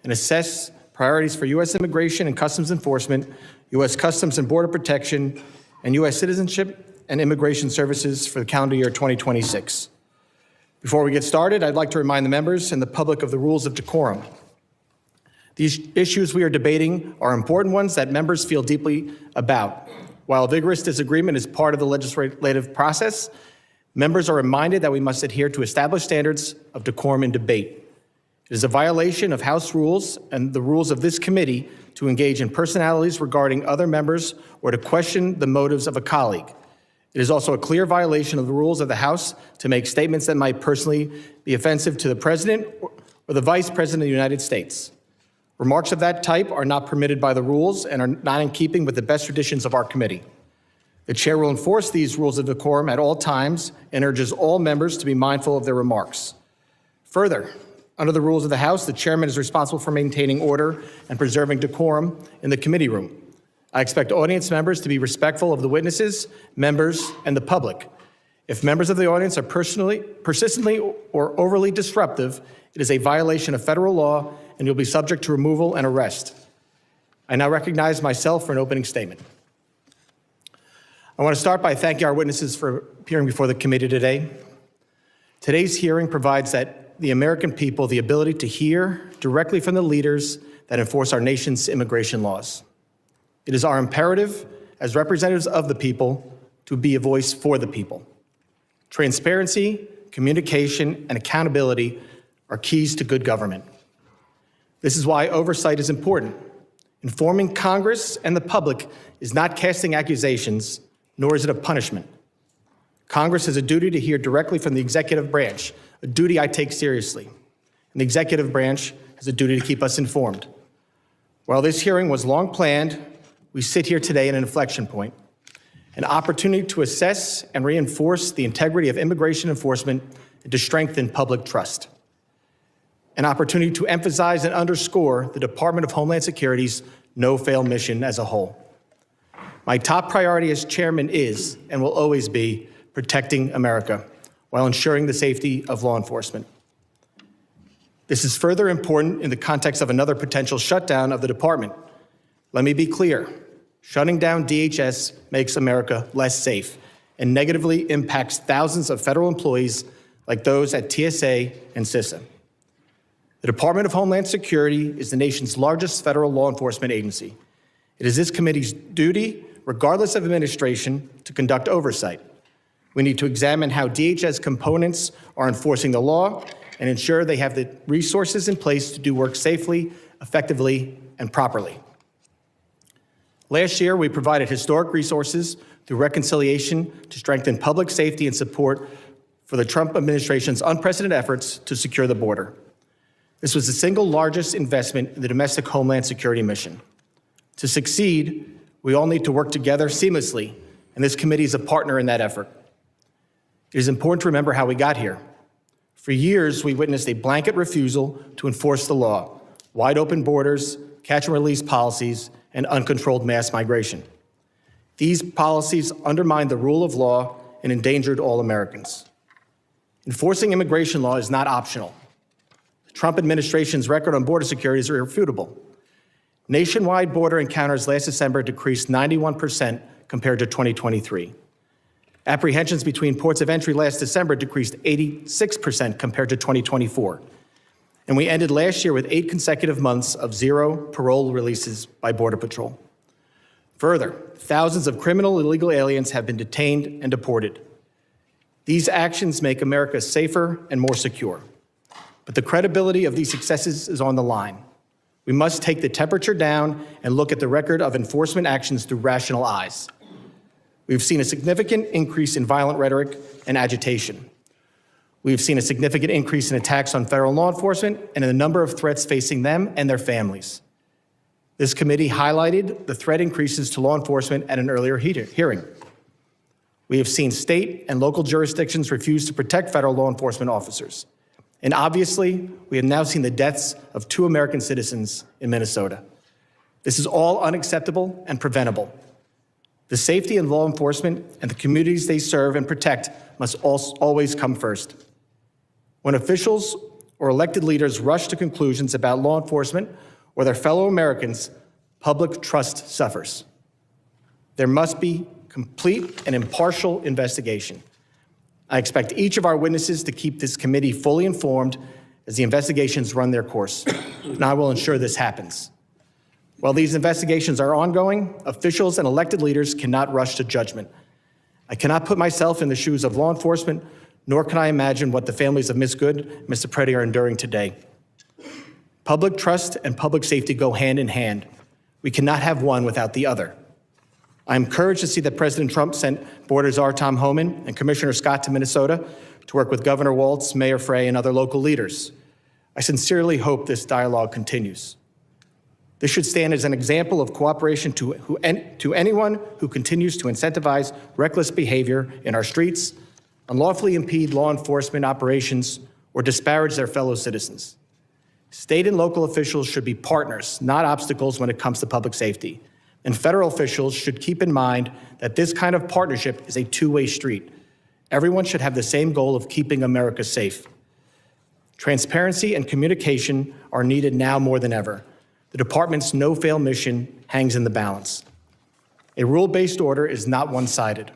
and assess priorities for U.S. Immigration and Customs Enforcement, U.S. Customs and Border Protection, and U.S. Citizenship and Immigration Services for the calendar year 2026. Before we get started, I'd like to remind the members and the public of the rules of decorum. These issues we are debating are important ones that members feel deeply about. While vigorous disagreement is part of the legislative process, members are reminded that we must adhere to established standards of decorum in debate. It is a violation of House rules and the rules of this committee to engage in personalities regarding other members or to question the motives of a colleague. It is also a clear violation of the rules of the House to make statements that might personally be offensive to the President or the Vice President of the United States. Remarks of that type are not permitted by the rules and are not in keeping with the best traditions of our committee. The chair will enforce these rules of decorum at all times and urges all members to be mindful of their remarks. Further, under the rules of the House, the chairman is responsible for maintaining order and preserving decorum in the committee room. I expect audience members to be respectful of the witnesses, members, and the public. If members of the audience are persistently or overly disruptive, it is a violation of federal law and you'll be subject to removal and arrest. I now recognize myself for an opening statement. I want to start by thanking our witnesses for appearing before the committee today. Today's hearing provides the American people the ability to hear directly from the leaders that enforce our nation's immigration laws. It is our imperative as representatives of the people to be a voice for the people. Transparency, communication, and accountability are keys to good government. This is why oversight is important. Informing Congress and the public is not casting accusations, nor is it a punishment. Congress has a duty to hear directly from the executive branch, a duty I take seriously. And the executive branch has a duty to keep us informed. While this hearing was long planned, we sit here today at an inflection point, an opportunity to assess and reinforce the integrity of immigration enforcement and to strengthen public trust. An opportunity to emphasize and underscore the Department of Homeland Security's no-fail mission as a whole. My top priority as chairman is, and will always be, protecting America while ensuring the safety of law enforcement. This is further important in the context of another potential shutdown of the department. Let me be clear, shutting down DHS makes America less safe and negatively impacts thousands of federal employees like those at TSA and CISA. The Department of Homeland Security is the nation's largest federal law enforcement agency. It is this committee's duty, regardless of administration, to conduct oversight. We need to examine how DHS components are enforcing the law and ensure they have the resources in place to do work safely, effectively, and properly. Last year, we provided historic resources through reconciliation to strengthen public safety and support for the Trump administration's unprecedented efforts to secure the border. This was the single largest investment in the domestic Homeland Security mission. To succeed, we all need to work together seamlessly, and this committee is a partner in that effort. It is important to remember how we got here. For years, we witnessed a blanket refusal to enforce the law, wide open borders, catch and release policies, and uncontrolled mass migration. These policies undermined the rule of law and endangered all Americans. Enforcing immigration law is not optional. The Trump administration's record on border security is irrefutable. Nationwide border encounters last December decreased 91% compared to 2023. Apprehensions between ports of entry last December decreased 86% compared to 2024. And we ended last year with 8 consecutive months of 0 parole releases by Border Patrol. Further, thousands of criminal illegal aliens have been detained and deported. These actions make America safer and more secure. But the credibility of these successes is on the line. We must take the temperature down and look at the record of enforcement actions through rational eyes. We've seen a significant increase in violent rhetoric and agitation. We've seen a significant increase in attacks on federal law enforcement and in the number of threats facing them and their families. This committee highlighted the threat increases to law enforcement at an earlier hearing. We have seen state and local jurisdictions refuse to protect federal law enforcement officers. And obviously, we have now seen the deaths of 2 American citizens in Minnesota. This is all unacceptable and preventable. The safety of law enforcement and the communities they serve and protect must always come first. When officials or elected leaders rush to conclusions about law enforcement or their fellow Americans, public trust suffers. There must be complete and impartial investigation. I expect each of our witnesses to keep this committee fully informed as the investigations run their course, and I will ensure this happens. While these investigations are ongoing, officials and elected leaders cannot rush to judgment. I cannot put myself in the shoes of law enforcement, nor can I imagine what the families of Ms. Good and Mr. Pretti are enduring today. Public trust and public safety go hand in hand. We cannot have one without the other. I am encouraged to see that President Trump sent Border Czar Tom Homan and Commissioner Scott to Minnesota to work with Governor Walz, Mayor Frey, and other local leaders. I sincerely hope this dialogue continues. This should stand as an example of cooperation to anyone who continues to incentivize reckless behavior in our streets, unlawfully impede law enforcement operations, or disparage their fellow citizens. State and local officials should be partners, not obstacles when it comes to public safety. And federal officials should keep in mind that this kind of partnership is a two-way street. Everyone should have the same goal of keeping America safe. Transparency and communication are needed now more than ever. The department's no-fail mission hangs in the balance. A rule-based order is not one-sided.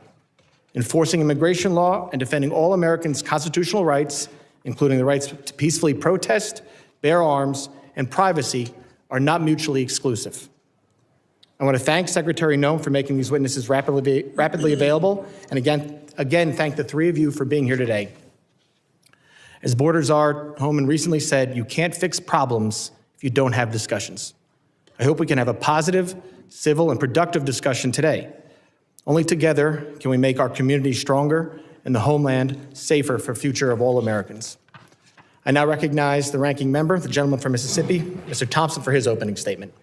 Enforcing immigration law and defending all Americans' constitutional rights, including the rights to peacefully protest, bear arms, and privacy, are not mutually exclusive. I want to thank Secretary Noem for making these witnesses rapidly available, and again, thank the three of you for being here today. As Border Czar Homan recently said, you can't fix problems if you don't have discussions. I hope we can have a positive, civil, and productive discussion today. Only together can we make our community stronger and the homeland safer for the future of all Americans. I now recognize the ranking member, the gentleman from Mississippi, Mr. Thompson, for his opening statement.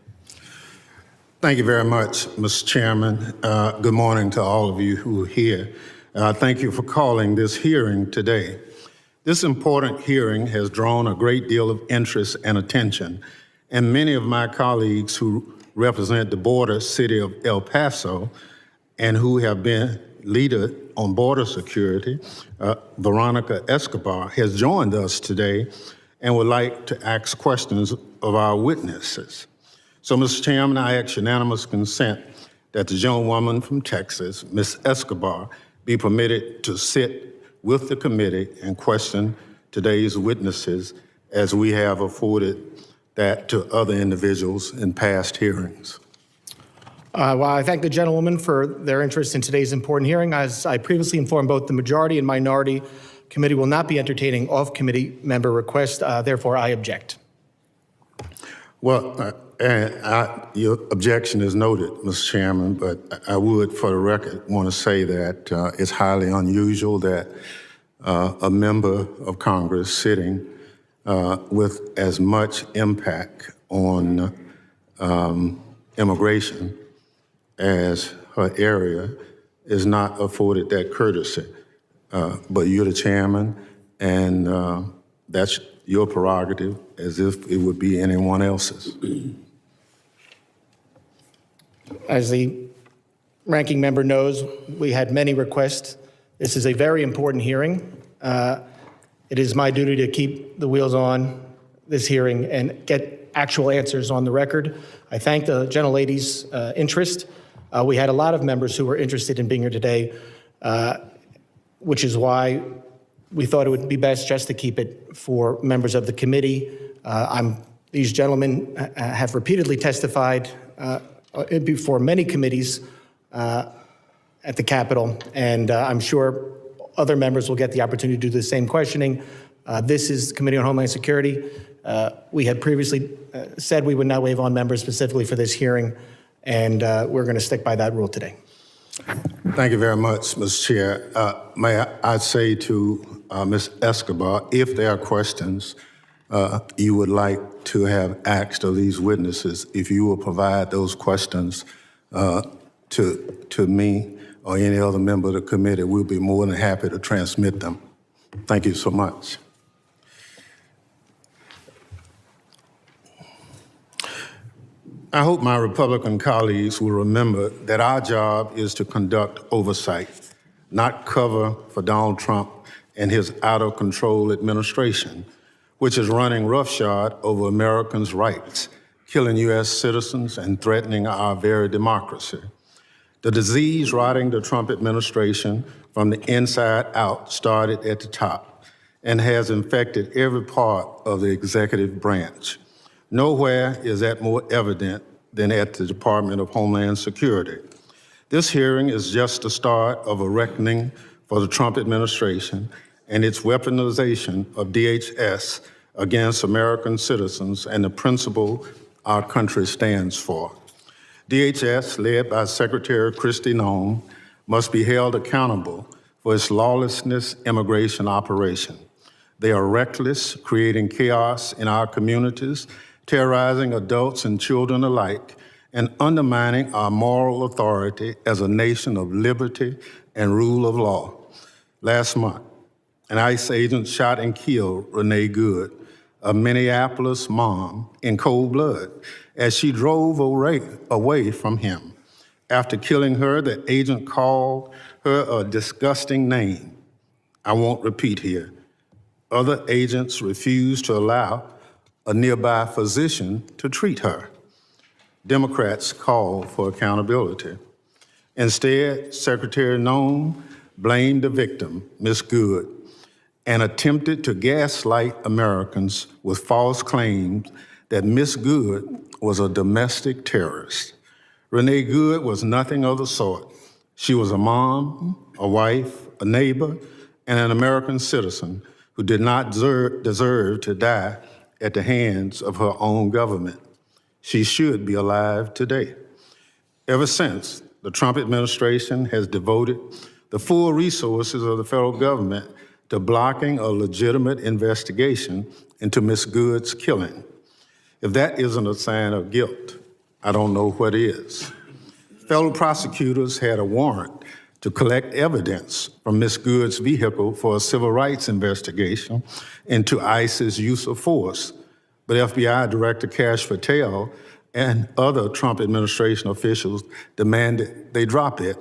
Thank you very much, Mr. Chairman. Good morning to all of you who are here. Thank you for calling this hearing today. This important hearing has drawn a great deal of interest and attention, and many of my colleagues who represent the border city of El Paso and who have been leader on border security, Veronica Escobar, has joined us today and would like to ask questions of our witnesses. So, Mr. Chairman, I ask unanimous consent that the gentlewoman from Texas, Ms. Escobar, be permitted to sit with the committee and question today's witnesses as we have afforded that to other individuals in past hearings. Well, I thank the gentlewoman for their interest in today's important hearing. As I previously informed both the majority and minority, committee will not be entertaining off-committee member requests. Therefore, I object. Well, your objection is noted, Mr. Chairman, but I would, for the record, want to say that it's highly unusual that a member of Congress sitting with as much impact on immigration as her area is not afforded that courtesy. But you're the chairman, and that's your prerogative, as if it would be anyone else's. As the ranking member knows, we had many requests. This is a very important hearing. It is my duty to keep the wheels on this hearing and get actual answers on the record. I thank the gentlelady's interest. We had a lot of members who were interested in being here today, which is why we thought it would be best just to keep it for members of the committee. These gentlemen have repeatedly testified before many committees at the Capitol, and I'm sure other members will get the opportunity to do the same questioning. This is the Committee on Homeland Security. We had previously said we would not waive on members specifically for this hearing, and we're going to stick by that rule today. Thank you very much, Mr. Chair. May I say to Ms. Escobar, if there are questions you would like to have asked of these witnesses, if you will provide those questions to me or any other member of the committee, we'll be more than happy to transmit them. Thank you so much. I hope my Republican colleagues will remember that our job is to conduct oversight, not cover for Donald Trump and his out-of-control administration. which is running roughshod over Americans' rights, killing U.S. citizens and threatening our very democracy. The disease rotting the Trump administration from the inside out started at the top and has infected every part of the executive branch. Nowhere is that more evident than at the Department of Homeland Security. This hearing is just the start of a reckoning for the Trump administration and its weaponization of DHS against American citizens and the principle our country stands for. DHS, led by Secretary Kristi Noem, must be held accountable for its lawlessness immigration operation. They are reckless, creating chaos in our communities, terrorizing adults and children alike, and undermining our moral authority as a nation of liberty and rule of law. Last month, an ICE agent shot and killed Renee Good, a Minneapolis mom, in cold blood as she drove away from him. After killing her, the agent called her a disgusting name. I won't repeat here. Other agents refused to allow a nearby physician to treat her. Democrats called for accountability. Instead, Secretary Noem blamed the victim, Ms. Good, and attempted to gaslight Americans with false claims that Ms. Good was a domestic terrorist. Renee Good was nothing of the sort. She was a mom, a wife, a neighbor, and an American citizen who did not deserve to die at the hands of her own government. She should be alive today. Ever since, the Trump administration has devoted the full resources of the federal government to blocking a legitimate investigation into Ms. Good's killing. If that isn't a sign of guilt, I don't know what is. Federal prosecutors had a warrant to collect evidence from Ms. Good's vehicle for a civil rights investigation into ICE's use of force, but FBI Director Kash Patel and other Trump administration officials demanded they drop it.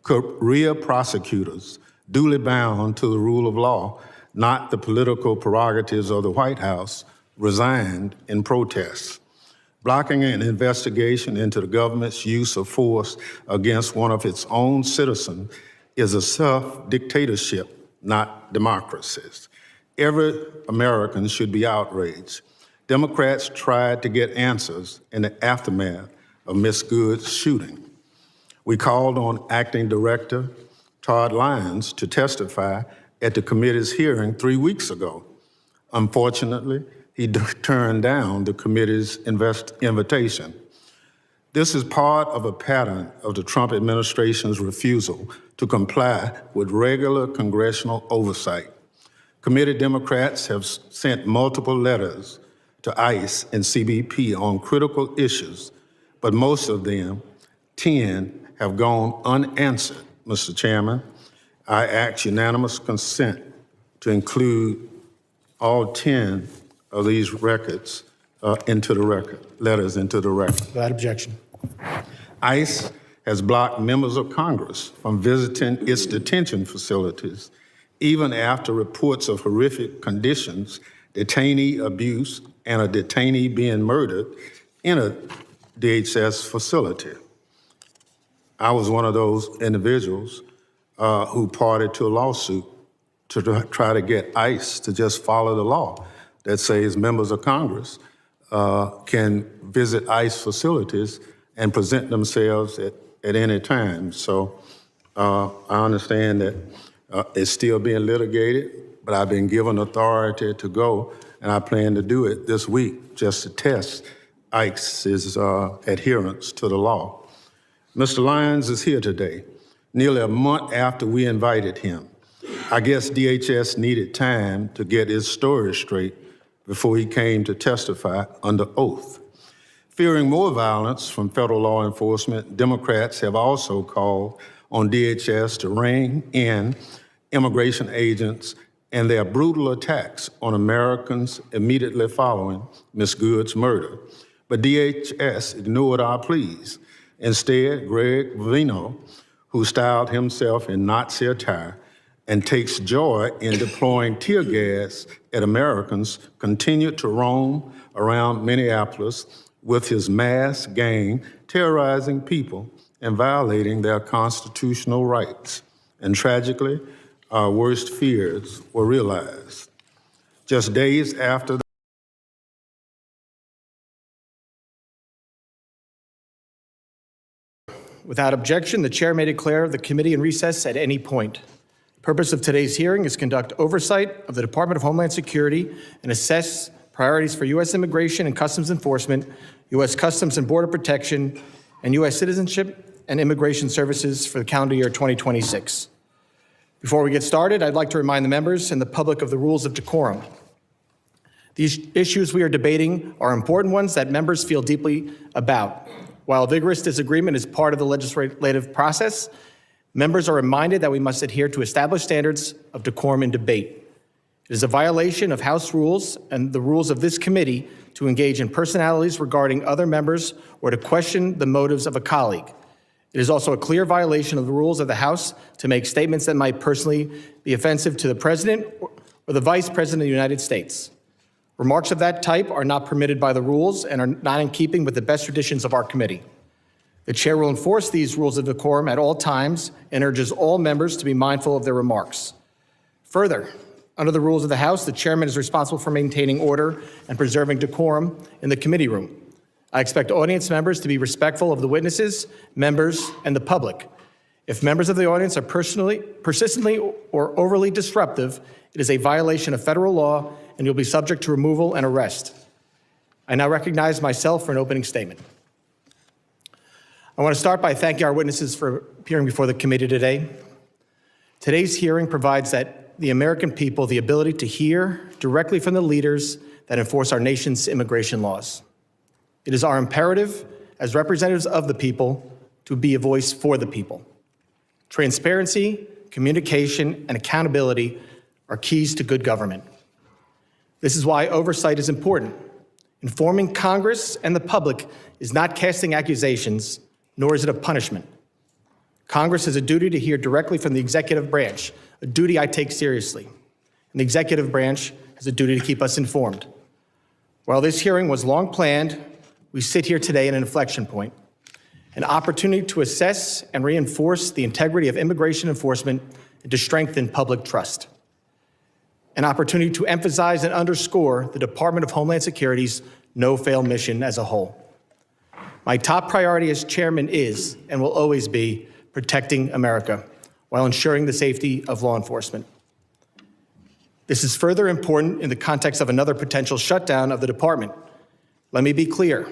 Career prosecutors, duly bound to the rule of law, not the political prerogatives of the White House, resigned in protest. Blocking an investigation into the government's use of force against one of its own citizens is a self-dictatorship, not democracies. Every American should be outraged. Democrats tried to get answers in the aftermath of Ms. Good's shooting. We called on Acting Director Todd Lyons to testify at the committee's hearing 3 weeks ago. Unfortunately, he turned down the committee's invitation. This is part of a pattern of the Trump administration's refusal to comply with regular congressional oversight. Committee Democrats have sent multiple letters to ICE and CBP on critical issues, but most of them, 10, have gone unanswered. Mr. Chairman, I ask unanimous consent to include all 10 of these records into the record, letters into the record. Without objection. ICE has blocked members of Congress from visiting its detention facilities, even after reports of horrific conditions, detainee abuse, and a detainee being murdered in a DHS facility. I was one of those individuals who parted to a lawsuit to try to get ICE to just follow the law that says members of Congress can visit ICE facilities and present themselves at any time. So I understand that it's still being litigated, but I've been given authority to go, and I plan to do it this week just to test ICE's adherence to the law. Mr. Lyons is here today, nearly a month after we invited him. I guess DHS needed time to get his story straight before he came to testify under oath. Fearing more violence from federal law enforcement, Democrats have also called on DHS to rein in immigration agents and their brutal attacks on Americans immediately following Ms. Good's murder. But DHS ignored our pleas. Instead, Greg Vino, who styled himself in Nazi attire and takes joy in deploying tear gas at Americans, continued to roam around Minneapolis with his mass gang, terrorizing people and violating their constitutional rights. And tragically, our worst fears were realized. Just days after Without objection, the chair may declare the committee in recess at any point. The purpose of today's hearing is to conduct oversight of the Department of Homeland Security and assess priorities for U.S. Immigration and Customs Enforcement, U.S. Customs and Border Protection, and U.S. Citizenship and Immigration Services for the calendar year 2026. Before we get started, I'd like to remind the members and the public of the rules of decorum. These issues we are debating are important ones that members feel deeply about. While vigorous disagreement is part of the legislative process, members are reminded that we must adhere to established standards of decorum in debate. It is a violation of House rules and the rules of this committee to engage in personalities regarding other members or to question the motives of a colleague. It is also a clear violation of the rules of the House to make statements that might personally be offensive to the President or the Vice President of the United States. Remarks of that type are not permitted by the rules and are not in keeping with the best traditions of our committee. The chair will enforce these rules of decorum at all times and urges all members to be mindful of their remarks. Further, under the rules of the House, the chairman is responsible for maintaining order and preserving decorum in the committee room. I expect audience members to be respectful of the witnesses, members, and the public. If members of the audience are persistently or overly disruptive, it is a violation of federal law and you'll be subject to removal and arrest. I now recognize myself for an opening statement. I want to start by thanking our witnesses for appearing before the committee today. Today's hearing provides the American people the ability to hear directly from the leaders that enforce our nation's immigration laws. It is our imperative as representatives of the people to be a voice for the people. Transparency, communication, and accountability are keys to good government. This is why oversight is important. Informing Congress and the public is not casting accusations, nor is it a punishment. Congress has a duty to hear directly from the executive branch, a duty I take seriously. And the executive branch has a duty to keep us informed. While this hearing was long planned, we sit here today at an inflection point, an opportunity to assess and reinforce the integrity of immigration enforcement and to strengthen public trust. An opportunity to emphasize and underscore the Department of Homeland Security's no-fail mission as a whole. My top priority as chairman is, and will always be, protecting America while ensuring the safety of law enforcement. This is further important in the context of another potential shutdown of the department. Let me be clear,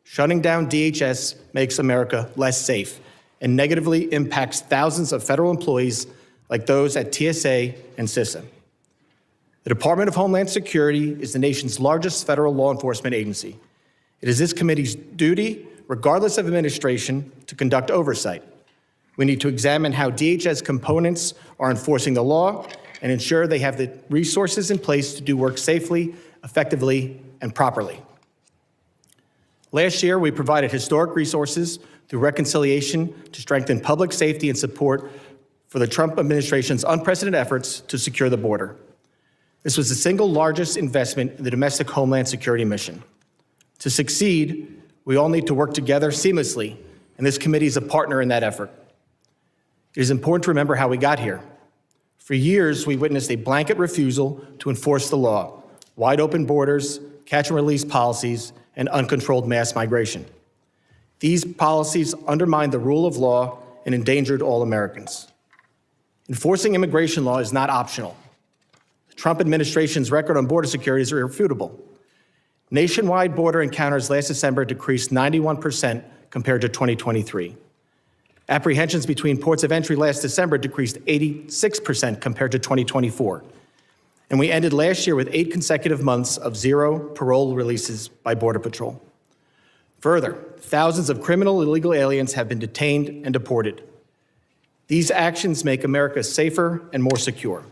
shutting down DHS makes America less safe and negatively impacts thousands of federal employees like those at TSA and CISA. The Department of Homeland Security is the nation's largest federal law enforcement agency. It is this committee's duty, regardless of administration, to conduct oversight. We need to examine how DHS components are enforcing the law and ensure they have the resources in place to do work safely, effectively, and properly. Last year, we provided historic resources through reconciliation to strengthen public safety and support for the Trump administration's unprecedented efforts to secure the border. This was the single largest investment in the domestic Homeland Security mission. To succeed, we all need to work together seamlessly, and this committee is a partner in that effort. It is important to remember how we got here. For years, we witnessed a blanket refusal to enforce the law, wide open borders, catch and release policies, and uncontrolled mass migration. These policies undermined the rule of law and endangered all Americans. Enforcing immigration law is not optional. The Trump administration's record on border security is irrefutable. Nationwide border encounters last December decreased 91% compared to 2023. Apprehensions between ports of entry last December decreased 86% compared to 2024. And we ended last year with 8 consecutive months of 0 parole releases by Border Patrol. Further, thousands of criminal illegal aliens have been detained and deported. These actions make America safer and more secure.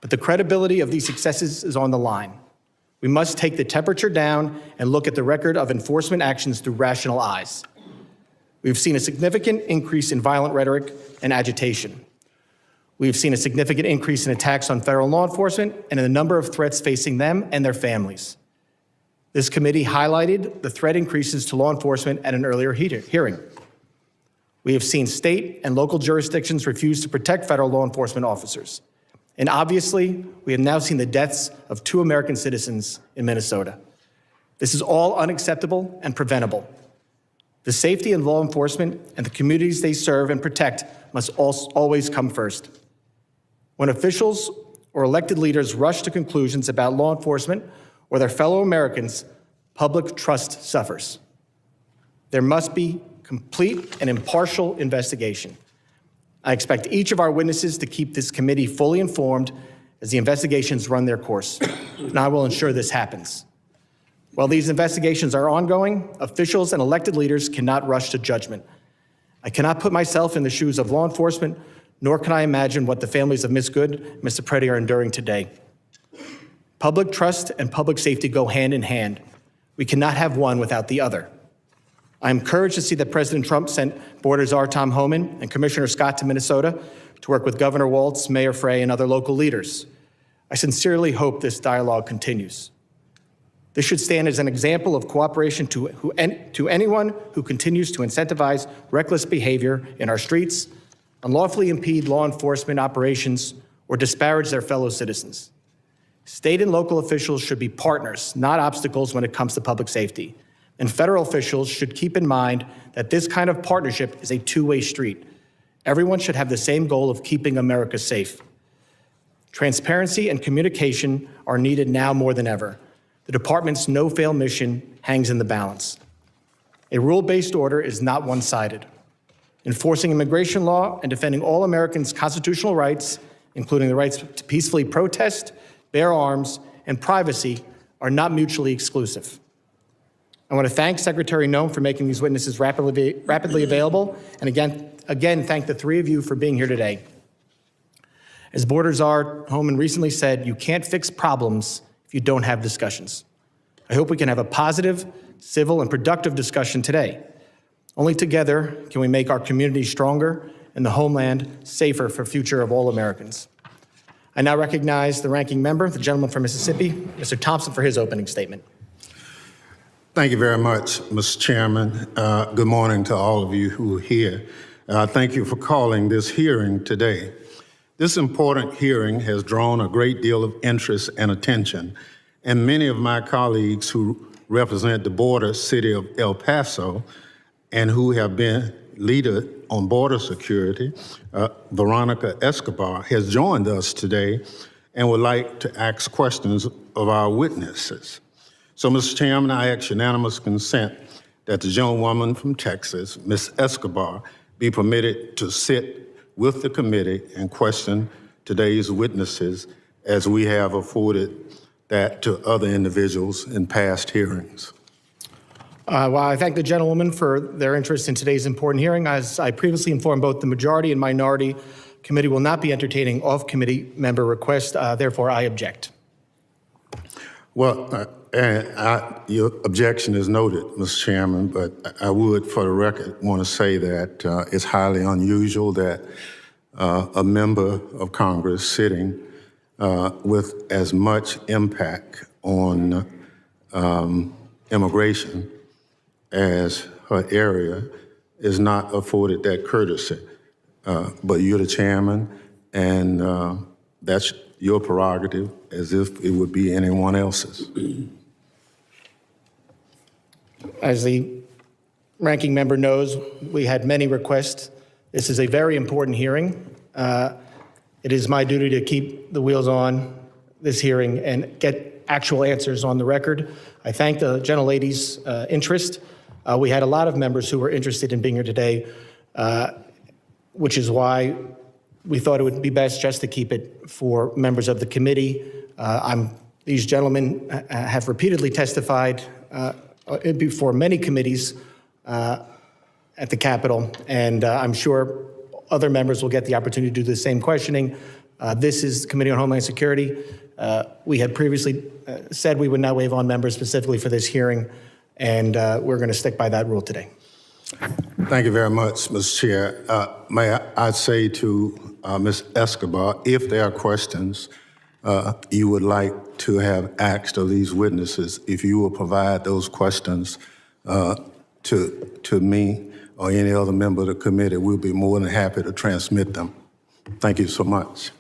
But the credibility of these successes is on the line. We must take the temperature down and look at the record of enforcement actions through rational eyes. We've seen a significant increase in violent rhetoric and agitation. We've seen a significant increase in attacks on federal law enforcement and in the number of threats facing them and their families. This committee highlighted the threat increases to law enforcement at an earlier hearing. We have seen state and local jurisdictions refuse to protect federal law enforcement officers. And obviously, we have now seen the deaths of 2 American citizens in Minnesota. This is all unacceptable and preventable. The safety of law enforcement and the communities they serve and protect must always come first. When officials or elected leaders rush to conclusions about law enforcement or their fellow Americans, public trust suffers. There must be complete and impartial investigation. I expect each of our witnesses to keep this committee fully informed as the investigations run their course, and I will ensure this happens. While these investigations are ongoing, officials and elected leaders cannot rush to judgment. I cannot put myself in the shoes of law enforcement, nor can I imagine what the families of Ms. Good and Mr. Pretti are enduring today. Public trust and public safety go hand in hand. We cannot have one without the other. I am encouraged to see that President Trump sent Border Czar Tom Homan and Commissioner Scott to Minnesota to work with Governor Walz, Mayor Frey, and other local leaders. I sincerely hope this dialogue continues. This should stand as an example of cooperation to anyone who continues to incentivize reckless behavior in our streets, unlawfully impede law enforcement operations, or disparage their fellow citizens. State and local officials should be partners, not obstacles when it comes to public safety. And federal officials should keep in mind that this kind of partnership is a two-way street. Everyone should have the same goal of keeping America safe. Transparency and communication are needed now more than ever. The department's no-fail mission hangs in the balance. A rule-based order is not one-sided. Enforcing immigration law and defending all Americans' constitutional rights, including the rights to peacefully protest, bear arms, and privacy, are not mutually exclusive. I want to thank Secretary Noem for making these witnesses rapidly available, and again, thank the 3 of you for being here today. As Border Czar Homan recently said, you can't fix problems if you don't have discussions. I hope we can have a positive, civil, and productive discussion today. Only together can we make our community stronger and the homeland safer for the future of all Americans. I now recognize the ranking member, the gentleman from Mississippi, Mr. Thompson, for his opening statement. Thank you very much, Mr. Chairman. Good morning to all of you who are here. Thank you for calling this hearing today. This important hearing has drawn a great deal of interest and attention, and many of my colleagues who represent the border city of El Paso and who have been leader on border security, Veronica Escobar, has joined us today and would like to ask questions of our witnesses. So, Mr. Chairman, I ask unanimous consent that the gentlewoman from Texas, Ms. Escobar, be permitted to sit with the committee and question today's witnesses as we have afforded that to other individuals in past hearings. Well, I thank the gentlewoman for their interest in today's important hearing. As I previously informed both the majority and minority, committee will not be entertaining off-committee member requests. Therefore, I object. Well, your objection is noted, Mr. Chairman, but I would, for the record, want to say that it's highly unusual that a member of Congress sitting with as much impact on immigration as her area is not afforded that courtesy. But you're the chairman, and that's your prerogative, as if it would be anyone else's. As the ranking member knows, we had many requests. This is a very important hearing. It is my duty to keep the wheels on this hearing and get actual answers on the record. I thank the gentlelady's interest. We had a lot of members who were interested in being here today, which is why we thought it would be best just to keep it for members of the committee. These gentlemen have repeatedly testified before many committees at the Capitol, and I'm sure other members will get the opportunity to do the same questioning. This is the Committee on Homeland Security. We had previously said we would not waive on members specifically for this hearing, and we're going to stick by that rule today. Thank you very much, Mr. Chair. May I say to Ms. Escobar, if there are questions you would like to have asked of these witnesses, if you will provide those questions to me or any other member of the committee, we'll be more than happy to transmit them. Thank you so much.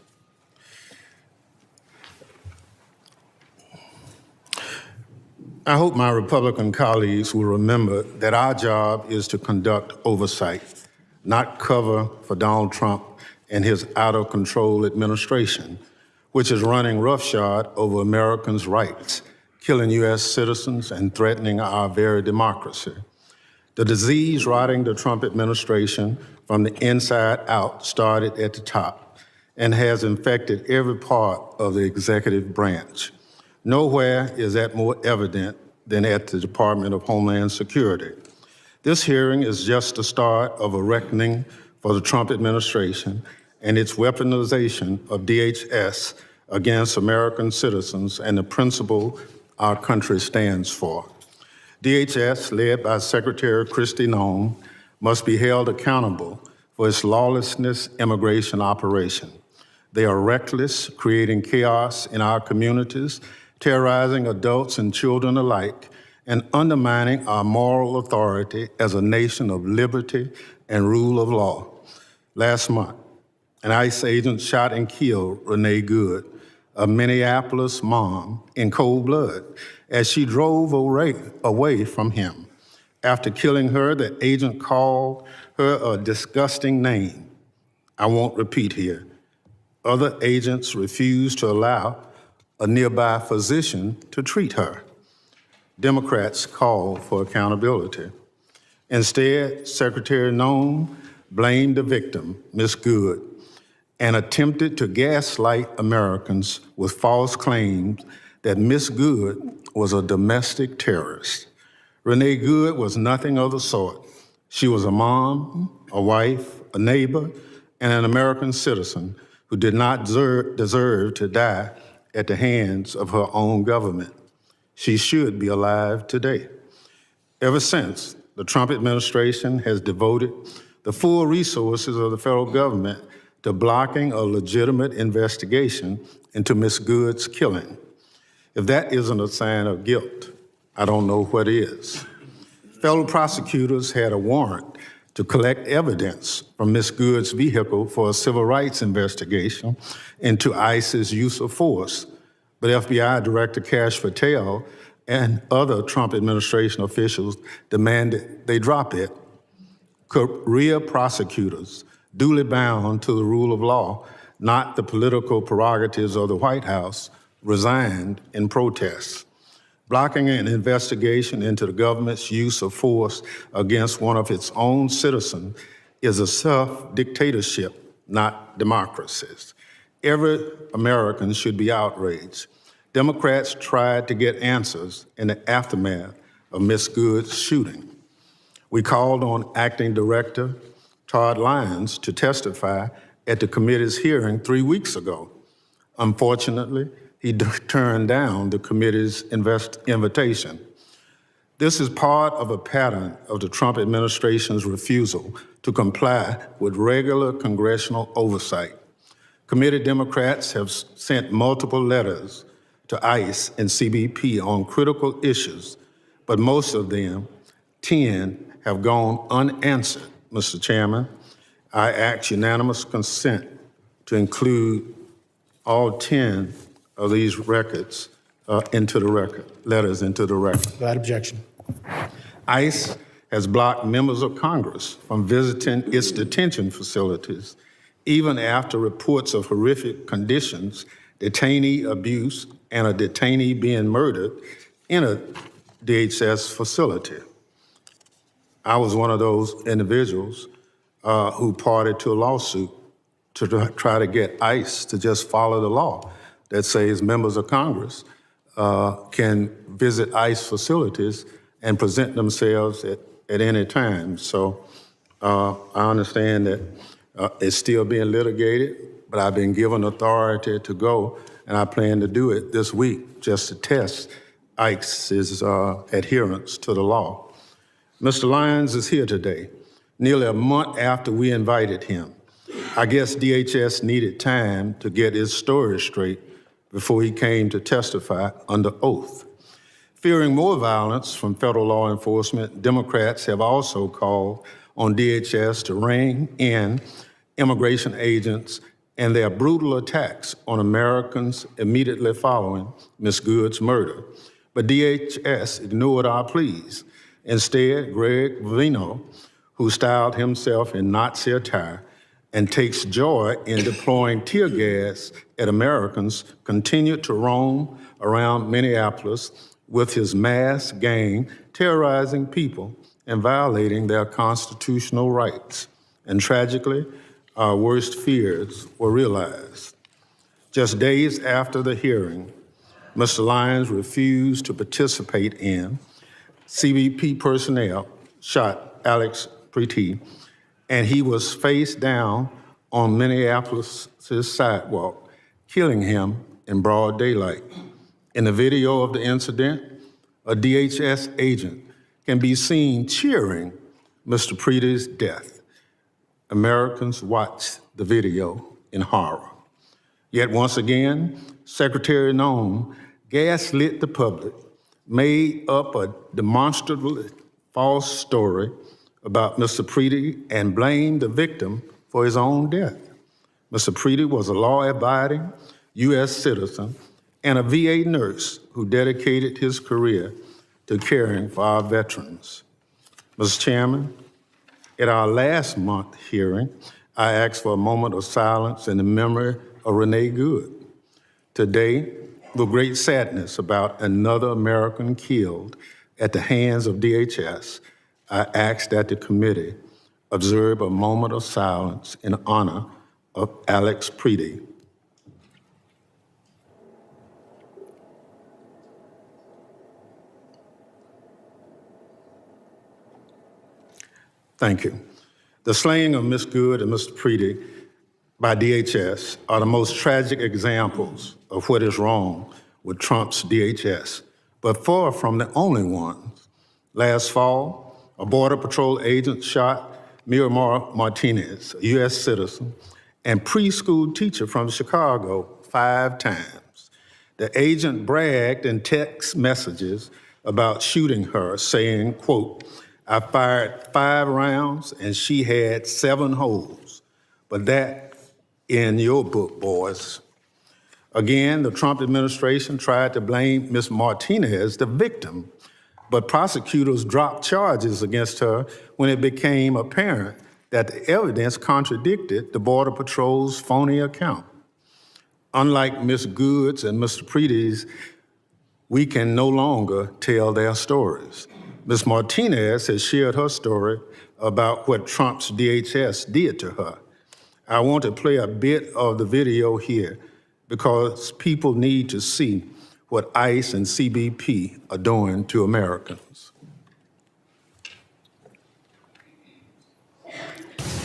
I hope my Republican colleagues will remember that our job is to conduct oversight, not cover for Donald Trump and his out-of-control administration, which is running roughshod over Americans' rights, killing U.S. citizens and threatening our very democracy. The disease rotting the Trump administration from the inside out started at the top and has infected every part of the executive branch. Nowhere is that more evident than at the Department of Homeland Security. This hearing is just the start of a reckoning for the Trump administration and its weaponization of DHS against American citizens and the principle our country stands for. DHS, led by Secretary Kristi Noem, must be held accountable for its lawlessness immigration operation. They are reckless, creating chaos in our communities, terrorizing adults and children alike, and undermining our moral authority as a nation of liberty and rule of law. Last month, an ICE agent shot and killed Renee Good, a Minneapolis mom, in cold blood as she drove away from him. After killing her, the agent called her a disgusting name I won't repeat here. Other agents refused to allow a nearby physician to treat her. Democrats called for accountability. Instead, Secretary Noem blamed the victim, Ms. Good, and attempted to gaslight Americans with false claims that Ms. Good was a domestic terrorist. Renee Good was nothing of the sort. She was a mom, a wife, a neighbor, and an American citizen who did not deserve to die at the hands of her own government. She should be alive today. Ever since, the Trump administration has devoted the full resources of the federal government to blocking a legitimate investigation into Ms. Good's killing. If that isn't a sign of guilt, I don't know what is. Federal prosecutors had a warrant to collect evidence from Ms. Good's vehicle for a civil rights investigation into ICE's use of force, but FBI Director Kash Patel and other Trump administration officials demanded they drop it. Career prosecutors, duly bound to the rule of law, not the political prerogatives of the White House, resigned in protest. Blocking an investigation into the government's use of force against one of its own citizens is a self-dictatorship, not democracies. Every American should be outraged. Democrats tried to get answers in the aftermath of Ms. Good's shooting. We called on Acting Director Todd Lyons to testify at the committee's hearing 3 weeks ago. Unfortunately, he turned down the committee's invitation. This is part of a pattern of the Trump administration's refusal to comply with regular congressional oversight. Committee Democrats have sent multiple letters to ICE and CBP on critical issues, but most of them, 10, have gone unanswered. Mr. Chairman, I ask unanimous consent to include all 10 of these records into the record, letters into the record. Without objection. ICE has blocked members of Congress from visiting its detention facilities, even after reports of horrific conditions, detainee abuse, and a detainee being murdered in a DHS facility. I was one of those individuals who parted to a lawsuit to try to get ICE to just follow the law that says members of Congress can visit ICE facilities and present themselves at any time. So I understand that it's still being litigated, but I've been given authority to go, and I plan to do it this week just to test ICE's adherence to the law. Mr. Lyons is here today nearly a month after we invited him. I guess DHS needed time to get his story straight before he came to testify under oath. Fearing more violence from federal law enforcement, Democrats have also called on DHS to rein in immigration agents and their brutal attacks on Americans immediately following Ms. Good's murder. But DHS ignored our pleas. Instead, Greg Vino, who styled himself in Nazi attire and takes joy in deploying tear gas at Americans, continued to roam around Minneapolis with his mass gang, terrorizing people and violating their constitutional rights. And tragically, our worst fears were realized. Just days after the hearing, Mr. Lyons refused to participate in. CBP personnel shot Alex Pretti, and he was face down on Minneapolis' sidewalk, killing him in broad daylight. In the video of the incident, a DHS agent can be seen cheering Mr. Pretti's death. Americans watched the video in horror. Yet once again, Secretary Noem gaslit the public, made up a demonstrably false story about Mr. Pretti and blamed the victim for his own death. Mr. Pretti was a law-abiding U.S. citizen and a VA nurse who dedicated his career to caring for our veterans. Mr. Chairman, at our last month hearing, I asked for a moment of silence in the memory of Renee Good. Today, with great sadness about another American killed at the hands of DHS, I asked that the committee observe a moment of silence in honor of Alex Pretti. Thank you. The slaying of Ms. Good and Mr. Pretti by DHS are the most tragic examples of what is wrong with Trump's DHS, but far from the only ones. Last fall, a Border Patrol agent shot Miramar Martinez, a U.S. citizen and preschool teacher from Chicago, 5 times. The agent bragged in text messages about shooting her, saying, quote, "I fired 5 rounds and she had 7 holes." But that in your book, boys. Again, the Trump administration tried to blame Ms. Martinez, the victim, but prosecutors dropped charges against her when it became apparent that the evidence contradicted the Border Patrol's phony account. Unlike Ms. Good's and Mr. Pretti's, we can no longer tell their stories. Ms. Martinez has shared her story about what Trump's DHS did to her. I want to play a bit of the video here because people need to see what ICE and CBP are doing to Americans.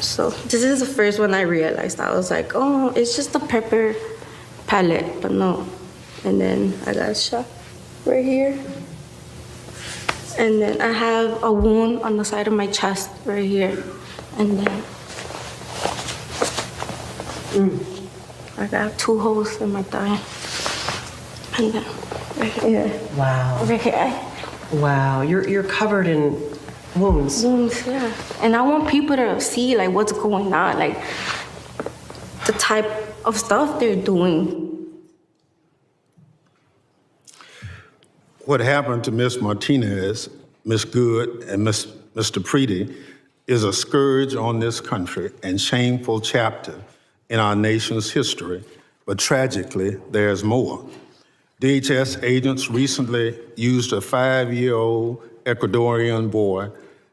So this is the first one I realized. I was like, oh, it's just a pepper pellet, but no. And then I got shot right here. And then I have a wound on the side of my chest right here. And then I got 2 holes in my thigh. And then right here. Wow. Right here. Wow. You're covered in wounds. Wounds, yeah. And I want people to see like what's going on, like the type of stuff they're doing. What happened to Ms. Martinez, Ms. Good, and Mr. Pretti is a scourge on this country and shameful chapter in our nation's history, but tragically, there's more. DHS agents recently used a 5-year-old Ecuadorian boy,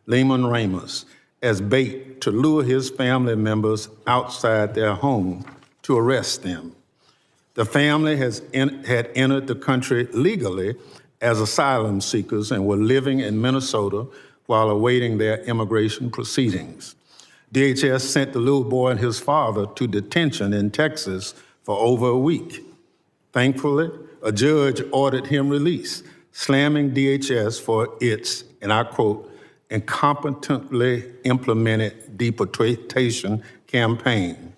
Lehman Ramos, as bait to lure his family members outside their home to arrest them. The family had entered the country legally as asylum seekers and were living in Minnesota while awaiting their immigration proceedings. DHS sent the little boy and his father to detention in Texas for over a week. Thankfully, a judge ordered him released, slamming DHS for its, and I quote, and competently implemented deportation campaign.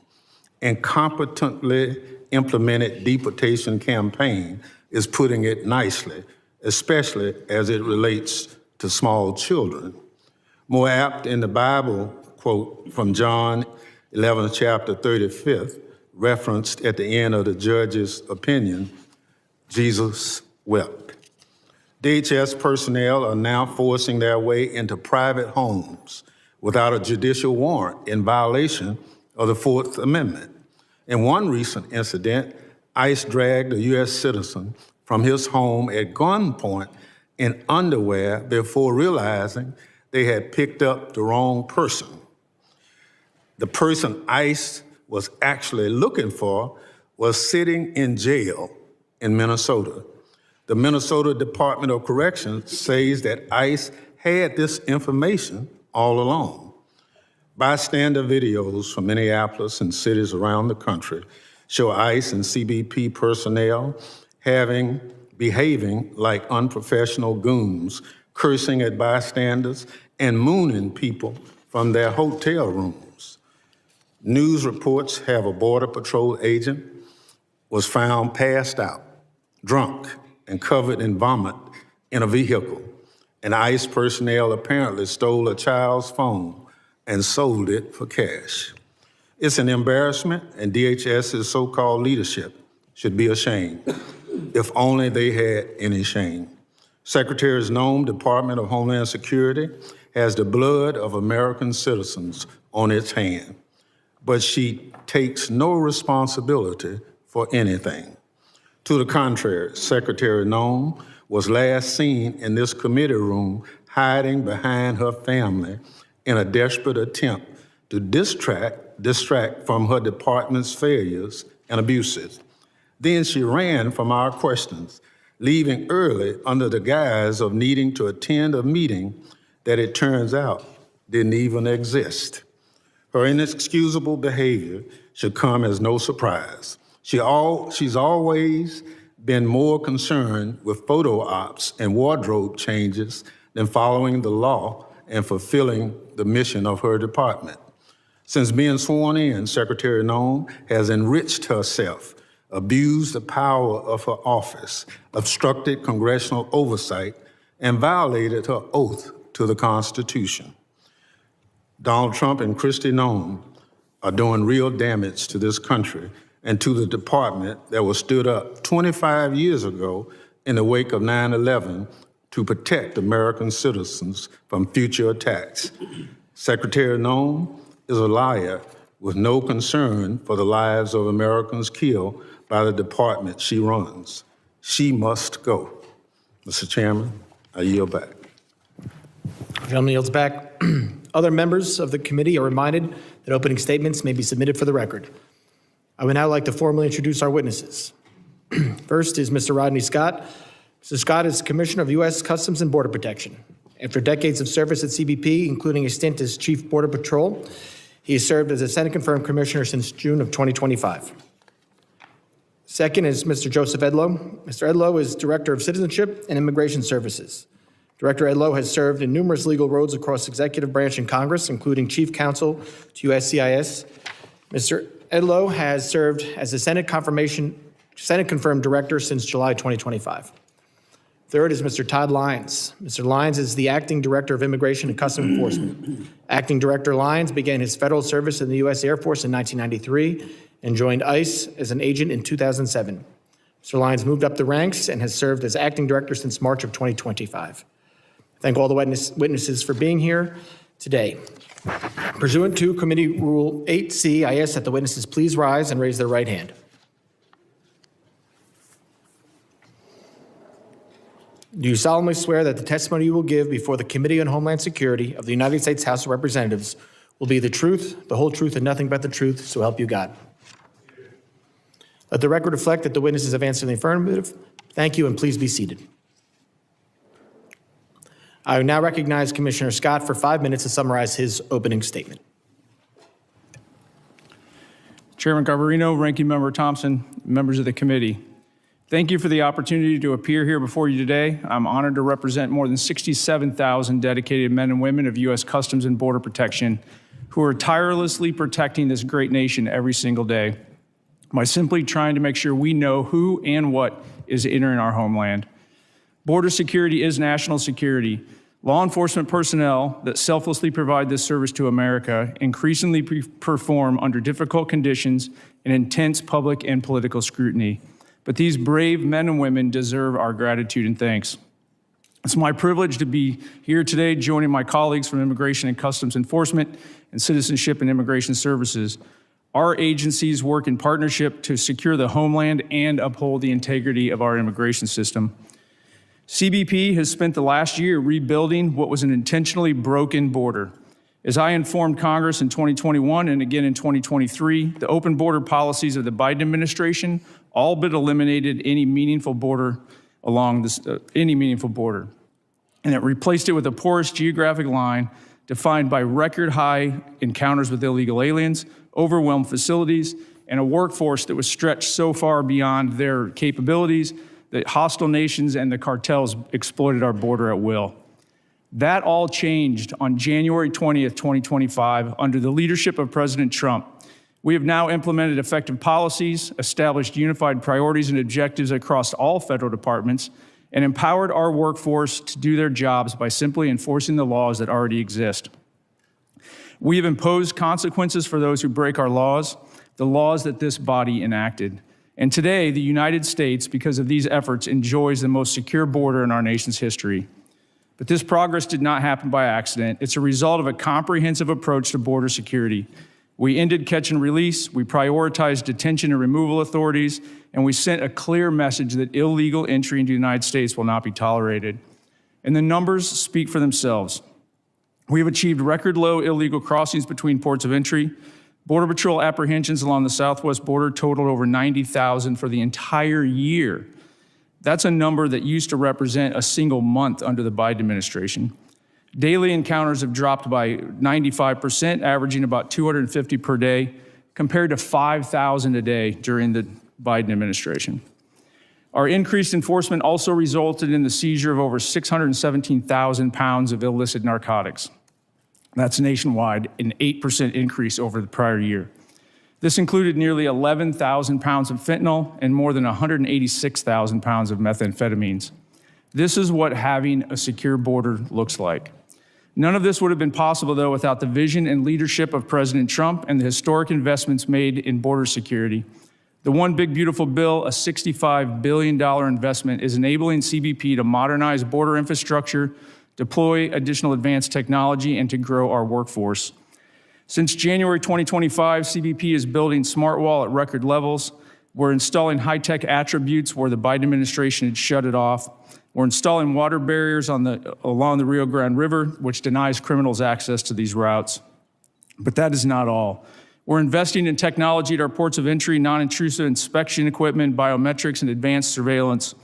And competently implemented deportation campaign is putting it nicely, especially as it relates to small children. More apt in the Bible, quote from John 11, chapter 35th, referenced at the end of the judge's opinion, Jesus wept. DHS personnel are now forcing their way into private homes without a judicial warrant in violation of the Fourth Amendment. In one recent incident, ICE dragged a U.S. citizen from his home at gunpoint in underwear before realizing they had picked up the wrong person. The person ICE was actually looking for was sitting in jail in Minnesota. The Minnesota Department of Corrections says that ICE had this information all along. Bystander videos from Minneapolis and cities around the country show ICE and CBP personnel behaving like unprofessional goons, cursing at bystanders and mooning people from their hotel rooms. News reports have a Border Patrol agent was found passed out, drunk, and covered in vomit in a vehicle. And ICE personnel apparently stole a child's phone and sold it for cash. It's an embarrassment, and DHS's so-called leadership should be ashamed, if only they had any shame. Secretary Noem, Department of Homeland Security, has the blood of American citizens on its hand, but she takes no responsibility for anything. To the contrary, Secretary Noem was last seen in this committee room hiding behind her family in a desperate attempt to distract from her department's failures and abuses. Then she ran from our questions, leaving early under the guise of needing to attend a meeting that it turns out didn't even exist. Her inexcusable behavior should come as no surprise. She's always been more concerned with photo ops and wardrobe changes than following the law and fulfilling the mission of her department. Since being sworn in, Secretary Noem has enriched herself, abused the power of her office, obstructed congressional oversight, and violated her oath to the Constitution. Donald Trump and Kristi Noem are doing real damage to this country and to the department that was stood up 25 years ago in the wake of 9/11 to protect American citizens from future attacks. Secretary Noem is a liar with no concern for the lives of Americans killed by the department she runs. She must go. Mr. Chairman, I yield back. The gentleman yields back. Other members of the committee are reminded that opening statements may be submitted for the record. I would now like to formally introduce our witnesses. First is Mr. Rodney Scott. Mr. Scott is Commissioner of U.S. Customs and Border Protection. After decades of service at CBP, including a stint as Chief Border Patrol, he has served as a Senate-confirmed commissioner since June of 2025. Second is Mr. Joseph Edlow. Mr. Edlow is Director of Citizenship and Immigration Services. Director Edlow has served in numerous legal roles across the executive branch in Congress, including Chief Counsel to USCIS. Mr. Edlow has served as a Senate-confirmed director since July 2025. Third is Mr. Todd Lyons. Mr. Lyons is the Acting Director of Immigration and Customs Enforcement. Acting Director Lyons began his federal service in the U.S. Air Force in 1993 and joined ICE as an agent in 2007. Mr. Lyons moved up the ranks and has served as Acting Director since March of 2025. Thank all the witnesses for being here today. Pursuant to Committee Rule 8C, I ask that the witnesses please rise and raise their right hand. Do you solemnly swear that the testimony you will give before the Committee on Homeland Security of the United States House of Representatives will be the truth, the whole truth, and nothing but the truth, so help you God? Let the record reflect that the witnesses have answered in the affirmative. Thank you, and please be seated. I will now recognize Commissioner Scott for 5 minutes to summarize his opening statement. Chairman Garbarino, Ranking Member Thompson, members of the committee. Thank you for the opportunity to appear here before you today. I'm honored to represent more than 67,000 dedicated men and women of U.S. Customs and Border Protection who are tirelessly protecting this great nation every single day by simply trying to make sure we know who and what is entering our homeland. Border security is national security. Law enforcement personnel that selflessly provide this service to America increasingly perform under difficult conditions and intense public and political scrutiny. But these brave men and women deserve our gratitude and thanks. It's my privilege to be here today joining my colleagues from Immigration and Customs Enforcement and Citizenship and Immigration Services. Our agencies work in partnership to secure the homeland and uphold the integrity of our immigration system. CBP has spent the last year rebuilding what was an intentionally broken border. As I informed Congress in 2021 and again in 2023, the open border policies of the Biden administration all but eliminated any meaningful border along this, and it replaced it with a porous geographic line defined by record high encounters with illegal aliens, overwhelmed facilities, and a workforce that was stretched so far beyond their capabilities that hostile nations and the cartels exploited our border at will. That all changed on January 20th, 2025, under the leadership of President Trump. We have now implemented effective policies, established unified priorities and objectives across all federal departments, and empowered our workforce to do their jobs by simply enforcing the laws that already exist. We have imposed consequences for those who break our laws, the laws that this body enacted. And today, the United States, because of these efforts, enjoys the most secure border in our nation's history. But this progress did not happen by accident. It's a result of a comprehensive approach to border security. We ended catch and release, we prioritized detention and removal authorities, and we sent a clear message that illegal entry into the United States will not be tolerated. And the numbers speak for themselves. We have achieved record low illegal crossings between ports of entry. Border Patrol apprehensions along the southwest border totaled over 90,000 for the entire year. That's a number that used to represent a single month under the Biden administration. Daily encounters have dropped by 95%, averaging about 250 per day, compared to 5,000 a day during the Biden administration. Our increased enforcement also resulted in the seizure of over 617,000 pounds of illicit narcotics. That's nationwide, an 8% increase over the prior year. This included nearly 11,000 pounds of fentanyl and more than 186,000 pounds of methamphetamines. This is what having a secure border looks like. None of this would have been possible, though, without the vision and leadership of President Trump and the historic investments made in border security. The One Big Beautiful Bill, a $65 billion investment, is enabling CBP to modernize border infrastructure, deploy additional advanced technology, and to grow our workforce. Since January 2025, CBP is building smart wall at record levels. We're installing high-tech attributes where the Biden administration had shut it off. We're installing water barriers along the Rio Grande River, which denies criminals access to these routes. But that is not all. We're investing in technology at our ports of entry, non-intrusive inspection equipment, biometrics, and advanced surveillance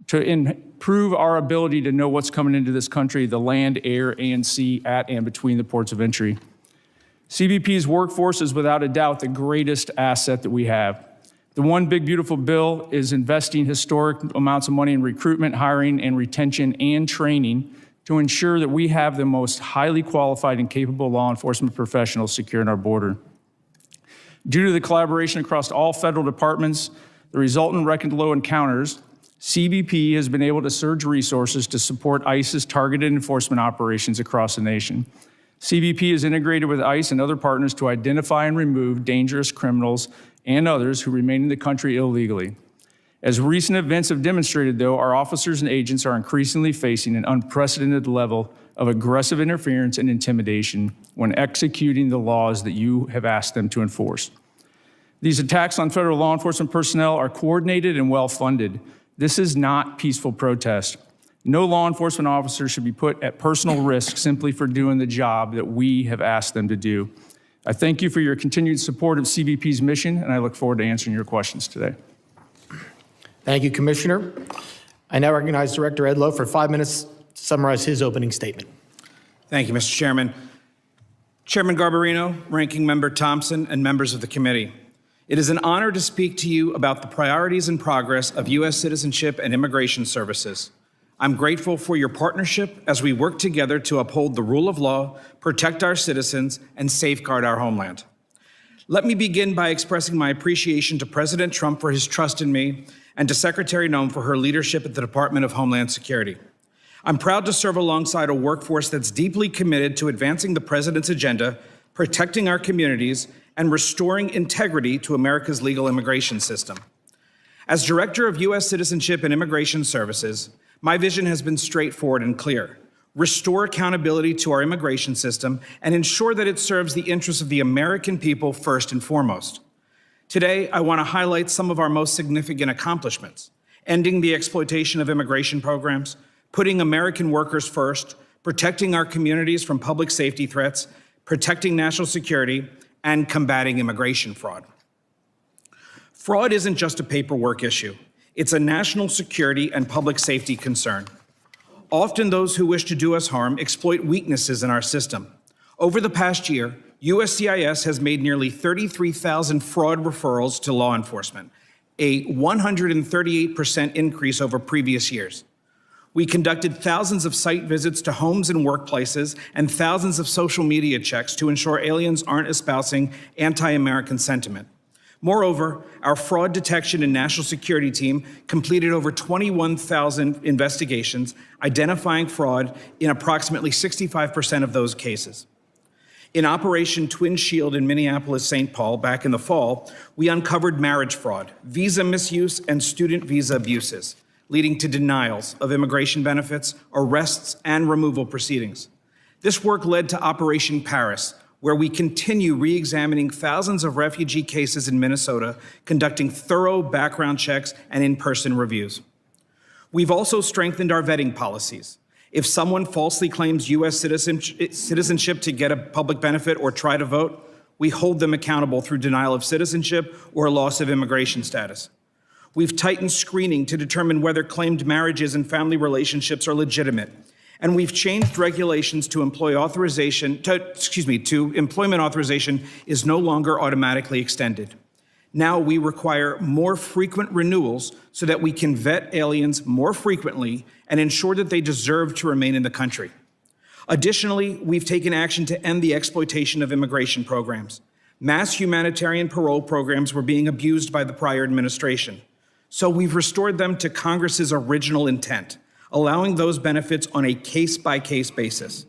to improve our ability to know what's coming into this country, the land, air, and sea, at and between the ports of entry. CBP's workforce is without a doubt the greatest asset that we have. The One Big Beautiful Bill is investing historic amounts of money in recruitment, hiring, and retention and training to ensure that we have the most highly qualified and capable law enforcement professionals securing our border. Due to the collaboration across all federal departments, the resultant record low encounters, CBP has been able to surge resources to support ICE's targeted enforcement operations across the nation. CBP is integrated with ICE and other partners to identify and remove dangerous criminals and others who remain in the country illegally. As recent events have demonstrated, though, our officers and agents are increasingly facing an unprecedented level of aggressive interference and intimidation when executing the laws that you have asked them to enforce. These attacks on federal law enforcement personnel are coordinated and well-funded. This is not peaceful protest. No law enforcement officer should be put at personal risk simply for doing the job that we have asked them to do. I thank you for your continued support of CBP's mission, and I look forward to answering your questions today. Thank you, Commissioner. I now recognize Director Edlow for 5 minutes to summarize his opening statement. Thank you, Mr. Chairman. Chairman Garbarino, Ranking Member Thompson, and members of the committee. It is an honor to speak to you about the priorities and progress of U.S. Citizenship and Immigration Services. I'm grateful for your partnership as we work together to uphold the rule of law, protect our citizens, and safeguard our homeland. Let me begin by expressing my appreciation to President Trump for his trust in me and to Secretary Noem for her leadership at the Department of Homeland Security. I'm proud to serve alongside a workforce that's deeply committed to advancing the President's agenda, protecting our communities, and restoring integrity to America's legal immigration system. As Director of U.S. Citizenship and Immigration Services, my vision has been straightforward and clear. Restore accountability to our immigration system and ensure that it serves the interests of the American people first and foremost. Today, I want to highlight some of our most significant accomplishments: ending the exploitation of immigration programs, putting American workers first, protecting our communities from public safety threats, protecting national security, and combating immigration fraud. Fraud isn't just a paperwork issue. It's a national security and public safety concern. Often those who wish to do us harm exploit weaknesses in our system. Over the past year, USCIS has made nearly 33,000 fraud referrals to law enforcement, a 138% increase over previous years. We conducted thousands of site visits to homes and workplaces and thousands of social media checks to ensure aliens aren't espousing anti-American sentiment. Moreover, our fraud detection and national security team completed over 21,000 investigations, identifying fraud in approximately 65% of those cases. In Operation Twin Shield in Minneapolis, St. Paul, back in the fall, we uncovered marriage fraud, visa misuse, and student visa abuses, leading to denials of immigration benefits, arrests, and removal proceedings. This work led to Operation Paris, where we continue re-examining thousands of refugee cases in Minnesota, conducting thorough background checks and in-person reviews. We've also strengthened our vetting policies. If someone falsely claims U.S. citizenship to get a public benefit or try to vote, we hold them accountable through denial of citizenship or loss of immigration status. We've tightened screening to determine whether claimed marriages and family relationships are legitimate. And we've changed regulations to employment authorization is no longer automatically extended. Now we require more frequent renewals so that we can vet aliens more frequently and ensure that they deserve to remain in the country. Additionally, we've taken action to end the exploitation of immigration programs. Mass humanitarian parole programs were being abused by the prior administration. So we've restored them to Congress's original intent, allowing those benefits on a case-by-case basis.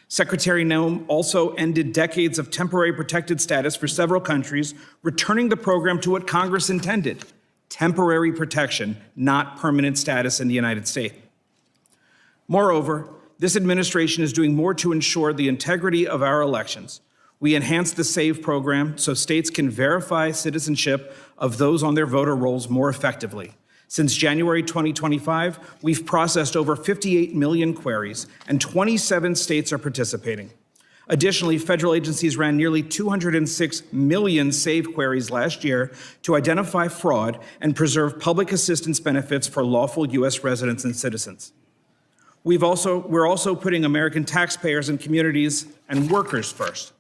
Secretary Noem also ended decades of temporary protected status for several countries, returning the program to what Congress intended: temporary protection, not permanent status in the United States. Moreover, this administration is doing more to ensure the integrity of our elections. We enhanced the SAVE program so states can verify citizenship of those on their voter rolls more effectively. Since January 2025, we've processed over 58 million queries, and 27 states are participating. Additionally, federal agencies ran nearly 206 million SAVE queries last year to identify fraud and preserve public assistance benefits for lawful U.S. residents and citizens. We're also putting American taxpayers and communities and workers first.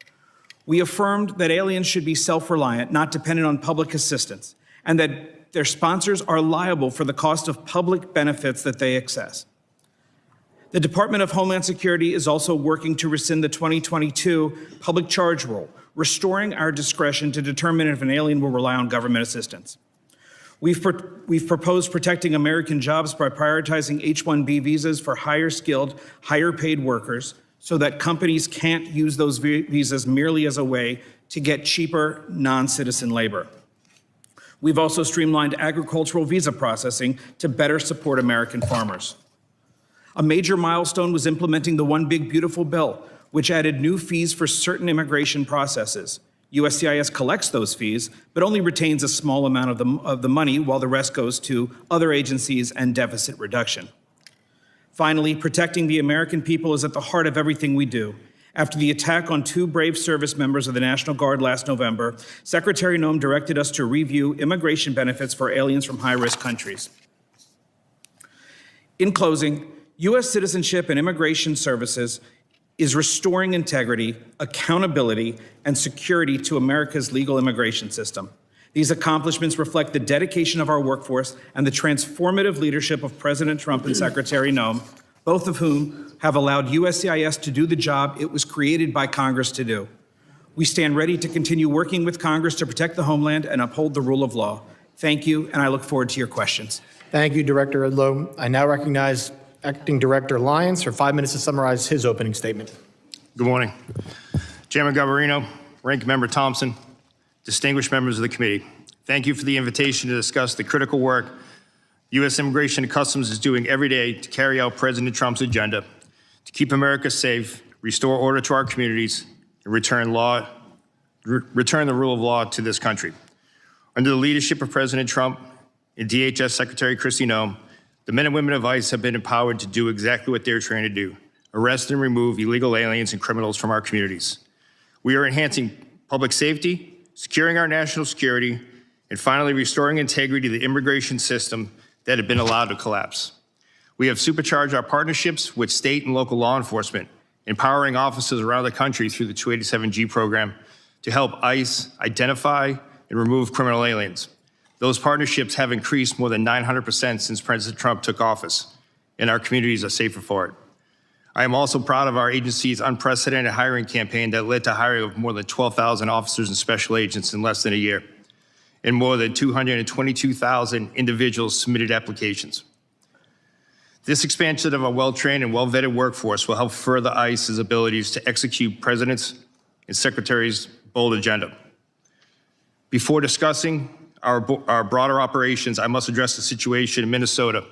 We affirmed that aliens should be self-reliant, not dependent on public assistance, and that their sponsors are liable for the cost of public benefits that they access. The Department of Homeland Security is also working to rescind the 2022 public charge rule, restoring our discretion to determine if an alien will rely on government assistance. We've proposed protecting American jobs by prioritizing H-1B visas for higher skilled, higher paid workers so that companies can't use those visas merely as a way to get cheaper non-citizen labor. We've also streamlined agricultural visa processing to better support American farmers. A major milestone was implementing the One Big Beautiful Bill, which added new fees for certain immigration processes. USCIS collects those fees, but only retains a small amount of the money, while the rest goes to other agencies and deficit reduction. Finally, protecting the American people is at the heart of everything we do. After the attack on 2 brave service members of the National Guard last November, Secretary Noem directed us to review immigration benefits for aliens from high-risk countries. In closing, U.S. Citizenship and Immigration Services is restoring integrity, accountability, and security to America's legal immigration system. These accomplishments reflect the dedication of our workforce and the transformative leadership of President Trump and Secretary Noem, both of whom have allowed USCIS to do the job it was created by Congress to do. We stand ready to continue working with Congress to protect the homeland and uphold the rule of law. Thank you, and I look forward to your questions. Thank you, Director Udlow. I now recognize Acting Director Lyons for 5 minutes to summarize his opening statement. Good morning. Chairman Garbarino, Ranking Member Thompson, distinguished members of the committee, thank you for the invitation to discuss the critical work U.S. Immigration and Customs is doing every day to carry out President Trump's agenda to keep America safe, restore order to our communities, and return the rule of law to this country. Under the leadership of President Trump and DHS Secretary Kristi Noem, the men and women of ICE have been empowered to do exactly what they're trained to do: arrest and remove illegal aliens and criminals from our communities. We are enhancing public safety, securing our national security, and finally restoring integrity to the immigration system that had been allowed to collapse. We have supercharged our partnerships with state and local law enforcement, empowering officers around the country through the 287G program to help ICE identify and remove criminal aliens. Those partnerships have increased more than 900% since President Trump took office, and our communities are safer for it. I am also proud of our agency's unprecedented hiring campaign that led to hiring of more than 12,000 officers and special agents in less than a year, and more than 222,000 individuals submitted applications. This expansion of a well-trained and well-vetted workforce will help further ICE's abilities to execute President's and Secretary's bold agenda. Before discussing our broader operations, I must address the situation in Minnesota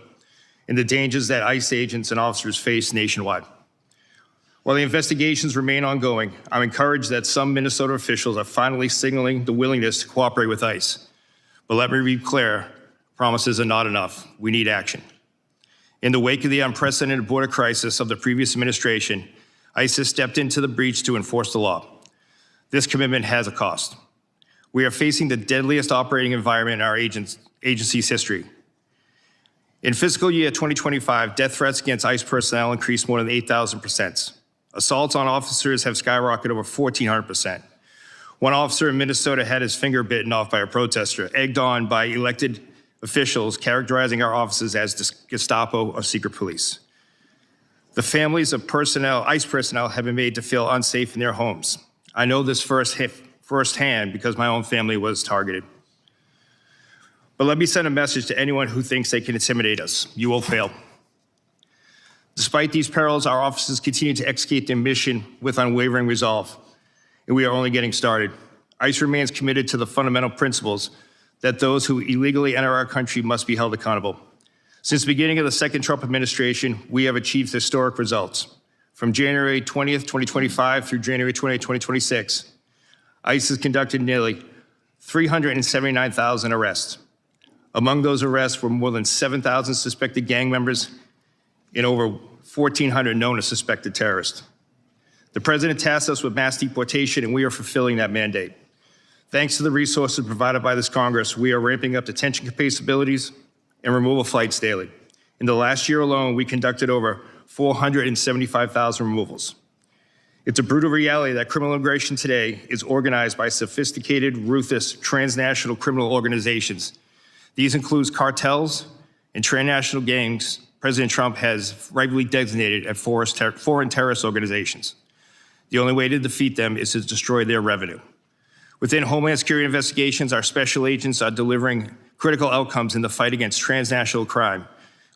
and the dangers that ICE agents and officers face nationwide. While the investigations remain ongoing, I'm encouraged that some Minnesota officials are finally signaling the willingness to cooperate with ICE. But let me be clear, promises are not enough. We need action. In the wake of the unprecedented border crisis of the previous administration, ICE has stepped into the breach to enforce the law. This commitment has a cost. We are facing the deadliest operating environment in our agency's history. In fiscal year 2025, death threats against ICE personnel increased more than 8,000%. Assaults on officers have skyrocketed over 1,400%. One officer in Minnesota had his finger bitten off by a protester, egged on by elected officials characterizing our officers as Gestapo or secret police. The families of ICE personnel have been made to feel unsafe in their homes. I know this firsthand because my own family was targeted. But let me send a message to anyone who thinks they can intimidate us. You will fail. Despite these perils, our officers continue to execute their mission with unwavering resolve, and we are only getting started. ICE remains committed to the fundamental principles that those who illegally enter our country must be held accountable. Since the beginning of the second Trump administration, we have achieved historic results. From January 20th, 2025 through January 20th, 2026, ICE has conducted nearly 379,000 arrests. Among those arrests were more than 7,000 suspected gang members and over 1,400 known as suspected terrorists. The president tasked us with mass deportation, and we are fulfilling that mandate. Thanks to the resources provided by this Congress, we are ramping up detention capabilities and removal flights daily. In the last year alone, we conducted over 475,000 removals. It's a brutal reality that criminal immigration today is organized by sophisticated, ruthless, transnational criminal organizations. These include cartels and transnational gangs President Trump has rightly designated as foreign terrorist organizations. The only way to defeat them is to destroy their revenue. Within Homeland Security investigations, our special agents are delivering critical outcomes in the fight against transnational crime.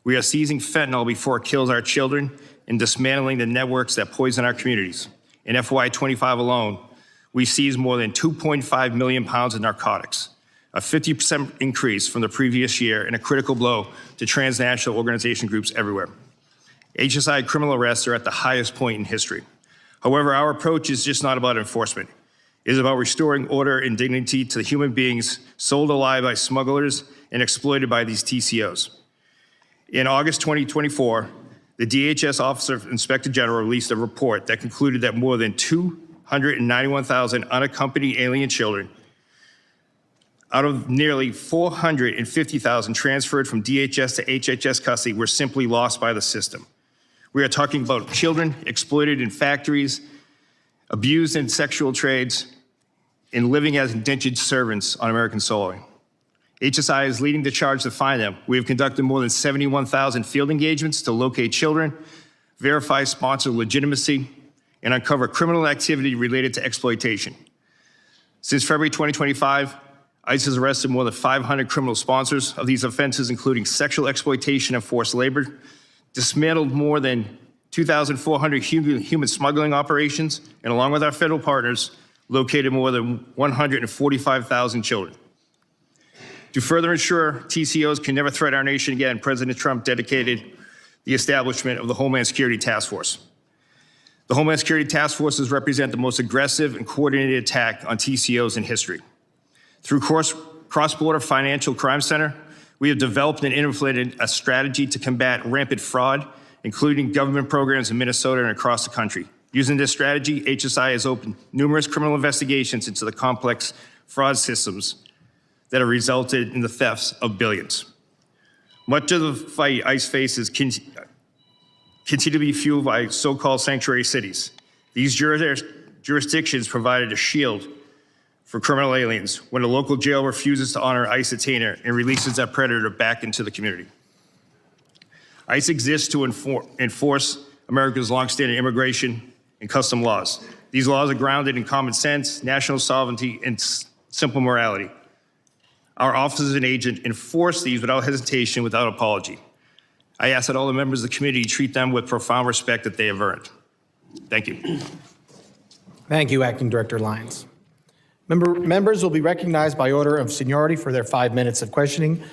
We are seizing fentanyl before it kills our children and dismantling the networks that poison our communities. In FY25 alone, we seized more than 2.5 million pounds of narcotics, a 50% increase from the previous year and a critical blow to transnational organization groups everywhere. HSI criminal arrests are at the highest point in history. However, our approach is just not about enforcement. It is about restoring order and dignity to the human beings sold alive by smugglers and exploited by these TCOs. In August 2024, the DHS Office of Inspector General released a report that concluded that more than 291,000 unaccompanied alien children out of nearly 450,000 transferred from DHS to HHS custody were simply lost by the system. We are talking about children exploited in factories, abused in sexual trades, and living as indentured servants on American soil. HSI is leading the charge to find them. We have conducted more than 71,000 field engagements to locate children, verify sponsor legitimacy, and uncover criminal activity related to exploitation. Since February 2025, ICE has arrested more than 500 criminal sponsors of these offenses, including sexual exploitation and forced labor, dismantled more than 2,400 human smuggling operations, and along with our federal partners, located more than 145,000 children. To further ensure TCOs can never threaten our nation again, President Trump dedicated the establishment of the Homeland Security Task Force. The Homeland Security Task Forces represent the most aggressive and coordinated attack on TCOs in history. Through Cross-Border Financial Crime Center, we have developed and implemented a strategy to combat rampant fraud, including government programs in Minnesota and across the country. Using this strategy, HSI has opened numerous criminal investigations into the complex fraud systems that have resulted in the thefts of billions. Much of the fight ICE faces continue to be fueled by so-called sanctuary cities. These jurisdictions provided a shield for criminal aliens when a local jail refuses to honor ICE detainer and releases that predator back into the community. ICE exists to enforce America's longstanding immigration and custom laws. These laws are grounded in common sense, national sovereignty, and simple morality. Our officers and agents enforce these without hesitation, without apology. I ask that all the members of the committee treat them with profound respect that they have earned. Thank you. Thank you, Acting Director Lyons. Members will be recognized by order of seniority for their 5 minutes of questioning.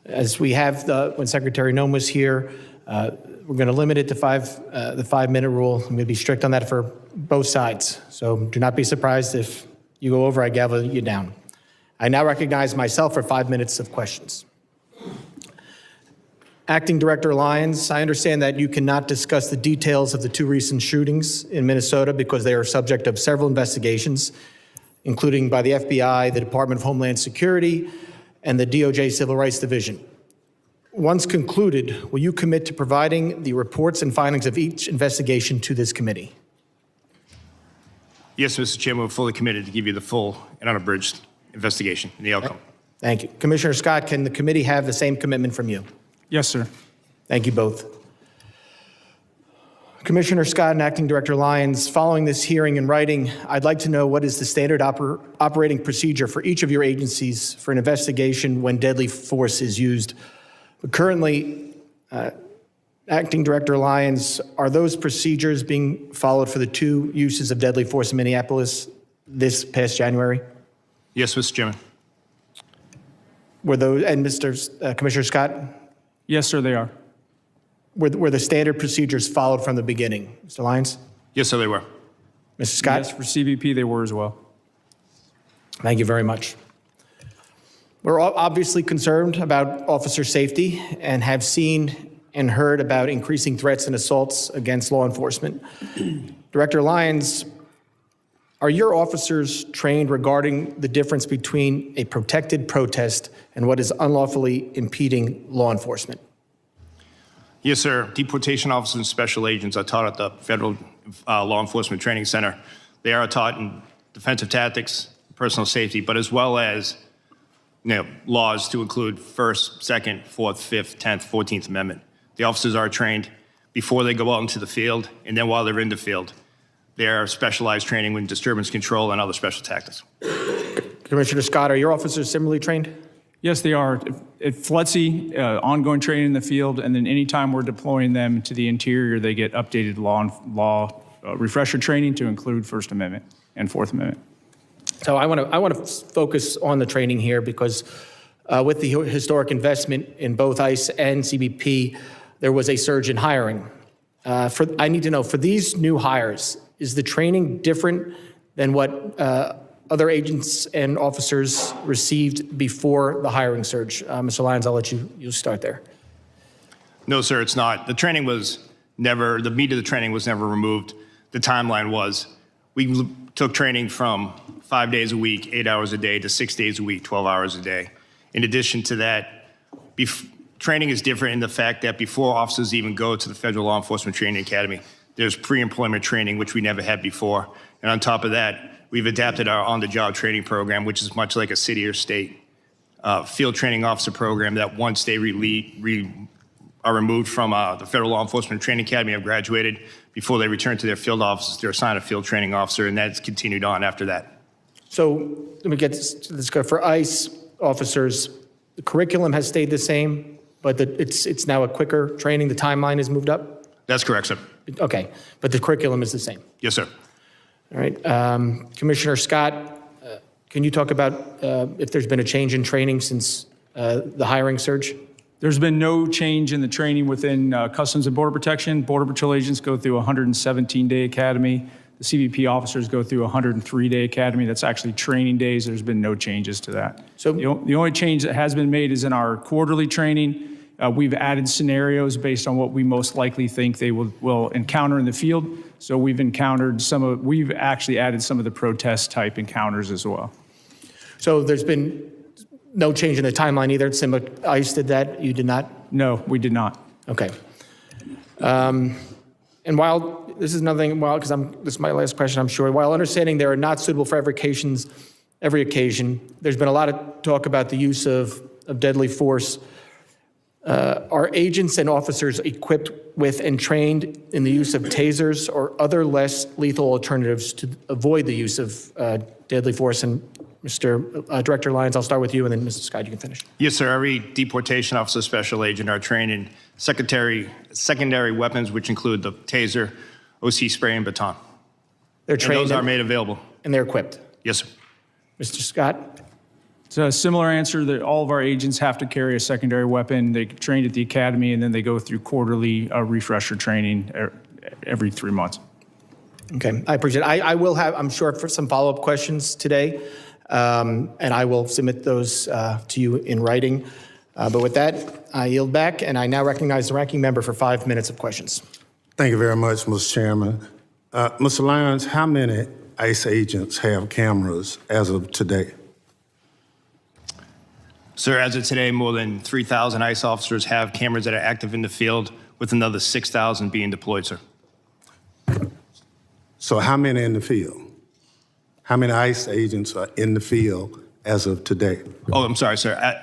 As we have when Secretary Noem was here, we're going to limit it to the 5-minute rule. I'm going to be strict on that for both sides. So do not be surprised if you go over, I gavel you down. I now recognize myself for 5 minutes of questions. Acting Director Lyons, I understand that you cannot discuss the details of the 2 recent shootings in Minnesota because they are subject of several investigations, including by the FBI, the Department of Homeland Security, and the DOJ Civil Rights Division. Once concluded, will you commit to providing the reports and findings of each investigation to this committee? Yes, Mr. Chairman, we're fully committed to give you the full and unabridged investigation and the outcome. Thank you. Commissioner Scott, can the committee have the same commitment from you? Yes, sir. Thank you both. Commissioner Scott and Acting Director Lyons, following this hearing in writing, I'd like to know what is the standard operating procedure for each of your agencies for an investigation when deadly force is used. But currently, Acting Director Lyons, are those procedures being followed for the 2 uses of deadly force in Minneapolis this past January? Yes, Mr. Chairman. Were those, and Commissioner Scott? Yes, sir, they are. Were the standard procedures followed from the beginning? Mr. Lyons? Yes, sir, they were. Mr. Scott? Yes, for CBP, they were as well. Thank you very much. We're obviously concerned about officer safety and have seen and heard about increasing threats and assaults against law enforcement. Director Lyons, are your officers trained regarding the difference between a protected protest and what is unlawfully impeding law enforcement? Yes, sir. Deportation officers and special agents are taught at the Federal Law Enforcement Training Center. They are taught in defensive tactics, personal safety, but as well as laws to include First, Second, Fourth, Fifth, 10th, 14th Amendment. The officers are trained before they go out into the field, and then while they're in the field. They are specialized training with disturbance control and other special tactics. Commissioner Scott, are your officers similarly trained? Yes, they are. At FLETC, ongoing training in the field, and then anytime we're deploying them to the interior, they get updated law refresher training to include First Amendment and Fourth Amendment. So I want to focus on the training here because with the historic investment in both ICE and CBP, there was a surge in hiring. I need to know, for these new hires, is the training different than what other agents and officers received before the hiring surge? Mr. Lyons, I'll let you start there. No, sir, it's not. The training was never, the meat of the training was never removed. The timeline was. We took training from 5 days a week, 8 hours a day, to 6 days a week, 12 hours a day. In addition to that, training is different in the fact that before officers even go to the Federal Law Enforcement Training Academy, there's pre-employment training, which we never had before. And on top of that, we've adapted our on-the-job training program, which is much like a city or state field training officer program that once they are removed from the Federal Law Enforcement Training Academy, have graduated, before they return to their field offices, they're assigned a field training officer, and that's continued on after that. So let me get this go. For ICE officers, the curriculum has stayed the same, but it's now a quicker training. The timeline has moved up? That's correct, sir. Okay, but the curriculum is the same. Yes, sir. All right. Commissioner Scott, can you talk about if there's been a change in training since the hiring surge? There's been no change in the training within Customs and Border Protection. Border Patrol agents go through a 117-day academy. The CBP officers go through a 103-day academy. That's actually training days. There's been no changes to that. So the only change that has been made is in our quarterly training. We've added scenarios based on what we most likely think they will encounter in the field. So we've actually added some of the protest type encounters as well. So there's been no change in the timeline either. ICE did that. You did not? No, we did not. Okay. And while this is nothing, because this is my last question, I'm sure. While understanding they are not suitable for every occasion, there's been a lot of talk about the use of deadly force. Are agents and officers equipped with and trained in the use of tasers or other less lethal alternatives to avoid the use of deadly force? And Mr. Director Lyons, I'll start with you, and then Mr. Scott, you can finish. Yes, sir. Every deportation officer special agent are trained in secondary weapons, which include the taser, OC spray, and baton. They're And trained those are made available. and they're equipped. Yes, sir. Mr. Scott? It's a similar answer that all of our agents have to carry a secondary weapon. They train at the academy, and then they go through quarterly refresher training every 3 months. Okay, I appreciate it. I will have, I'm sure, for some follow-up questions today, and I will submit those to you in writing. But with that, I yield back, and I now recognize the ranking member for 5 minutes of questions. Thank you very much, Mr. Chairman. Mr. Lyons, how many ICE agents have cameras as of today? Sir, as of today, more than 3,000 ICE officers have cameras that are active in the field, with another 6,000 being deployed, sir. So how many in the field? How many ICE agents are in the field as of today? Oh, I'm sorry, sir.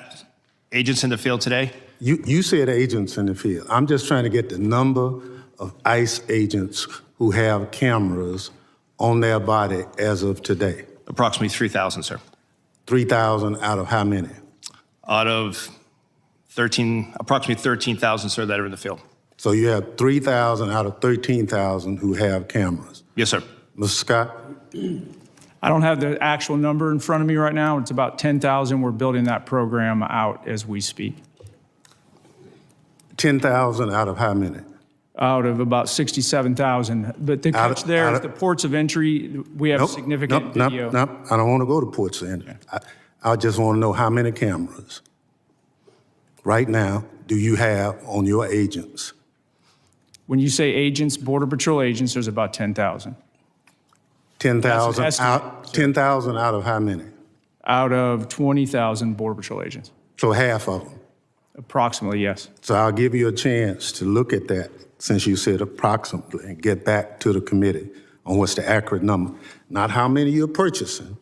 Agents in the field today? You said agents in the field. I'm just trying to get the number of ICE agents who have cameras on their body as of today. Approximately 3,000, sir. 3,000 out of how many? Out of approximately 13,000, sir, that are in the field. So you have 3,000 out of 13,000 who have cameras. Yes, sir. Mr. Scott? I don't have the actual number in front of me right now. It's about 10,000. We're building that program out as we speak. 10,000 out of how many? Out of about 67,000. But the catch there is the ports of entry, we have significant video. Nope. I don't want to go to ports of entry. I just want to know how many cameras right now do you have on your agents? When you say agents, Border Patrol agents, there's about 10,000. 10,000 That's an out. 10,000 out of how many? Out of 20,000 Border Patrol agents. So half of them. Approximately, yes. So I'll give you a chance to look at that since you said approximately and get back to the committee on what's the accurate number. Not how many you're purchasing,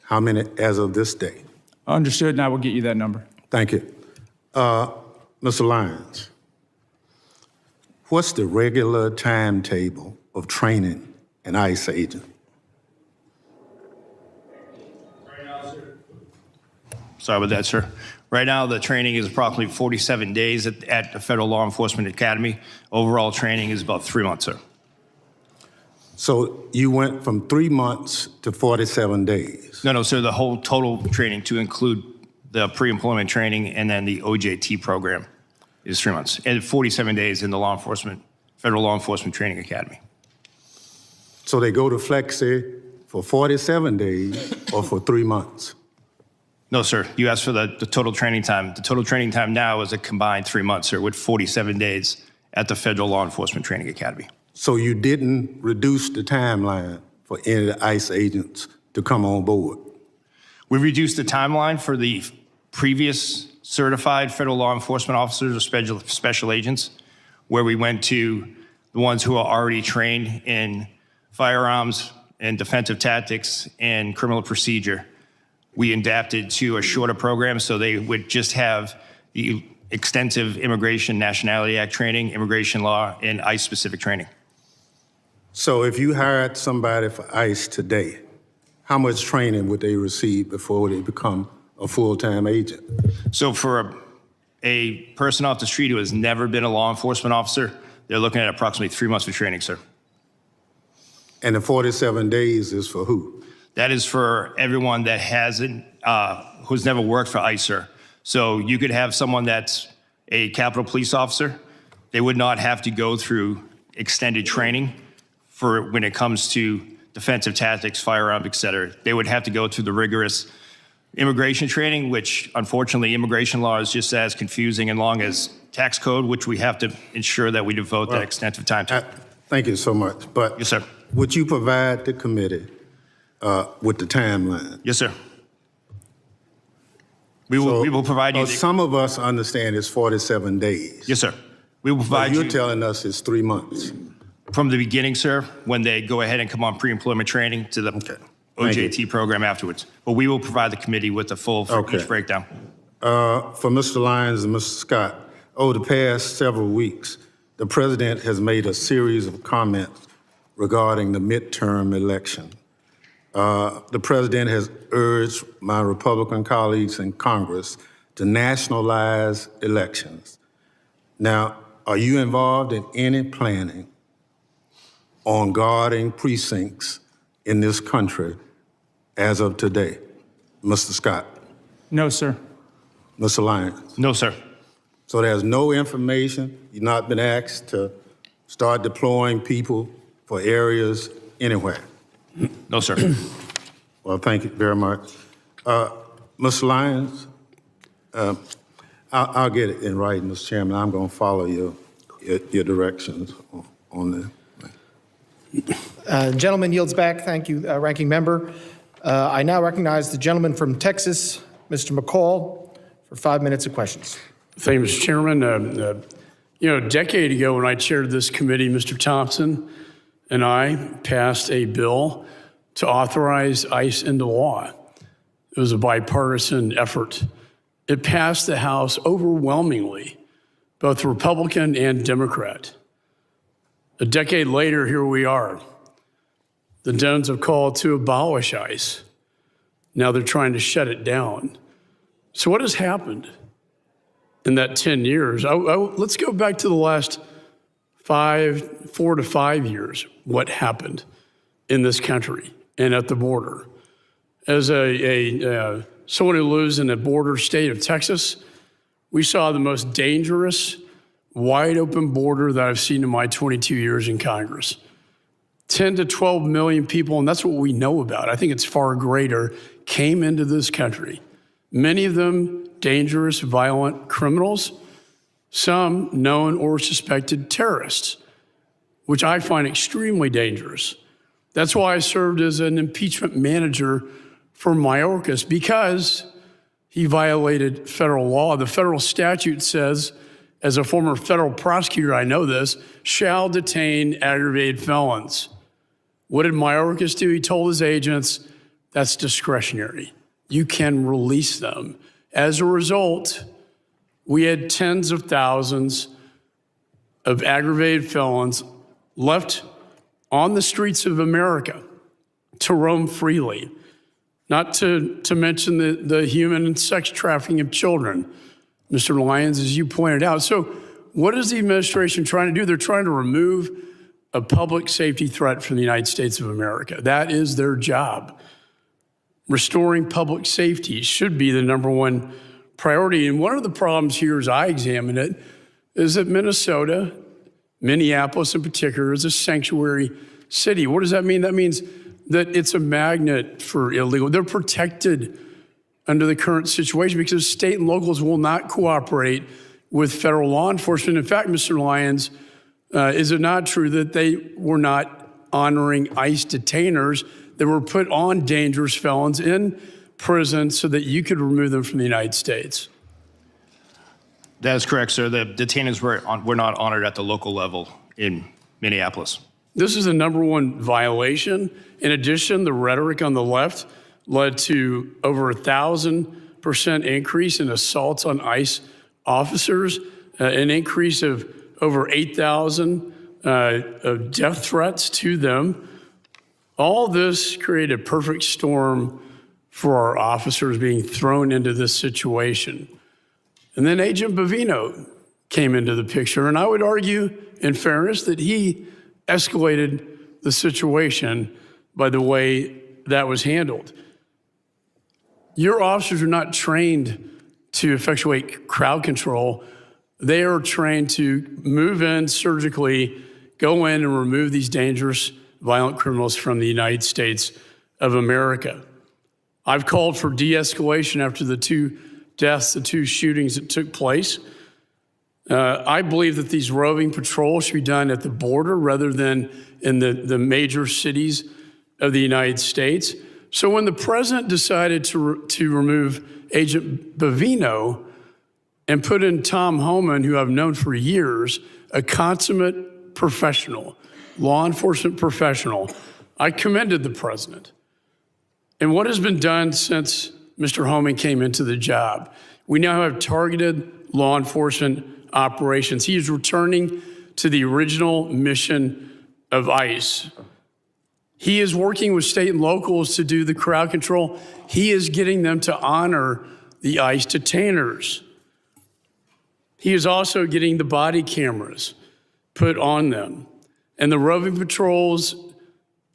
how many as of this day. Understood, and I will get you that number. Thank you. Mr. Lyons, what's the regular timetable of training an ICE agent? Sorry about that, sir. Right now, the training is approximately 47 days at the Federal Law Enforcement Academy. Overall training is about 3 months, sir. So you went from 3 months to 47 days. No, sir, the whole total training to include the pre-employment training and then the OJT program is 3 months. And 47 days in the Federal Law Enforcement Training Academy. So they go to Flexi for 47 days or for 3 months? No, sir. You asked for the total training time. The total training time now is a combined 3 months, sir, with 47 days at the Federal Law Enforcement Training Academy. So you didn't reduce the timeline for any of the ICE agents to come on board? We reduced the timeline for the previous certified federal law enforcement officers or special agents, where we went to the ones who are already trained in firearms, in defensive tactics and criminal procedure, we adapted to a shorter program so they would just have the extensive Immigration Nationality Act training, immigration law, and ICE-specific training. So if you hired somebody for ICE today, how much training would they receive before they become a full-time agent? So for a person off the street who has never been a law enforcement officer, they're looking at approximately 3 months of training, sir. And the 47 days is for who? That is for everyone that hasn't, who's never worked for ICE, sir. So you could have someone that's a Capitol Police officer. They would not have to go through extended training for when it comes to defensive tactics, firearms, et cetera. They would have to go through the rigorous immigration training, which unfortunately immigration law is just as confusing and long as tax code, which we have to ensure that we devote that extensive time to. Thank you so much. But Yes, sir. would you provide the committee with the timeline? Yes, sir. We will provide you. Some of us understand it's 47 days. Yes, sir. We will provide You're you telling us it's 3 months. from the beginning, sir, when they go ahead and come on pre-employment training to the Thank OJT program afterwards. But we will provide the committee with the full for each breakdown. For Mr. Lyons and Mr. Scott, over the past several weeks, the president has made a series of comments regarding the midterm election. The president has urged my Republican colleagues in Congress to nationalize elections. Now, are you involved in any planning on guarding precincts in this country as of today? Mr. Scott? No, sir. Mr. Lyons? No, sir. So there's no information, you've not been asked to start deploying people for areas anywhere? No, sir. Well, thank you very much. Mr. Lyons, I'll get it in writing, Mr. Chairman. I'm going to follow your directions on this. Gentleman yields back. Thank you, Ranking Member. I now recognize the gentleman from Texas, Mr. McCall, for 5 minutes of questions. Thank you, Mr. Chairman. A decade ago when I chaired this committee, Mr. Thompson and I passed a bill to authorize ICE into law. It was a bipartisan effort. It passed the House overwhelmingly, both Republican and Democrat. A decade later, here we are. The Dems have called to abolish ICE. Now they're trying to shut it down. So what has happened in that 10 years? Let's go back to the last 4 to 5 years. What happened in this country and at the border? As someone who lives in a border state of Texas, we saw the most dangerous, wide open border that I've seen in my 22 years in Congress. 10 to 12 million people, and that's what we know about. I think it's far greater, came into this country. Many of them dangerous, violent criminals, some known or suspected terrorists, which I find extremely dangerous. That's why I served as an impeachment manager for Mayorkas, because he violated federal law. The federal statute says, as a former federal prosecutor, I know this, shall detain aggravated felons. What did Mayorkas do? He told his agents, that's discretionary. You can release them. As a result, we had tens of thousands of aggravated felons left on the streets of America to roam freely, not to mention the human and sex trafficking of children, Mr. Lyons, as you pointed out. So what is the administration trying to do? They're trying to remove a public safety threat from the United States of America. That is their job. Restoring public safety should be the #1 priority. And one of the problems here, as I examine it, is that Minnesota, Minneapolis in particular, is a sanctuary city. What does that mean? That means that it's a magnet for illegal. They're protected under the current situation because state and locals will not cooperate with federal law enforcement. In fact, Mr. Lyons, is it not true that they were not honoring ICE detainers that were put on dangerous felons in prison so that you could remove them from the United States? That is correct, sir. The detainees were not honored at the local level in Minneapolis. This is the #1 violation. In addition, the rhetoric on the left led to over 1,000% increase in assaults on ICE officers, an increase of over 8,000 of death threats to them. All this created a perfect storm for our officers being thrown into this situation. And then Agent Bovino came into the picture, and I would argue, in fairness, that he escalated the situation by the way that was handled. Your officers are not trained to effectuate crowd control. They are trained to move in surgically, go in and remove these dangerous, violent criminals from the United States of America. I've called for de-escalation after the 2 deaths, the 2 shootings that took place. I believe that these roving patrols should be done at the border rather than in the major cities of the United States. So when the president decided to remove Agent Bovino and put in Tom Homan, who I've known for years, a consummate professional, law enforcement professional, I commended the president. And what has been done since Mr. Homan came into the job? We now have targeted law enforcement operations. He is returning to the original mission of ICE. He is working with state and locals to do the crowd control. He is getting them to honor the ICE detainers. He is also getting the body cameras put on them. And the roving patrols,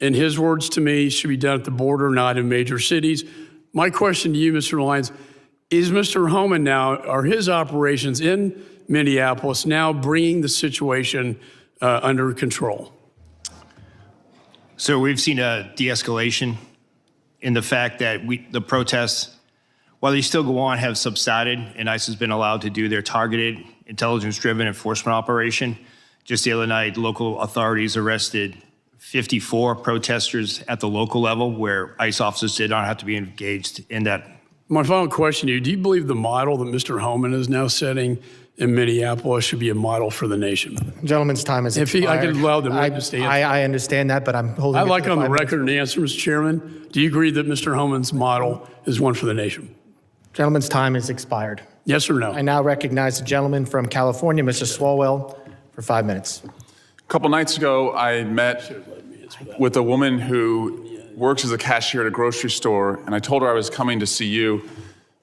in his words to me, should be done at the border, not in major cities. My question to you, Mr. Lyons, is Mr. Homan now, are his operations in Minneapolis now bringing the situation under control? So we've seen a de-escalation in the fact that the protests, while they still go on, have subsided, and ICE has been allowed to do their targeted, intelligence-driven enforcement operation. Just the other night, local authorities arrested 54 protesters at the local level where ICE officers did not have to be engaged in that. My final question to you, do you believe the model that Mr. Homan is now setting in Minneapolis should be a model for the nation? Gentleman's time is expired. If I could allow the witness to answer. I understand that, but I'm holding I'd it like to on the 5 minutes. record an answer, Mr. Chairman. Do you agree that Mr. Homan's model is one for the nation? Gentleman's time is expired. Yes or no? I now recognize the gentleman from California, Mr. Swalwell, for 5 minutes. A couple nights ago, I met with a woman who works as a cashier at a grocery store, and I told her I was coming to see you,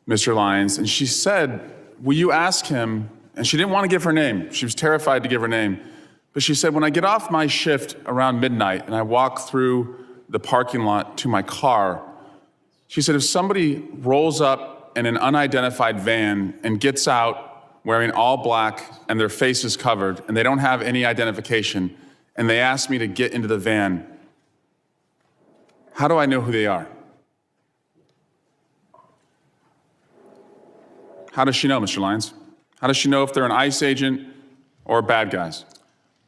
Mr. Lyons, and she said, will you ask him, and she didn't want to give her name. She was terrified to give her name. But she said, when I get off my shift around midnight and I walk through the parking lot to my car, she said, if somebody rolls up in an unidentified van and gets out wearing all black and their face is covered and they don't have any identification and they ask me to get into the van, how do I know who they are? How does she know, Mr. Lyons? How does she know if they're an ICE agent or bad guys?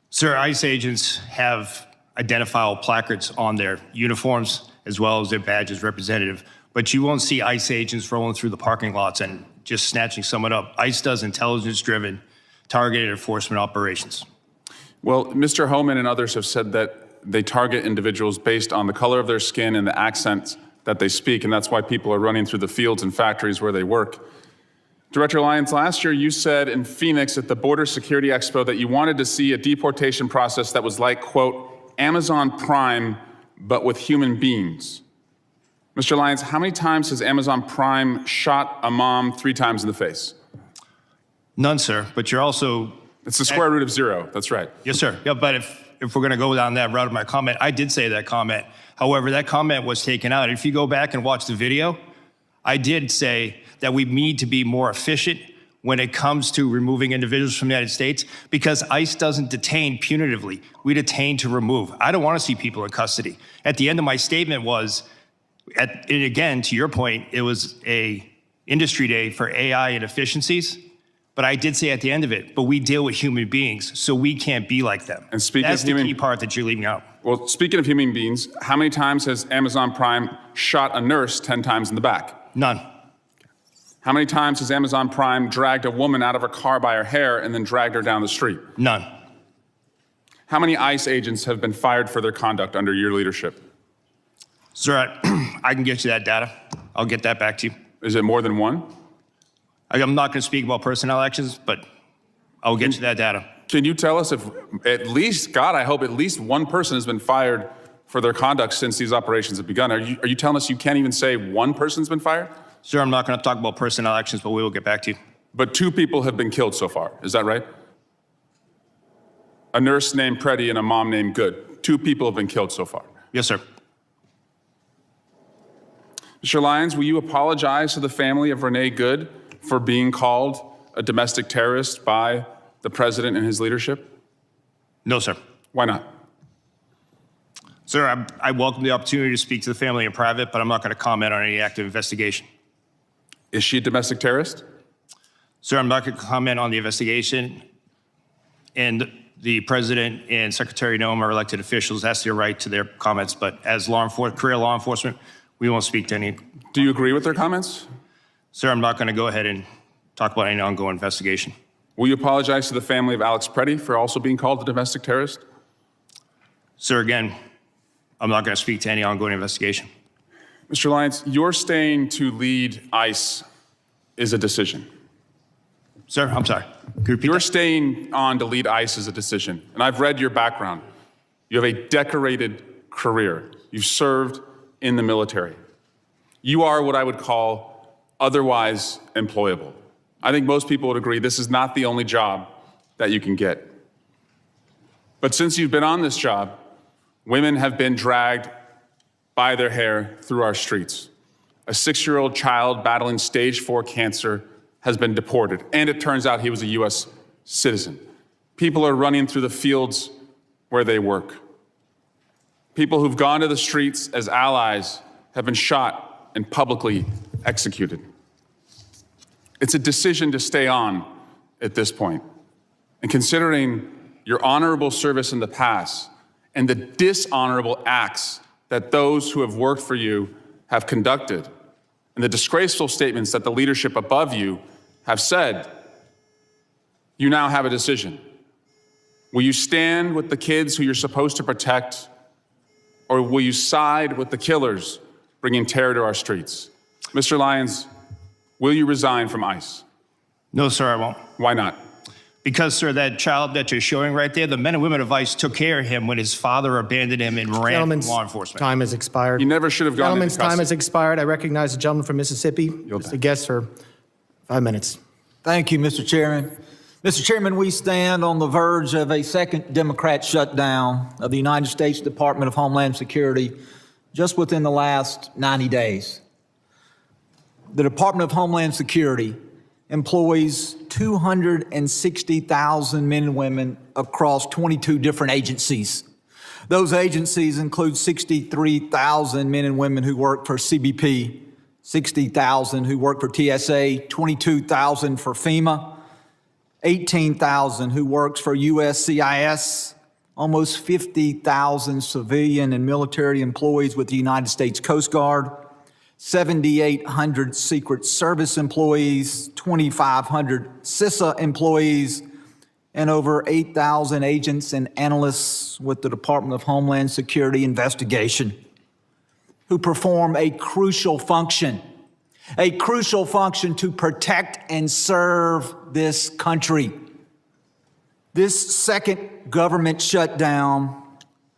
Sir, ICE agents have identifiable placards on their uniforms as well as their badges representative, but you won't see ICE agents rolling through the parking lots and just snatching someone up. ICE does intelligence-driven, targeted enforcement operations. Well, Mr. Homan and others have said that they target individuals based on the color of their skin and the accents that they speak, and that's why people are running through the fields and factories where they work. Director Lyons, last year you said in Phoenix at the Border Security Expo that you wanted to see a deportation process that was like, quote, Amazon Prime, but with human beings. Mr. Lyons, how many times has Amazon Prime shot a mom 3 times in the face? None, sir, but you're also... It's the square root of 0, that's right. Yes, sir. Yeah, but if we're going to go down that route of my comment, I did say that comment. However, that comment was taken out. If you go back and watch the video, I did say that we need to be more efficient when it comes to removing individuals from the United States because ICE doesn't detain punitively. We detain to remove. I don't want to see people in custody. At the end of my statement was, again, to your point, it was a industry day for AI and efficiencies. But I did say at the end of it, but we deal with human beings, so we can't be like them. And speaking That's of the key part that you're leaving out. Well, speaking of human beings, how many times has Amazon Prime shot a nurse 10 times in the back? None. How many times has Amazon Prime dragged a woman out of her car by her hair and then dragged her down the street? None. How many ICE agents have been fired for their conduct under your leadership? Sir, I can get you that data. I'll get that back to you. Is it more than one? I'm not going to speak about personnel actions, but I'll get you that data. Can you tell us if at least, God, I hope at least one person has been fired for their conduct since these operations have begun? Are you telling us you can't even say one person's been fired? Sir, I'm not going to talk about personnel actions, but we will get back to you. But 2 people have been killed so far. Is that right? A nurse named Pretti and a mom named Good. 2 people have been killed so far. Yes, sir. Mr. Lyons, will you apologize to the family of Renee Good for being called a domestic terrorist by the president and his leadership? No, sir. Why not? Sir, I welcome the opportunity to speak to the family in private, but I'm not going to comment on any active investigation. Is she a domestic terrorist? Sir, I'm not going to comment on the investigation. And the president and Secretary Noem are elected officials. That's their right to their comments. But as career law enforcement, we won't speak to any. Do you agree with their comments? Sir, I'm not going to go ahead and talk about any ongoing investigation. Will you apologize to the family of Alex Pretti for also being called a domestic terrorist? Sir, again, I'm not going to speak to any ongoing investigation. Mr. Lyons, your staying to lead ICE is a decision. Sir, I'm sorry. Could you repeat Your that? staying on to lead ICE is a decision. And I've read your background. You have a decorated career. You've served in the military. You are what I would call otherwise employable. I think most people would agree this is not the only job that you can get. But since you've been on this job, women have been dragged by their hair through our streets. A 6-year-old child battling stage 4 cancer has been deported, and it turns out he was a U.S. citizen. People are running through the fields where they work. People who've gone to the streets as allies have been shot and publicly executed. It's a decision to stay on at this point. And considering your honorable service in the past and the dishonorable acts that those who have worked for you have conducted, and the disgraceful statements that the leadership above you have said, you now have a decision. Will you stand with the kids who you're supposed to protect, or will you side with the killers bringing terror to our streets? Mr. Lyons, will you resign from ICE? No, sir, I won't. Why not? Because, sir, that child that you're showing right there, the men and women of ICE took care of him when his father abandoned him and ran from Gentleman's law enforcement. time has expired. You never should have gone into Gentleman's time has expired. I recognize the gentleman from Mississippi. Mr. Guest for 5 minutes. Thank you, Mr. Chairman. Mr. Chairman, we stand on the verge of a second Democrat shutdown of the United States Department of Homeland Security just within the last 90 days. The Department of Homeland Security employs 260,000 men and women across 22 different agencies. Those agencies include 63,000 men and women who work for CBP, 60,000 who work for TSA, 22,000 for FEMA, 18,000 who works for USCIS, almost 50,000 civilian and military employees with the United States Coast Guard, 7,800 Secret Service employees, 2,500 CISA employees, and over 8,000 agents and analysts with the Department of Homeland Security investigation who perform a crucial function to protect and serve this country. This second government shutdown,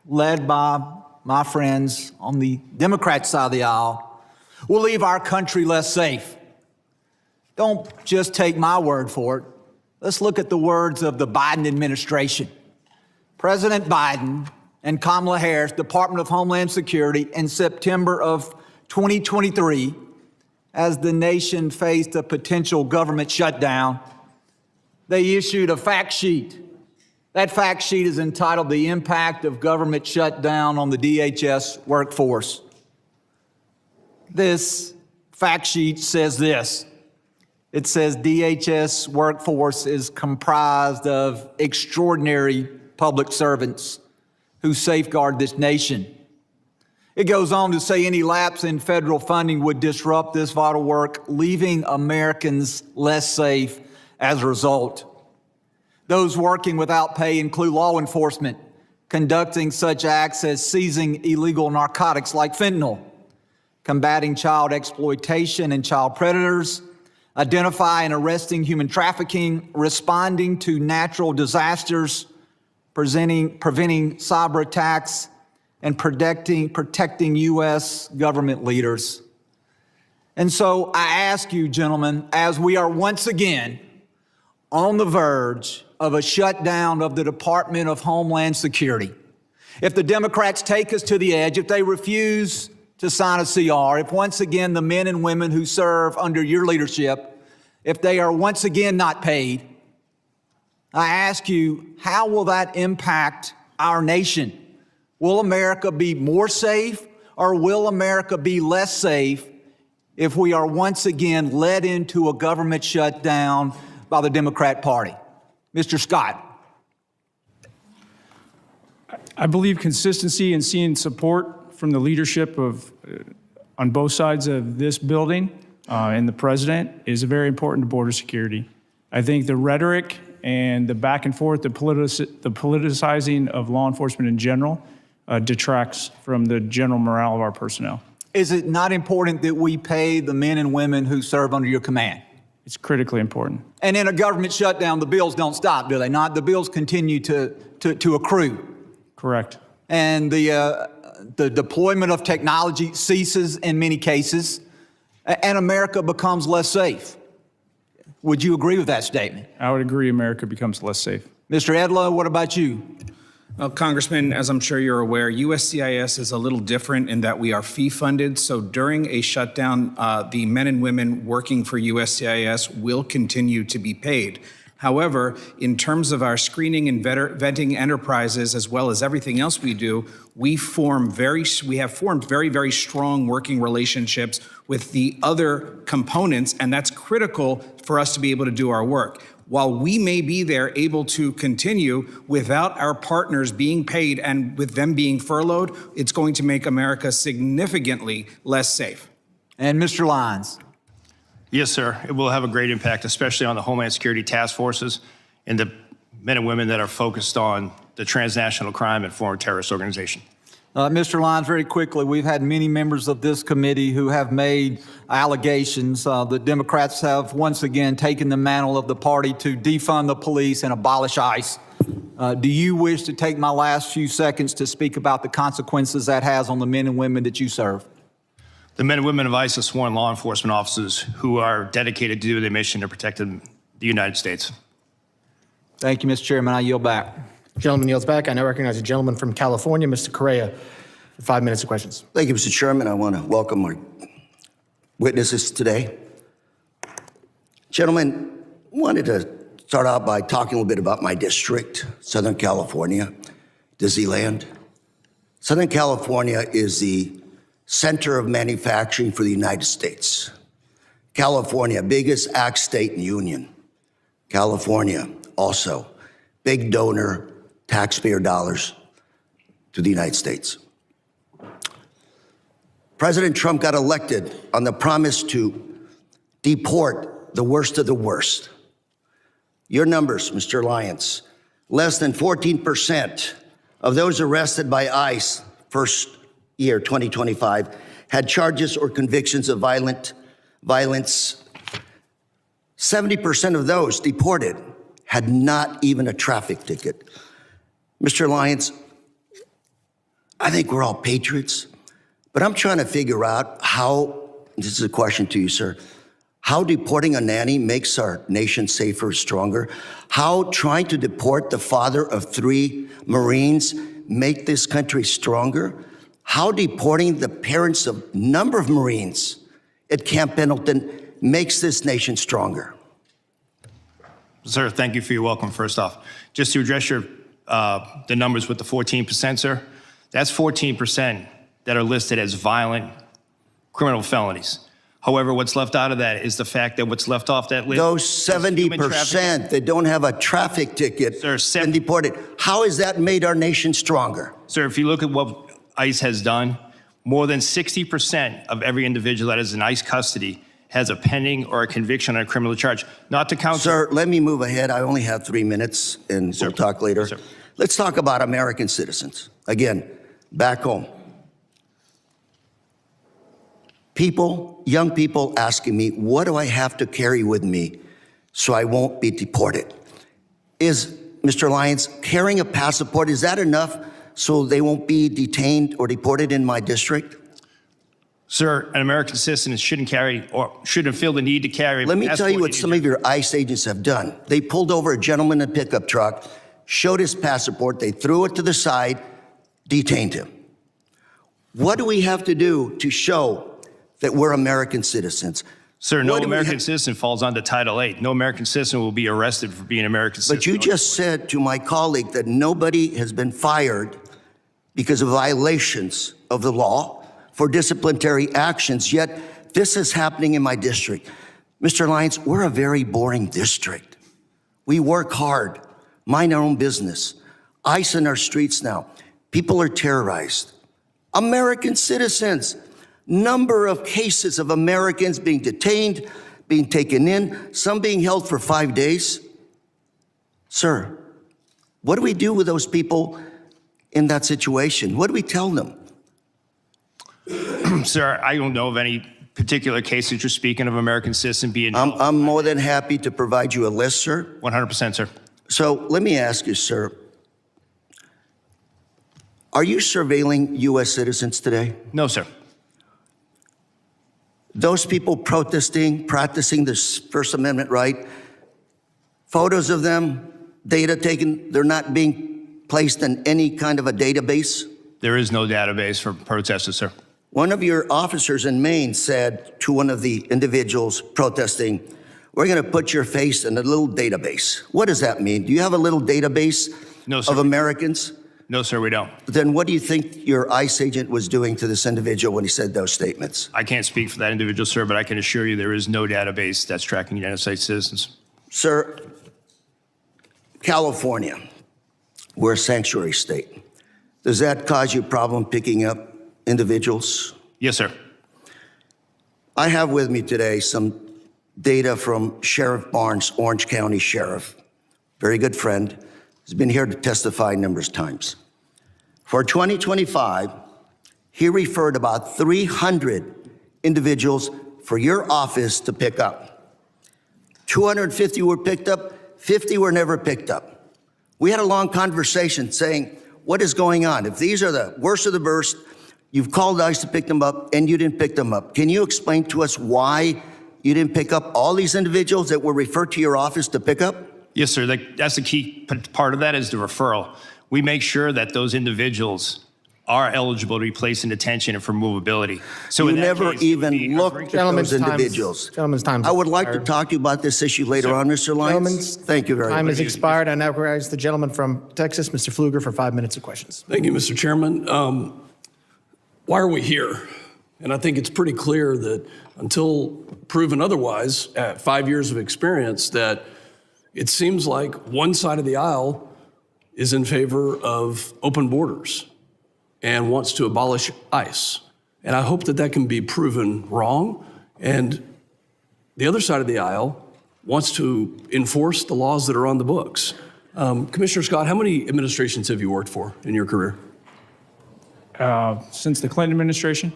led by my friends on the Democrat side of the aisle, will leave our country less safe. Don't just take my word for it. Let's look at the words of the Biden administration. President Biden and Kamala Harris, Department of Homeland Security, in September of 2023, as the nation faced a potential government shutdown, they issued a fact sheet. That fact sheet is entitled "The Impact of Government Shutdown on the DHS Workforce." This fact sheet says this. It says DHS workforce is comprised of extraordinary public servants who safeguard this nation. It goes on to say any lapse in federal funding would disrupt this vital work, leaving Americans less safe as a result. Those working without pay include law enforcement, conducting such acts as seizing illegal narcotics like fentanyl, combating child exploitation and child predators, identifying and arresting human trafficking, responding to natural disasters, preventing cyber attacks, and protecting U.S. government leaders. And so I ask you, gentlemen, as we are once again on the verge of a shutdown of the Department of Homeland Security, if the Democrats take us to the edge, if they refuse to sign a CR, if once again the men and women who serve under your leadership, if they are once again not paid, I ask you, how will that impact our nation? Will America be more safe, or will America be less safe if we are once again led into a government shutdown by the Democrat Party? Mr. Scott. I believe consistency and seeing support from the leadership of, on both sides of this building and the president is very important to border security. I think the rhetoric and the back and forth, the politicizing of law enforcement in general detracts from the general morale of our personnel. Is it not important that we pay the men and women who serve under your command? It's critically important. And in a government shutdown, the bills don't stop, do they not? The bills continue to accrue. Correct. And the deployment of technology ceases in many cases, and America becomes less safe. Would you agree with that statement? I would agree America becomes less safe. Mr. Edlow, what about you? Well, Congressman, as I'm sure you're aware, USCIS is a little different in that we are fee-funded. So during a shutdown, the men and women working for USCIS will continue to be paid. However, in terms of our screening and vetting enterprises, as well as everything else we do, we have formed very, very strong working relationships with the other components, and that's critical for us to be able to do our work. While we may be there able to continue without our partners being paid and with them being furloughed, it's going to make America significantly less safe. And Mr. Lyons. Yes, sir. It will have a great impact, especially on the Homeland Security task forces and the men and women that are focused on the transnational crime and foreign terrorist organization. Mr. Lyons, very quickly, we've had many members of this committee who have made allegations. The Democrats have once again taken the mantle of the party to defund the police and abolish ICE. Do you wish to take my last few seconds to speak about the consequences that has on the men and women that you serve? The men and women of ICE are sworn law enforcement officers who are dedicated to do their mission to protect the United States. Thank you, Mr. Chairman. I yield back. Gentleman yields back. I now recognize a gentleman from California, Mr. Correa, for 5 minutes of questions. Thank you, Mr. Chairman. I want to welcome our witnesses today. Gentlemen, wanted to start out by talking a little bit about my district, Southern California, Disneyland. Southern California is the center of manufacturing for the United States. California, biggest ag state in the Union. California, also, big donor, taxpayer dollars to the United States. President Trump got elected on the promise to deport the worst of the worst. Your numbers, Mr. Lyons, less than 14% of those arrested by ICE first year, 2025, had charges or convictions of violence. 70% of those deported had not even a traffic ticket. Mr. Lyons, I think we're all patriots, but I'm trying to figure out how, this is a question to you, sir, how deporting a nanny makes our nation safer, stronger, how trying to deport the father of 3 Marines make this country stronger, how deporting the parents of a number of Marines at Camp Pendleton makes this nation stronger. Sir, thank you for your welcome, first off. Just to address your the numbers with the 14%, sir, that's 14% that are listed as violent criminal felonies. However, what's left out of that is the fact that what's left off that list. Those 70% that don't have a traffic ticket and deported, how has that made our nation stronger? Sir, if you look at what ICE has done, more than 60% of every individual that is in ICE custody has a pending or a conviction on a criminal charge. Not to count. Sir, let me move ahead. I only have 3 minutes, and we'll talk later. Sir. Let's talk about American citizens. Again, back home. Young people asking me, what do I have to carry with me so I won't be deported? Is, Mr. Lyons, carrying a passport, is that enough so they won't be detained or deported in my district? Sir, an American citizen shouldn't carry or shouldn't feel the need to carry. Let me tell you what some of your ICE agents have done. They pulled over a gentleman in a pickup truck, showed his passport, they threw it to the side, detained him. What do we have to do to show that we're American citizens? Sir, no American citizen falls under Title VIII. No American citizen will be arrested for being an American citizen. But you just said to my colleague that nobody has been fired because of violations of the law for disciplinary actions, yet this is happening in my district. Mr. Lyons, we're a very boring district. We work hard, mind our own business. ICE in our streets now. People are terrorized. American citizens. Number of cases of Americans being detained, being taken in, some being held for 5 days. Sir, what do we do with those people in that situation? What do we tell them? Sir, I don't know of any particular case that you're speaking of American citizen being. I'm more than happy to provide you a list, sir. 100%, sir. So let me ask you, sir, are you surveilling U.S. citizens today? No, sir. Those people protesting, practicing this First Amendment right, photos of them, data taken, they're not being placed in any kind of a database? There is no database for protesters, sir. One of your officers in Maine said to one of the individuals protesting, we're going to put your face in a little database. What does that mean? Do you have a little database of Americans? No, sir, we don't. Then what do you think your ICE agent was doing to this individual when he said those statements? I can't speak for that individual, sir, but I can assure you there is no database that's tracking United States citizens. Sir, California, we're a sanctuary state. Does that cause you a problem picking up individuals? Yes, sir. I have with me today some data from Sheriff Barnes, Orange County Sheriff, very good friend. He's been here to testify numerous times. For 2025, he referred about 300 individuals for your office to pick up. 250 were picked up, 50 were never picked up. We had a long conversation saying, what is going on? If these are the worst of the worst, you've called ICE to pick them up and you didn't pick them up. Can you explain to us why you didn't pick up all these individuals that were referred to your office to pick up? Yes, sir. That's the key part of that is the referral. We make sure that those individuals are eligible to be placed in detention and for movability. So you never even looked at those individuals. Gentleman's time. I would like to talk to you about this issue later on, Mr. Lyons. Thank you very much. Time has expired. I now recognize the gentleman from Texas, Mr. Pfluger, for 5 minutes of questions. Thank you, Mr. Chairman. Why are we here? And I think it's pretty clear that until proven otherwise, at 5 years of experience, that it seems like one side of the aisle is in favor of open borders and wants to abolish ICE. And I hope that that can be proven wrong. And the other side of the aisle wants to enforce the laws that are on the books. Commissioner Scott, how many administrations have you worked for in your career? Since the Clinton administration?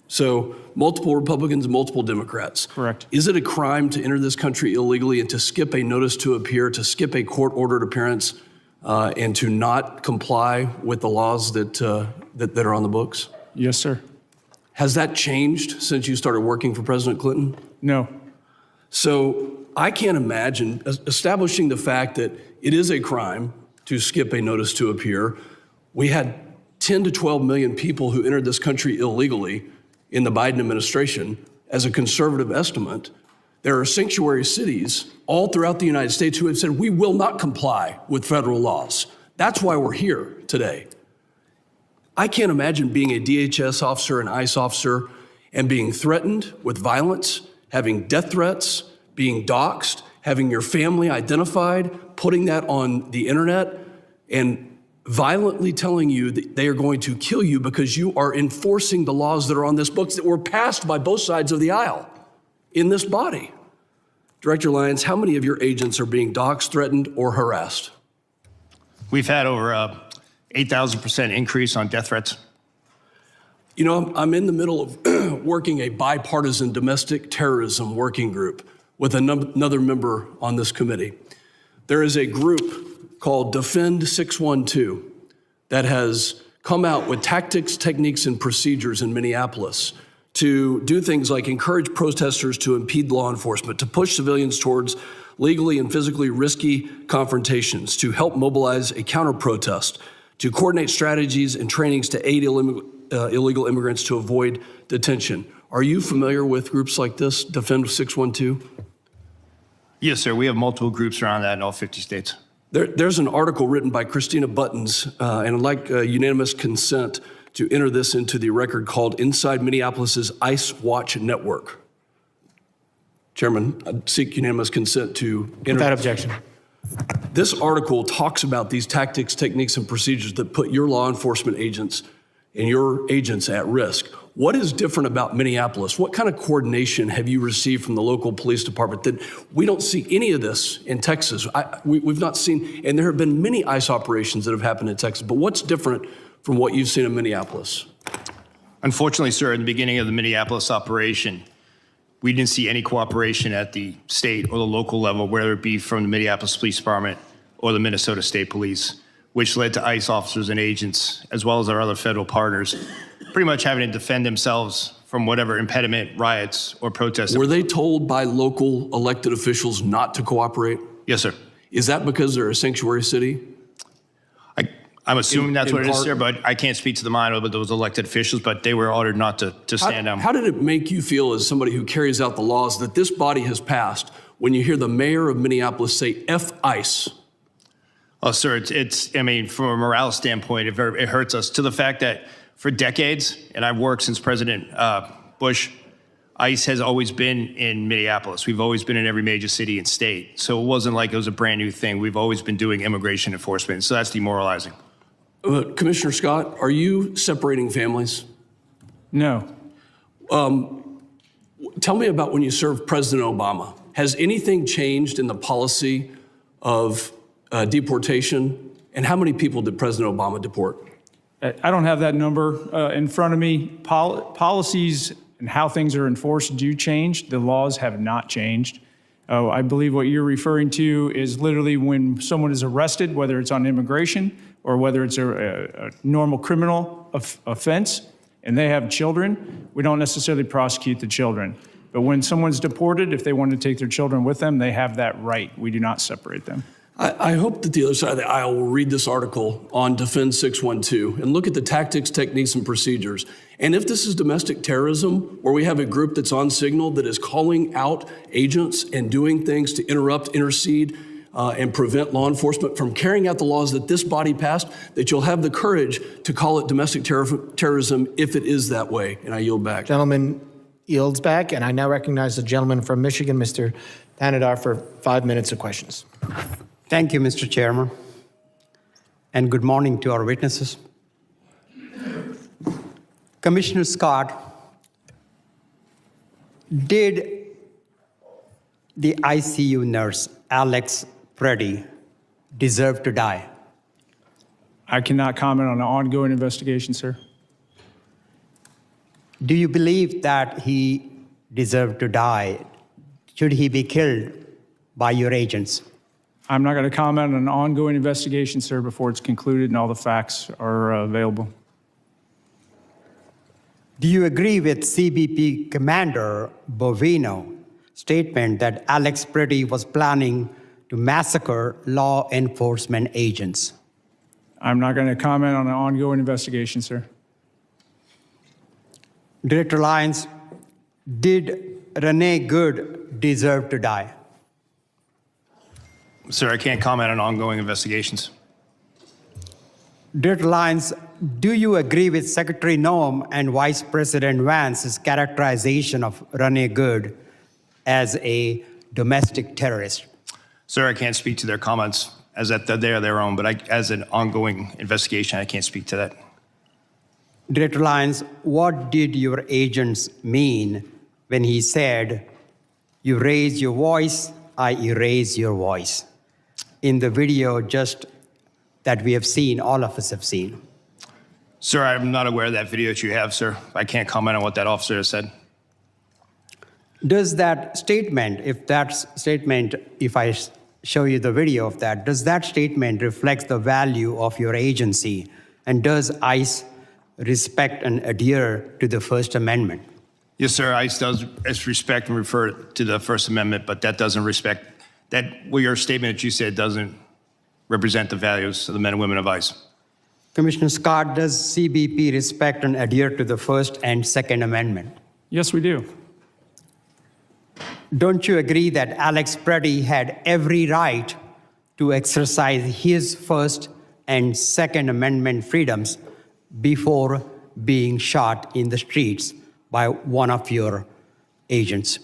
So multiple Republicans, multiple Democrats. Correct. Is it a crime to enter this country illegally and to skip a notice to appear, to skip a court-ordered appearance, and to not comply with the laws that are on the books? Yes, sir. Has that changed since you started working for President Clinton? No. So I can't imagine establishing the fact that it is a crime to skip a notice to appear. We had 10 to 12 million people who entered this country illegally in the Biden administration. As a conservative estimate, there are sanctuary cities all throughout the United States who have said, we will not comply with federal laws. That's why we're here today. I can't imagine being a DHS officer, an ICE officer, and being threatened with violence, having death threats, being doxxed, having your family identified, putting that on the internet, and violently telling you that they are going to kill you because you are enforcing the laws that are on this book that were passed by both sides of the aisle in this body. Director Lyons, how many of your agents are being doxxed, threatened, or harassed? We've had over 8,000% increase on death threats. You know, I'm in the middle of working a bipartisan domestic terrorism working group with another member on this committee. There is a group called Defend 612 that has come out with tactics, techniques, and procedures in Minneapolis to do things like encourage protesters to impede law enforcement, to push civilians towards legally and physically risky confrontations, to help mobilize a counter-protest, to coordinate strategies and trainings to aid illegal immigrants to avoid detention. Are you familiar with groups like this, Defend 612? Yes, sir. We have multiple groups around that in all 50 states. There's an article written by Christina Buttons, and I'd like unanimous consent to enter this into the record called Inside Minneapolis's ICE Watch Network. Chairman, I'd seek unanimous consent to enter. Without objection. This article talks about these tactics, techniques, and procedures that put your law enforcement agents and your agents at risk. What is different about Minneapolis? What kind of coordination have you received from the local police department that we don't see any of this in Texas? We've not seen, and there have been many ICE operations that have happened in Texas, but what's different from what you've seen in Minneapolis? Unfortunately, sir, in the beginning of the Minneapolis operation, we didn't see any cooperation at the state or the local level, whether it be from the Minneapolis Police Department or the Minnesota State Police, which led to ICE officers and agents, as well as our other federal partners, pretty much having to defend themselves from whatever impediment, riots, or protests. Were they told by local elected officials not to cooperate? Yes, sir. Is that because they're a sanctuary city? I'm assuming that's in what it is, part- sir, but I can't speak to the mind of those elected officials, but they were ordered not to stand down. How did it make you feel as somebody who carries out the laws that this body has passed when you hear the mayor of Minneapolis say F ICE? Oh, sir, I mean, from a morale standpoint, it hurts us to the fact that for decades, and I've worked since President Bush, ICE has always been in Minneapolis. We've always been in every major city and state. So it wasn't like it was a brand new thing. We've always been doing immigration enforcement. So that's demoralizing. Commissioner Scott, are you separating families? No. Tell me about when you served President Obama. Has anything changed in the policy of deportation? And how many people did President Obama deport? I don't have that number in front of me. Policies and how things are enforced do change. The laws have not changed. I believe what you're referring to is literally when someone is arrested, whether it's on immigration or whether it's a normal criminal offense, and they have children, we don't necessarily prosecute the children. But when someone's deported, if they want to take their children with them, they have that right. We do not separate them. I hope that the other side of the aisle will read this article on Defend 612 and look at the tactics, techniques, and procedures. And if this is domestic terrorism, where we have a group that's on signal that is calling out agents and doing things to interrupt, intercede, and prevent law enforcement from carrying out the laws that this body passed, that you'll have the courage to call it domestic terrorism if it is that way. And I yield back. Gentleman yields back, and I now recognize the gentleman from Michigan, Mr. Tanadar, for 5 minutes of questions. Thank you, Mr. Chairman, and good morning to our witnesses. Commissioner Scott, did the ICU nurse, Alex Pretti, deserve to die? I cannot comment on an ongoing investigation, sir. Do you believe that he deserved to die? Should he be killed by your agents? I'm not going to comment on an ongoing investigation, sir, before it's concluded and all the facts are available. Do you agree with CBP Commander Bovino's statement that Alex Pretti was planning to massacre law enforcement agents? I'm not going to comment on an ongoing investigation, sir. Director Lyons, did Renee Good deserve to die? Sir, I can't comment on ongoing investigations. Director Lyons, do you agree with Secretary Noem and Vice President Vance's characterization of Renee Good as a domestic terrorist? Sir, I can't speak to their comments as that they are their own, but as an ongoing investigation, I can't speak to that. Director Lyons, what did your agents mean when he said, "You raise your voice, I erase your voice"? In the video just that we have seen, all of us have seen. Sir, I'm not aware of that video that you have, sir. I can't comment on what that officer has said. Does that statement, if I show you the video of that, does that statement reflect the value of your agency? And does ICE respect and adhere to the First Amendment? Yes, sir. ICE does respect and refer to the First Amendment, but that doesn't respect your statement that you said doesn't represent the values of the men and women of ICE. Commissioner Scott, does CBP respect and adhere to the First and Second Amendment? Yes, we do. Don't you agree that Alex Pretti had every right to exercise his First and Second Amendment freedoms before being shot in the streets by one of your agents?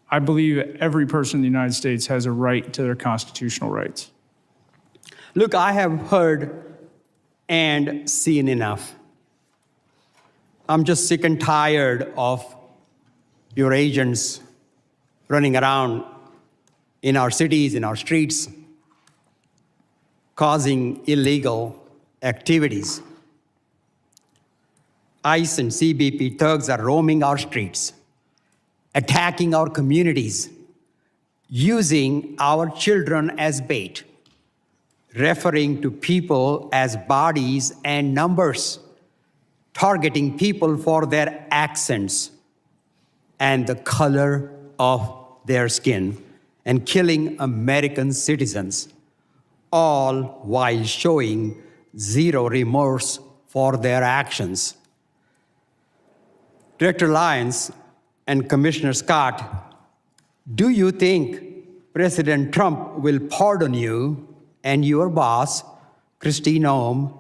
I believe every person in the United States has a right to their constitutional rights. Look, I have heard and seen enough. I'm just sick and tired of your agents running around in our cities, in our streets, causing illegal activities. ICE and CBP thugs are roaming our streets, attacking our communities, using our children as bait, referring to people as bodies and numbers, targeting people for their accents and the color of their skin, and killing American citizens, all while showing zero remorse for their actions. Director Lyons and Commissioner Scott, do you think President Trump will pardon you and your boss, Kristi Noem,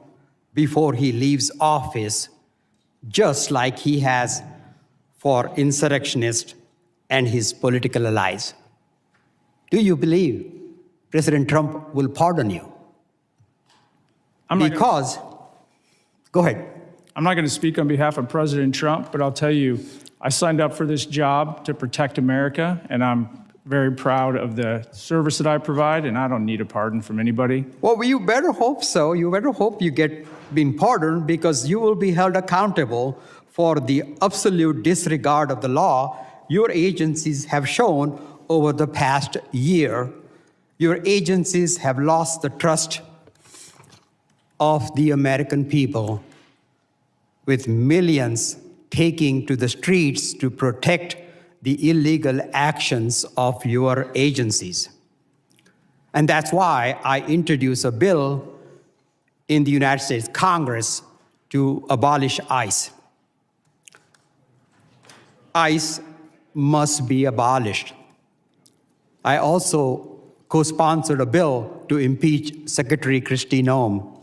before he leaves office, just like he has for insurrectionists and his political allies? Do you believe President Trump will pardon you? Go ahead. I'm not going to speak on behalf of President Trump, but I'll tell you, I signed up for this job to protect America, and I'm very proud of the service that I provide, and I don't need a pardon from anybody. Well, you better hope so. You better hope you get been pardoned, because you will be held accountable for the absolute disregard of the law your agencies have shown over the past year. Your agencies have lost the trust of the American people, with millions taking to the streets to protect the illegal actions of your agencies. And that's why I introduced a bill in the United States Congress to abolish ICE. ICE must be abolished. I also co-sponsored a bill to impeach Secretary Kristi Noem.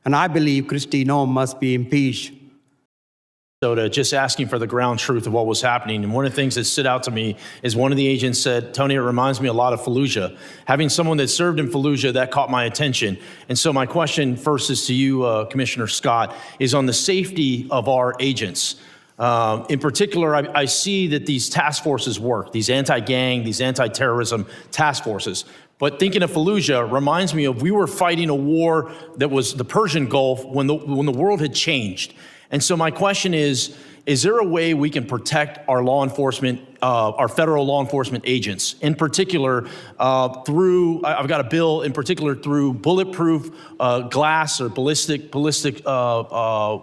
And I believe Kristi Noem must be impeached. Just asking for the ground truth of what was happening. And one of the things that stood out to me is one of the agents said, Tony, it reminds me a lot of Fallujah. Having someone that served in Fallujah, that caught my attention. And so my question first is to you, Commissioner Scott, is on the safety of our agents. In particular, I see that these task forces work, these anti-gang, these anti-terrorism task forces. But thinking of Fallujah reminds me of we were fighting a war that was the Persian Gulf when the world had changed. And so my question is there a way we can protect our law enforcement, our federal law enforcement agents, in particular through, I've got a bill in particular through bulletproof glass or ballistic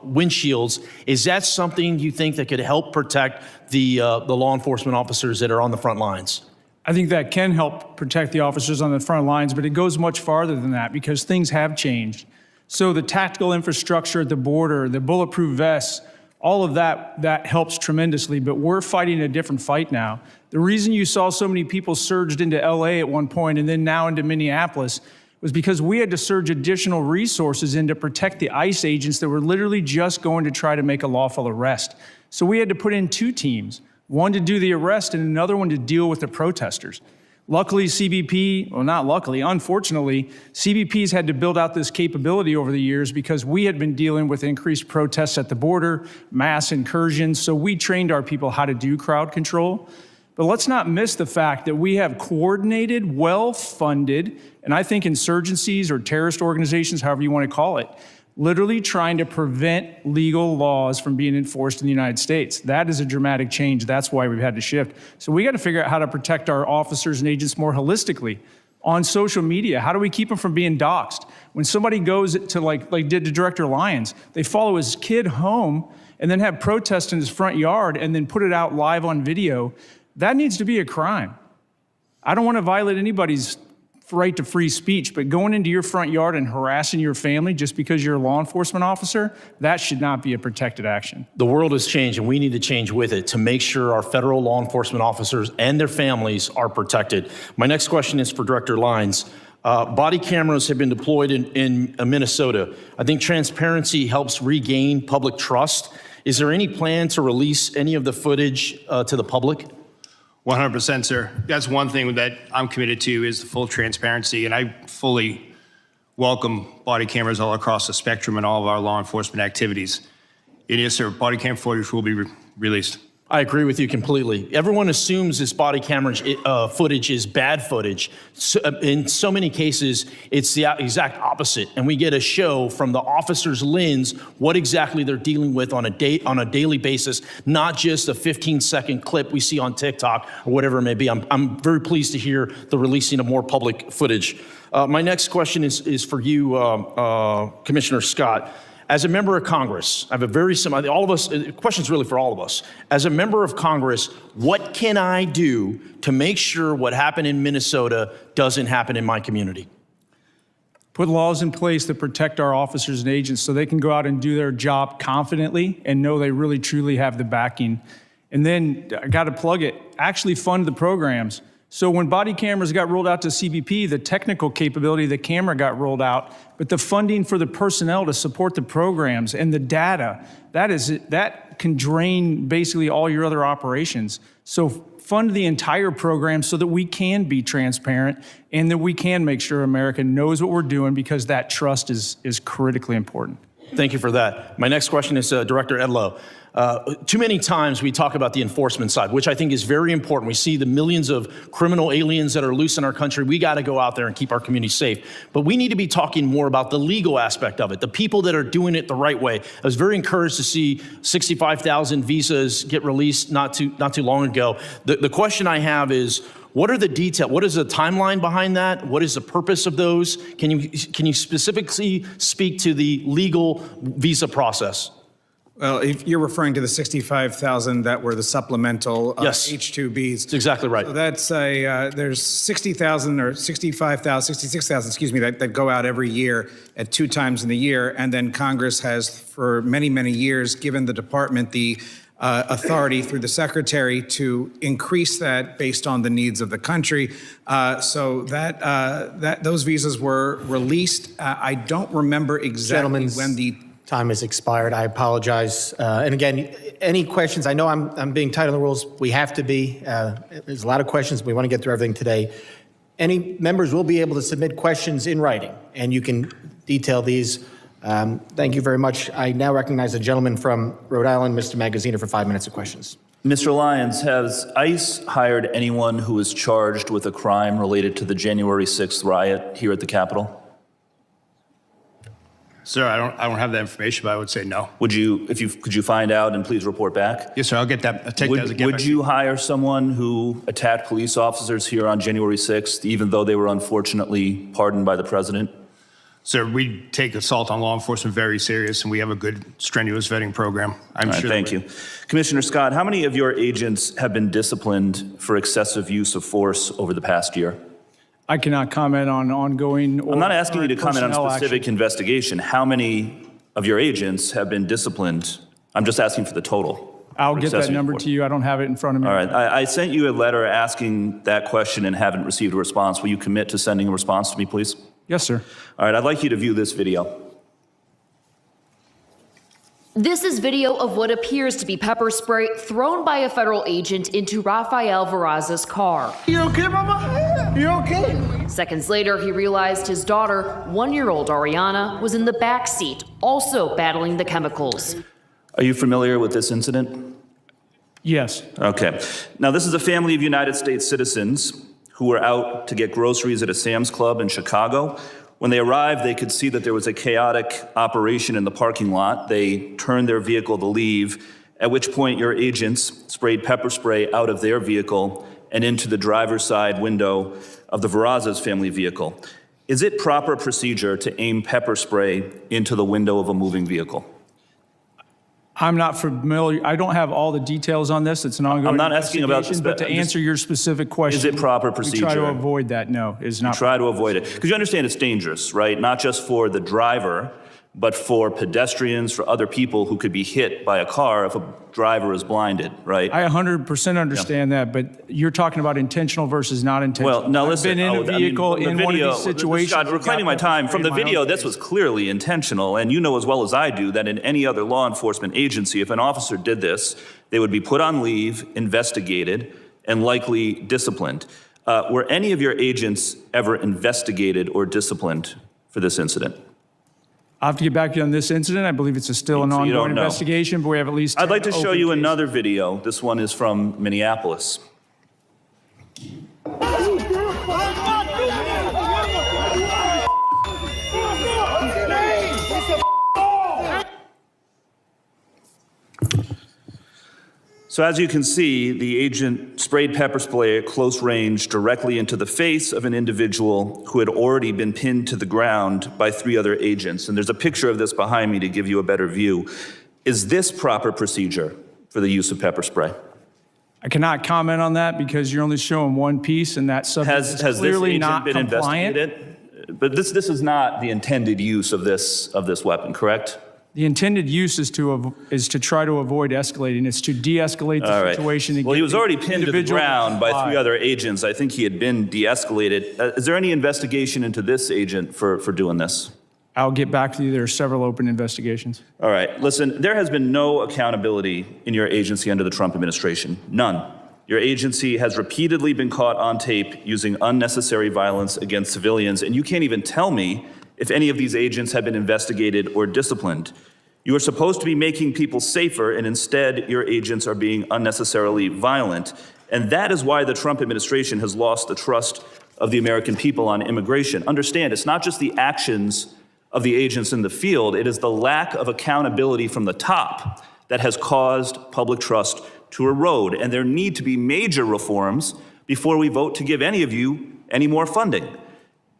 windshields. Is that something you think that could help protect the law enforcement officers that are on the front lines? I think that can help protect the officers on the front lines, but it goes much farther than that because things have changed. So the tactical infrastructure at the border, the bulletproof vests, all of that helps tremendously, but we're fighting a different fight now. The reason you saw so many people surged into LA at one point and then now into Minneapolis was because we had to surge additional resources in to protect the ICE agents that were literally just going to try to make a lawful arrest. So we had to put in two teams, one to do the arrest and another one to deal with the protesters. Luckily, CBP, well, not luckily, unfortunately, CBP's had to build out this capability over the years because we had been dealing with increased protests at the border, mass incursions, so we trained our people how to do crowd control. But let's not miss the fact that we have coordinated, well-funded, and I think insurgencies or terrorist organizations, however you want to call it, literally trying to prevent legal laws from being enforced in the United States. That is a dramatic change. That's why we've had to shift. So we got to figure out how to protect our officers and agents more holistically. On social media, how do we keep them from being doxxed? When somebody goes to like did to Director Lyons, they follow his kid home and then have protests in his front yard and then put it out live on video. That needs to be a crime. I don't want to violate anybody's right to free speech, but going into your front yard and harassing your family just because you're a law enforcement officer, that should not be a protected action. The world has changed, and we need to change with it to make sure our federal law enforcement officers and their families are protected. My next question is for Director Lyons. Body cameras have been deployed in Minnesota. I think transparency helps regain public trust. Is there any plan to release any of the footage to the public? 100%, sir. That's one thing that I'm committed to is the full transparency, and I fully welcome body cameras all across the spectrum in all of our law enforcement activities. And yes, sir, body cam footage will be released. I agree with you completely. Everyone assumes this body camera footage is bad footage. So, in so many cases, it's the exact opposite. And we get a show from the officer's lens what exactly they're dealing with on a daily basis, not just a 15-second clip we see on TikTok or whatever it may be. I'm very pleased to hear the releasing of more public footage. My next question is for you, Commissioner Scott. As a member of Congress, I have a very similar, all of us, the question's really for all of us. As a member of Congress, what can I do to make sure what happened in Minnesota doesn't happen in my community? Put laws in place that protect our officers and agents so they can go out and do their job confidently and know they really truly have the backing. And then, I gotta plug it, actually fund the programs. So when body cameras got rolled out to CBP, the technical capability of the camera got rolled out, but the funding for the personnel to support the programs and the data, that can drain basically all your other operations. So fund the entire program so that we can be transparent and that we can make sure America knows what we're doing, because that trust is critically important. Thank you for that. My next question is Director Edlow. Too many times we talk about the enforcement side, which I think is very important. We see the millions of criminal aliens that are loose in our country. We got to go out there and keep our community safe. But we need to be talking more about the legal aspect of it, the people that are doing it the right way. I was very encouraged to see 65,000 visas get released not too long ago. The question I have is, what are the details? What is the timeline behind that? What is the purpose of those? Can you specifically speak to the legal visa process? Well, if you're referring to the 65,000 that were the supplemental Yes. H-2Bs. That's exactly right. So that's there's 60,000 or 65,000, 66,000, excuse me, that go out every year at 2 times in the year. And then Congress has for many, many years given the department the authority through the secretary to increase that based on the needs of the country. So that those visas were released. I don't remember exactly when the time has expired. I apologize. And again, any questions? I know I'm being tight on the rules. We have to be. There's a lot of questions. We want to get through everything today. Any members will be able to submit questions in writing, and you can detail these. Thank you very much. I now recognize the gentleman from Rhode Island, Mr. Magaziner, for 5 minutes of questions. Mr. Lyons, has ICE hired anyone who was charged with a crime related to the January 6th riot here at the Capitol? Sir, I don't have that information, but I would say no. Would you, could you find out and please report back? Yes, sir. I'll get that. I'll take that as a given. Would you hire someone who attacked police officers here on January 6th, even though they were unfortunately pardoned by the president? Sir, we take assault on law enforcement very serious, and we have a good, strenuous vetting program. I'm sure. Thank you. Commissioner Scott, how many of your agents have been disciplined for excessive use of force over the past year? I cannot comment on ongoing. I'm not asking you to comment on specific action. investigation. How many of your agents have been disciplined? I'm just asking for the total. I'll get that number to you. I don't have it in front of me. All right. I sent you a letter asking that question and haven't received a response. Will you commit to sending a response to me, please? Yes, sir. All right. I'd like you to view this video. This is video of what appears to be pepper spray thrown by a federal agent into Rafael Veraza's car. You okay, Mama? You okay? Seconds later, he realized his daughter, 1-year-old Ariana, was in the back seat, also battling the chemicals. Are you familiar with this incident? Yes. Okay. Now, this is a family of United States citizens who were out to get groceries at a Sam's Club in Chicago. When they arrived, they could see that there was a chaotic operation in the parking lot. They turned their vehicle to leave, at which point your agents sprayed pepper spray out of their vehicle and into the driver's side window of the Verrazas family vehicle. Is it proper procedure to aim pepper spray into the window of a moving vehicle? I'm not familiar. I don't have all the details on this. It's an ongoing I'm not asking about investigation, but to answer your specific question, is it proper we procedure? try to avoid that. No, it's not. Try to avoid it. Because you understand it's dangerous, right? Not just for the driver, but for pedestrians, for other people who could be hit by a car if a driver is blinded, right? I 100% understand that, but you're talking about intentional versus not intentional. Well, now listen. I've been in a vehicle in one of these situations. Scott, reclaiming my time. From the video, this was clearly intentional, and you know as well as I do that in any other law enforcement agency, if an officer did this, they would be put on leave, investigated, and likely disciplined. Were any of your agents ever investigated or disciplined for this incident? I'll have to get back to you on this incident. I believe it's still an ongoing investigation, but we have at least 10 I'd like to show you open cases. another video. This one is from Minneapolis. So as you can see, the agent sprayed pepper spray at close range directly into the face of an individual who had already been pinned to the ground by 3 other agents. And there's a picture of this behind me to give you a better view. Is this proper procedure for the use of pepper spray? I cannot comment on that because you're only showing one piece, and that subject is clearly not been compliant. investigated? But this is not the intended use of this weapon, correct? The intended use is to try to avoid escalating. It's to de-escalate the situation. Well, he was already pinned to the ground by 3 other agents. I think he had been de-escalated. Is there any investigation into this agent for doing this? I'll get back to you. There are several open investigations. All right. Listen, there has been no accountability in your agency under the Trump administration. None. Your agency has repeatedly been caught on tape using unnecessary violence against civilians, and you can't even tell me if any of these agents have been investigated or disciplined. You are supposed to be making people safer, and instead your agents are being unnecessarily violent. And that is why the Trump administration has lost the trust of the American people on immigration. Understand, it's not just the actions of the agents in the field, it is the lack of accountability from the top that has caused public trust to erode. And there need to be major reforms before we vote to give any of you any more funding.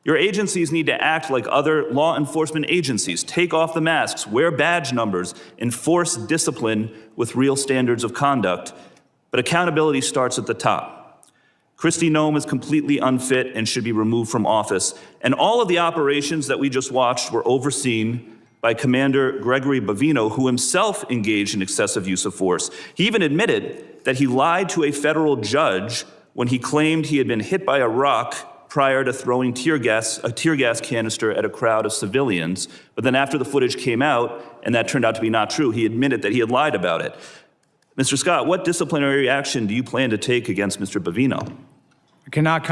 Your agencies need to act like other law enforcement agencies. Take off the masks, wear badge numbers, enforce discipline with real standards of conduct. But accountability starts at the top. Kristi Noem is completely unfit and should be removed from office. And all of the operations that we just watched were overseen by Commander Gregory Bavino, who himself engaged in excessive use of force. He even admitted that he lied to a federal judge when he claimed he had been hit by a rock prior to throwing a tear gas canister at a crowd of civilians. But then after the footage came out, and that turned out to be not true, he admitted that he had lied about it. Mr. Scott, what disciplinary action do you plan to take against Mr. Bavino? I cannot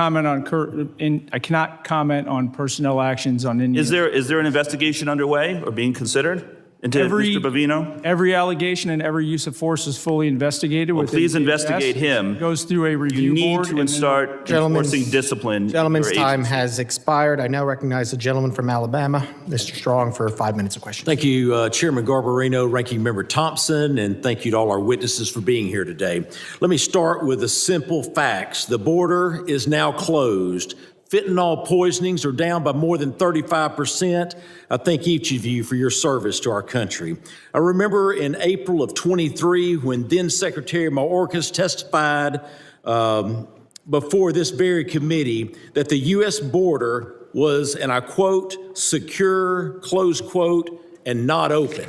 comment on personnel actions on any. Is there an investigation underway or being considered into Mr. Bavino? Every allegation and every use of force is fully investigated. Well, please investigate him. Goes through a review board. You need to start enforcing discipline. Gentleman's time has expired. I now recognize the gentleman from Alabama, Mr. Strong, for 5 minutes of questions. Thank you, Chairman Garbarino, Ranking Member Thompson, and thank you to all our witnesses for being here today. Let me start with the simple facts. The border is now closed. Fentanyl poisonings are down by more than 35%. I thank each of you for your service to our country. I remember in April of 23 when then Secretary Mayorkas testified before this very committee that the U.S. border was, and I quote, secure, close quote, and not open.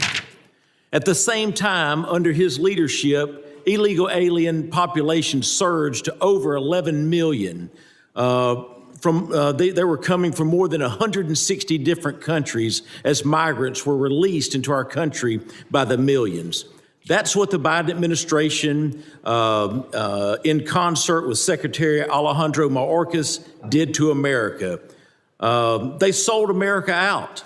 At the same time, under his leadership, illegal alien population surged to over 11 million. They were coming from more than 160 different countries as migrants were released into our country by the millions. That's what the Biden administration, in concert with Secretary Alejandro Mayorkas, did to America. They sold America out.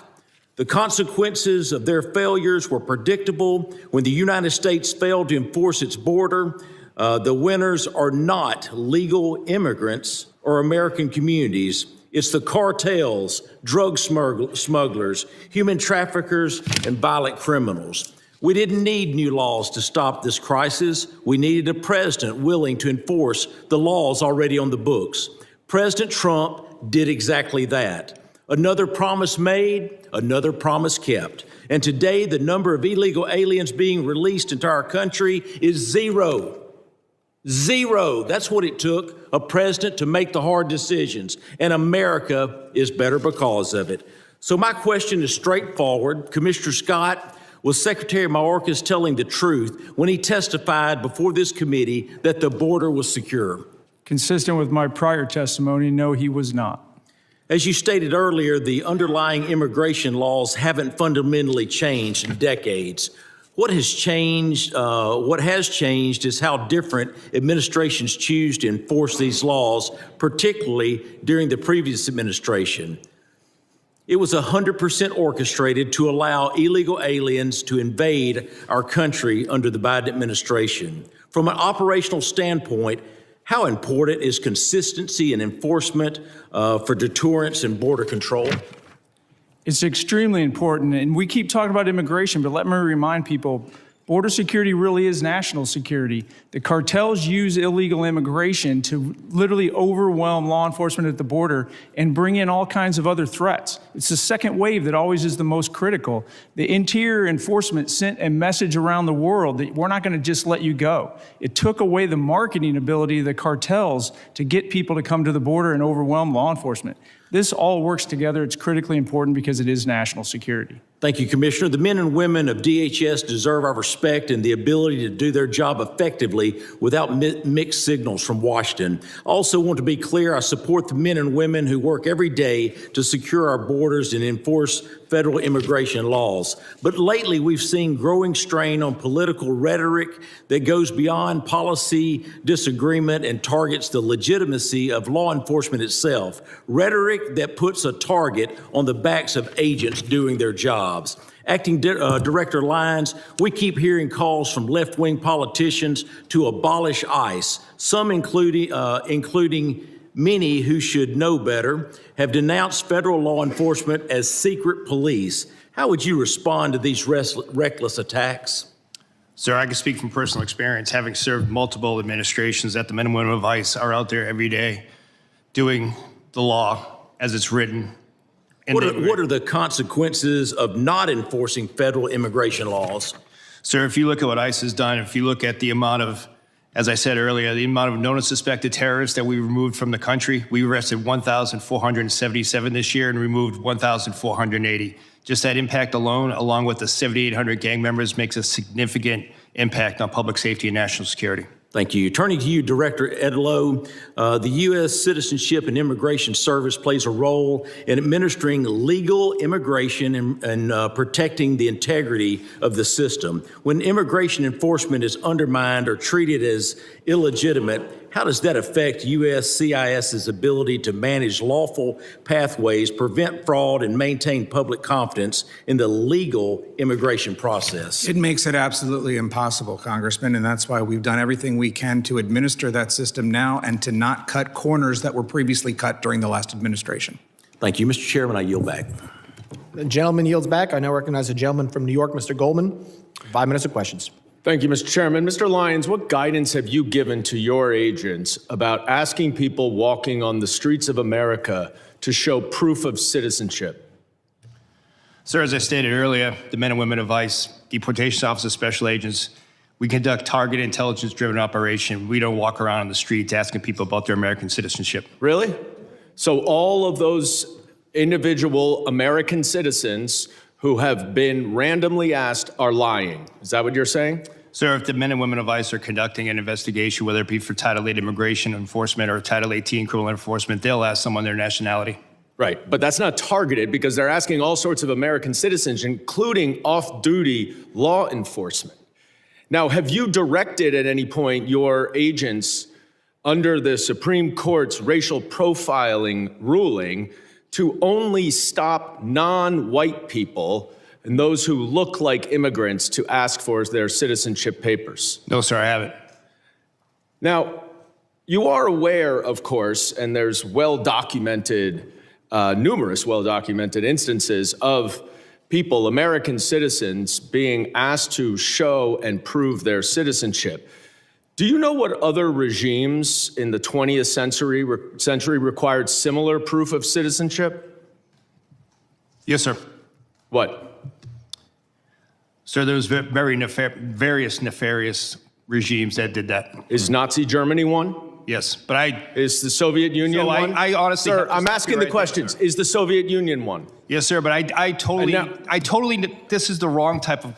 The consequences of their failures were predictable. When the United States failed to enforce its border, The winners are not legal immigrants or American communities. It's the cartels, drug smugglers, human traffickers, and violent criminals. We didn't need new laws to stop this crisis. We needed a president willing to enforce the laws already on the books. President Trump did exactly that. Another promise made, another promise kept. And today, the number of illegal aliens being released into our country is zero. Zero. That's what it took, a president to make the hard decisions. And America is better because of it. So my question is straightforward. Commissioner Scott, was Secretary Mayorkas telling the truth when he testified before this committee that the border was secure? Consistent with my prior testimony, no, he was not. As you stated earlier, the underlying immigration laws haven't fundamentally changed in decades. What has changed is how different administrations choose to enforce these laws, particularly during the previous administration. It was 100% orchestrated to allow illegal aliens to invade our country under the Biden administration. From an operational standpoint, how important is consistency and enforcement for deterrence and border control? It's extremely important, and we keep talking about immigration, but let me remind people, border security really is national security. The cartels use illegal immigration to literally overwhelm law enforcement at the border and bring in all kinds of other threats. It's the second wave that always is the most critical. The Interior Enforcement sent a message around the world that we're not going to just let you go. It took away the marketing ability of the cartels to get people to come to the border and overwhelm law enforcement. This all works together. It's critically important because it is national security. Thank you, Commissioner. The men and women of DHS deserve our respect and the ability to do their job effectively without mixed signals from Washington. I also want to be clear, I support the men and women who work every day to secure our borders and enforce federal immigration laws. But lately, we've seen growing strain on political rhetoric that goes beyond policy disagreement and targets the legitimacy of law enforcement itself. Rhetoric that puts a target on the backs of agents doing their jobs. Acting Director Lyons, we keep hearing calls from left-wing politicians to abolish ICE, some including many who should know better, have denounced federal law enforcement as secret police. How would you respond to these reckless attacks? Sir, I can speak from personal experience, having served multiple administrations, that the men and women of ICE are out there every day doing the law as it's written. What are the consequences of not enforcing federal immigration laws? Sir, if you look at what ICE has done, if you look at the amount of, as I said earlier, the amount of known and suspected terrorists that we removed from the country, we arrested 1,477 this year and removed 1,480. Just that impact alone, along with the 7,800 gang members, makes a significant impact on public safety and national security. Thank you. Turning to you, Director Edlow, the U.S. Citizenship and Immigration Service plays a role in administering legal immigration and protecting the integrity of the system. When immigration enforcement is undermined or treated as illegitimate, how does that affect USCIS's ability to manage lawful pathways, prevent fraud, and maintain public confidence in the legal immigration process? It makes it absolutely impossible, Congressman, and that's why we've done everything we can to administer that system now and to not cut corners that were previously cut during the last administration. Thank you. Mr. Chairman, I yield back. The gentleman yields back. I now recognize the gentleman from New York, Mr. Goldman. 5 minutes of questions. Thank you, Mr. Chairman. Mr. Lyons, what guidance have you given to your agents about asking people walking on the streets of America to show proof of citizenship? Sir, as I stated earlier, the men and women of ICE, deportation officers, special agents, we conduct targeted intelligence-driven operation. We don't walk around on the streets asking people about their American citizenship. Really? So all of those individual American citizens who have been randomly asked are lying. Is that what you're saying? Sir, if the men and women of ICE are conducting an investigation, whether it be for Title 8 immigration enforcement or Title 18 criminal enforcement, they'll ask someone their nationality. Right, but that's not targeted because they're asking all sorts of American citizens, including off-duty law enforcement. Now, have you directed at any point your agents under the Supreme Court's racial profiling ruling to only stop non-white people and those who look like immigrants to ask for their citizenship papers? No, sir, I haven't. Now, you are aware, of course, and there's well-documented, numerous well-documented instances of people, American citizens, being asked to show and prove their citizenship. Do you know what other regimes in the 20th century required similar proof of citizenship? Yes, sir. What? Sir, there was various nefarious regimes that did that. Is Nazi Germany one? Yes, but Is the Soviet Union one? I honestly, Sir, I'm asking the questions. Is the Soviet Union one? Yes, sir, but I totally, this is the wrong type of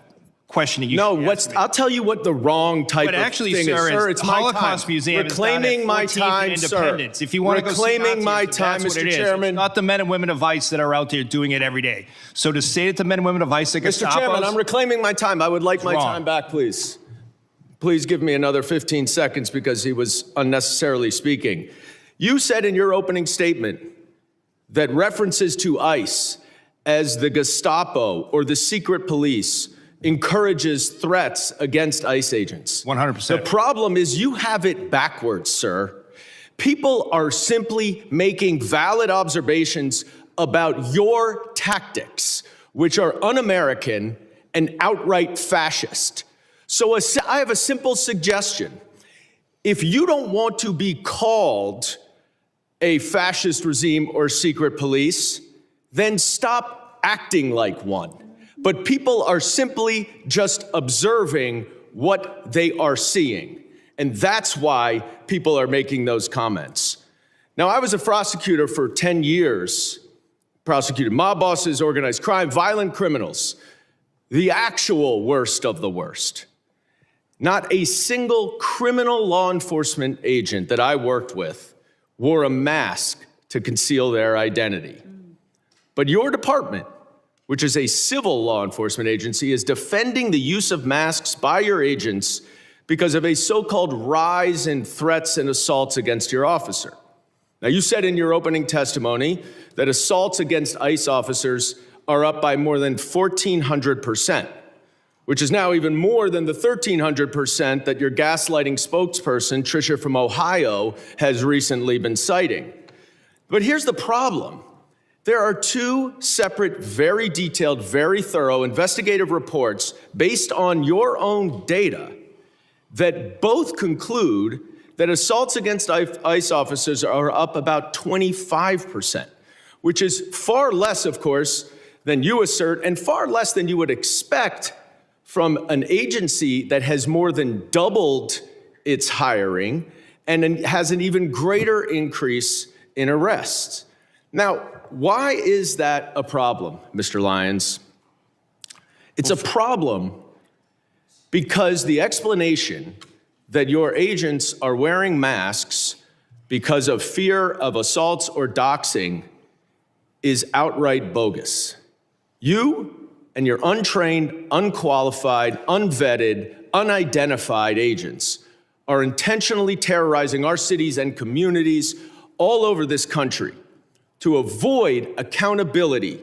questioning. I'll tell you what the wrong type but of actually, thing sir, is. Sir, it's it's my Holocaust time. Museum. Reclaiming my time, sir. If you want to go see Reclaiming my Nazis, time, that's what Mr. it is. Chairman. It's not the men and women of ICE that are out there doing it every day. So to say that the men and women of ICE are Mr. Chairman, I'm reclaiming my time. I would like my wrong. time back, please. Please give me another 15 seconds because he was unnecessarily speaking. You said in your opening statement that references to ICE as the Gestapo or the secret police encourages threats against ICE agents. 100%. The problem is you have it backwards, sir. People are simply making valid observations about your tactics, which are un-American and outright fascist. So I have a simple suggestion. If you don't want to be called a fascist regime or secret police, then stop acting like one. But people are simply just observing what they are seeing. And that's why people are making those comments. Now, I was a prosecutor for 10 years, prosecuted mob bosses, organized crime, violent criminals, the actual worst of the worst. Not a single criminal law enforcement agent that I worked with wore a mask to conceal their identity. But your department, which is a civil law enforcement agency, is defending the use of masks by your agents because of a so-called rise in threats and assaults against your officer. Now, you said in your opening testimony that assaults against ICE officers are up by more than 1,400%, which is now even more than the 1,300% that your gaslighting spokesperson, Tricia from Ohio, has recently been citing. But here's the problem. There are two separate, very detailed, very thorough investigative reports based on your own data that both conclude that assaults against ICE officers are up about 25%, which is far less, of course, than you assert and far less than you would expect from an agency that has more than doubled its hiring and has an even greater increase in arrests. Now, why is that a problem, Mr. Lyons? It's a problem because the explanation that your agents are wearing masks because of fear of assaults or doxing is outright bogus. You and your untrained, unqualified, unvetted, unidentified agents are intentionally terrorizing our cities and communities all over this country to avoid accountability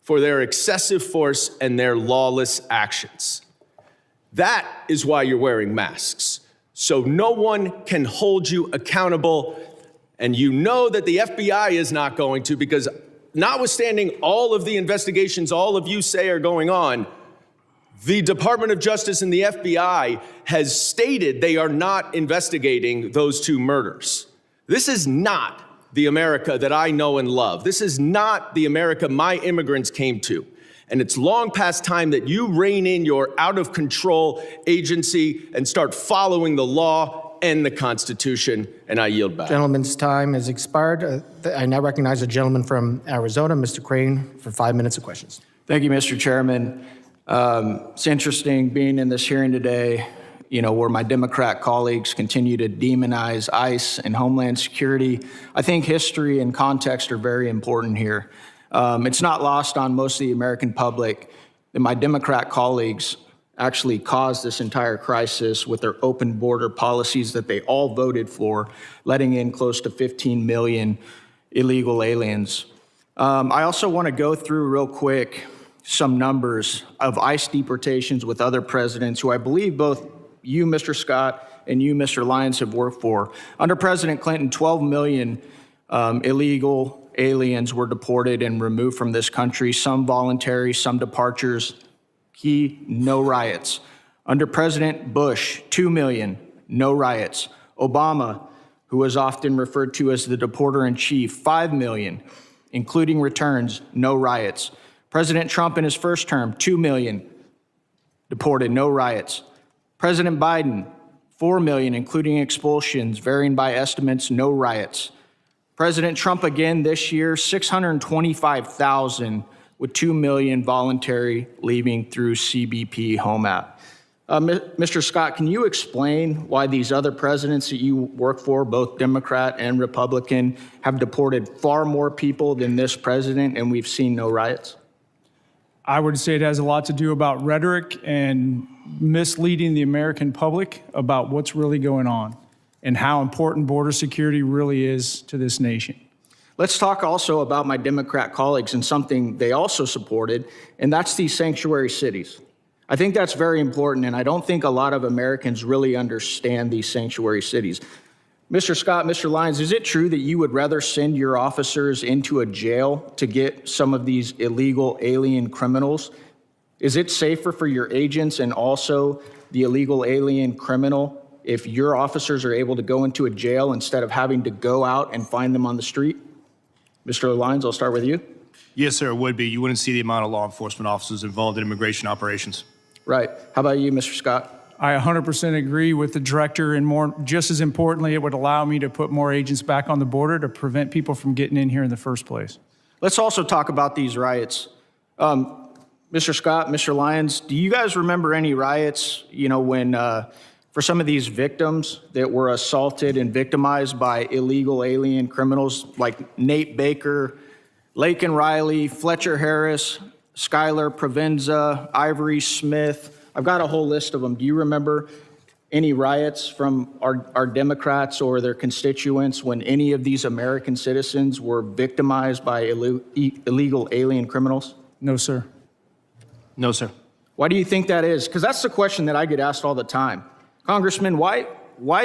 for their excessive force and their lawless actions. That is why you're wearing masks, so no one can hold you accountable, and you know that the FBI is not going to, because notwithstanding all of the investigations all of you say are going on, the Department of Justice and the FBI has stated they are not investigating those two murders. This is not the America that I know and love. This is not the America my immigrants came to. And it's long past time that you rein in your out-of-control agency and start following the law and the Constitution, and I yield back. Gentleman's time has expired. I now recognize the gentleman from Arizona, Mr. Greene, for 5 minutes of questions. Thank you, Mr. Chairman. It's interesting being in this hearing today, where my Democrat colleagues continue to demonize ICE and Homeland Security. I think history and context are very important here. It's not lost on most of the American public that my Democrat colleagues actually caused this entire crisis with their open border policies that they all voted for, letting in close to 15 million illegal aliens. I also want to go through real quick some numbers of ICE deportations with other presidents who I believe both you, Mr. Scott, and you, Mr. Lyons, have worked for. Under President Clinton, 12 million illegal aliens were deported and removed from this country, some voluntary, some departures. Key, no riots. Under President Bush, 2 million, no riots. Obama, who was often referred to as the deporter-in-chief, 5 million, including returns, no riots. President Trump in his first term, 2 million deported, no riots. President Biden, 4 million, including expulsions, varying by estimates, no riots. President Trump again this year, 625,000 with 2 million voluntary leaving through CBP Home App. Mr. Scott, can you explain why these other presidents that you work for, both Democrat and Republican, have deported far more people than this president and we've seen no riots? I would say it has a lot to do about rhetoric and misleading the American public about what's really going on and how important border security really is to this nation. Let's talk also about my Democrat colleagues and something they also supported, and that's these sanctuary cities. I think that's very important, and I don't think a lot of Americans really understand these sanctuary cities. Mr. Scott, Mr. Lyons, is it true that you would rather send your officers into a jail to get some of these illegal alien criminals? Is it safer for your agents and also the illegal alien criminal if your officers are able to go into a jail instead of having to go out and find them on the street? Mr. Lyons, I'll start with you. Yes, sir, it would be. You wouldn't see the amount of law enforcement officers involved in immigration operations. Right. How about you, Mr. Scott? I 100% agree with the director, and just as importantly, it would allow me to put more agents back on the border to prevent people from getting in here in the first place. Let's also talk about these riots. Mr. Scott, Mr. Lyons, do you guys remember any riots, when for some of these victims that were assaulted and victimized by illegal alien criminals like Nate Baker, Laken Riley, Fletcher Harris, Skylar Provenza, Ivory Smith? I've got a whole list of them. Do you remember any riots from our Democrats or their constituents when any of these American citizens were victimized by illegal alien criminals? No, sir. No, sir. Why do you think that is? Because that's the question that I get asked all the time. Congressman, why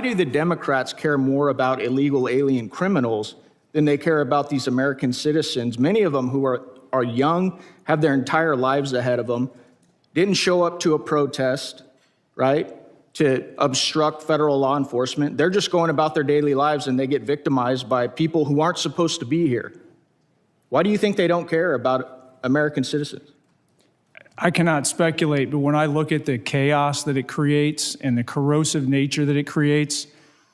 do the Democrats care more about illegal alien criminals than they care about these American citizens, many of them who are young, have their entire lives ahead of them, didn't show up to a protest, right, to obstruct federal law enforcement. They're just going about their daily lives and they get victimized by people who aren't supposed to be here. Why do you think they don't care about American citizens? I cannot speculate, but when I look at the chaos that it creates and the corrosive nature that it creates,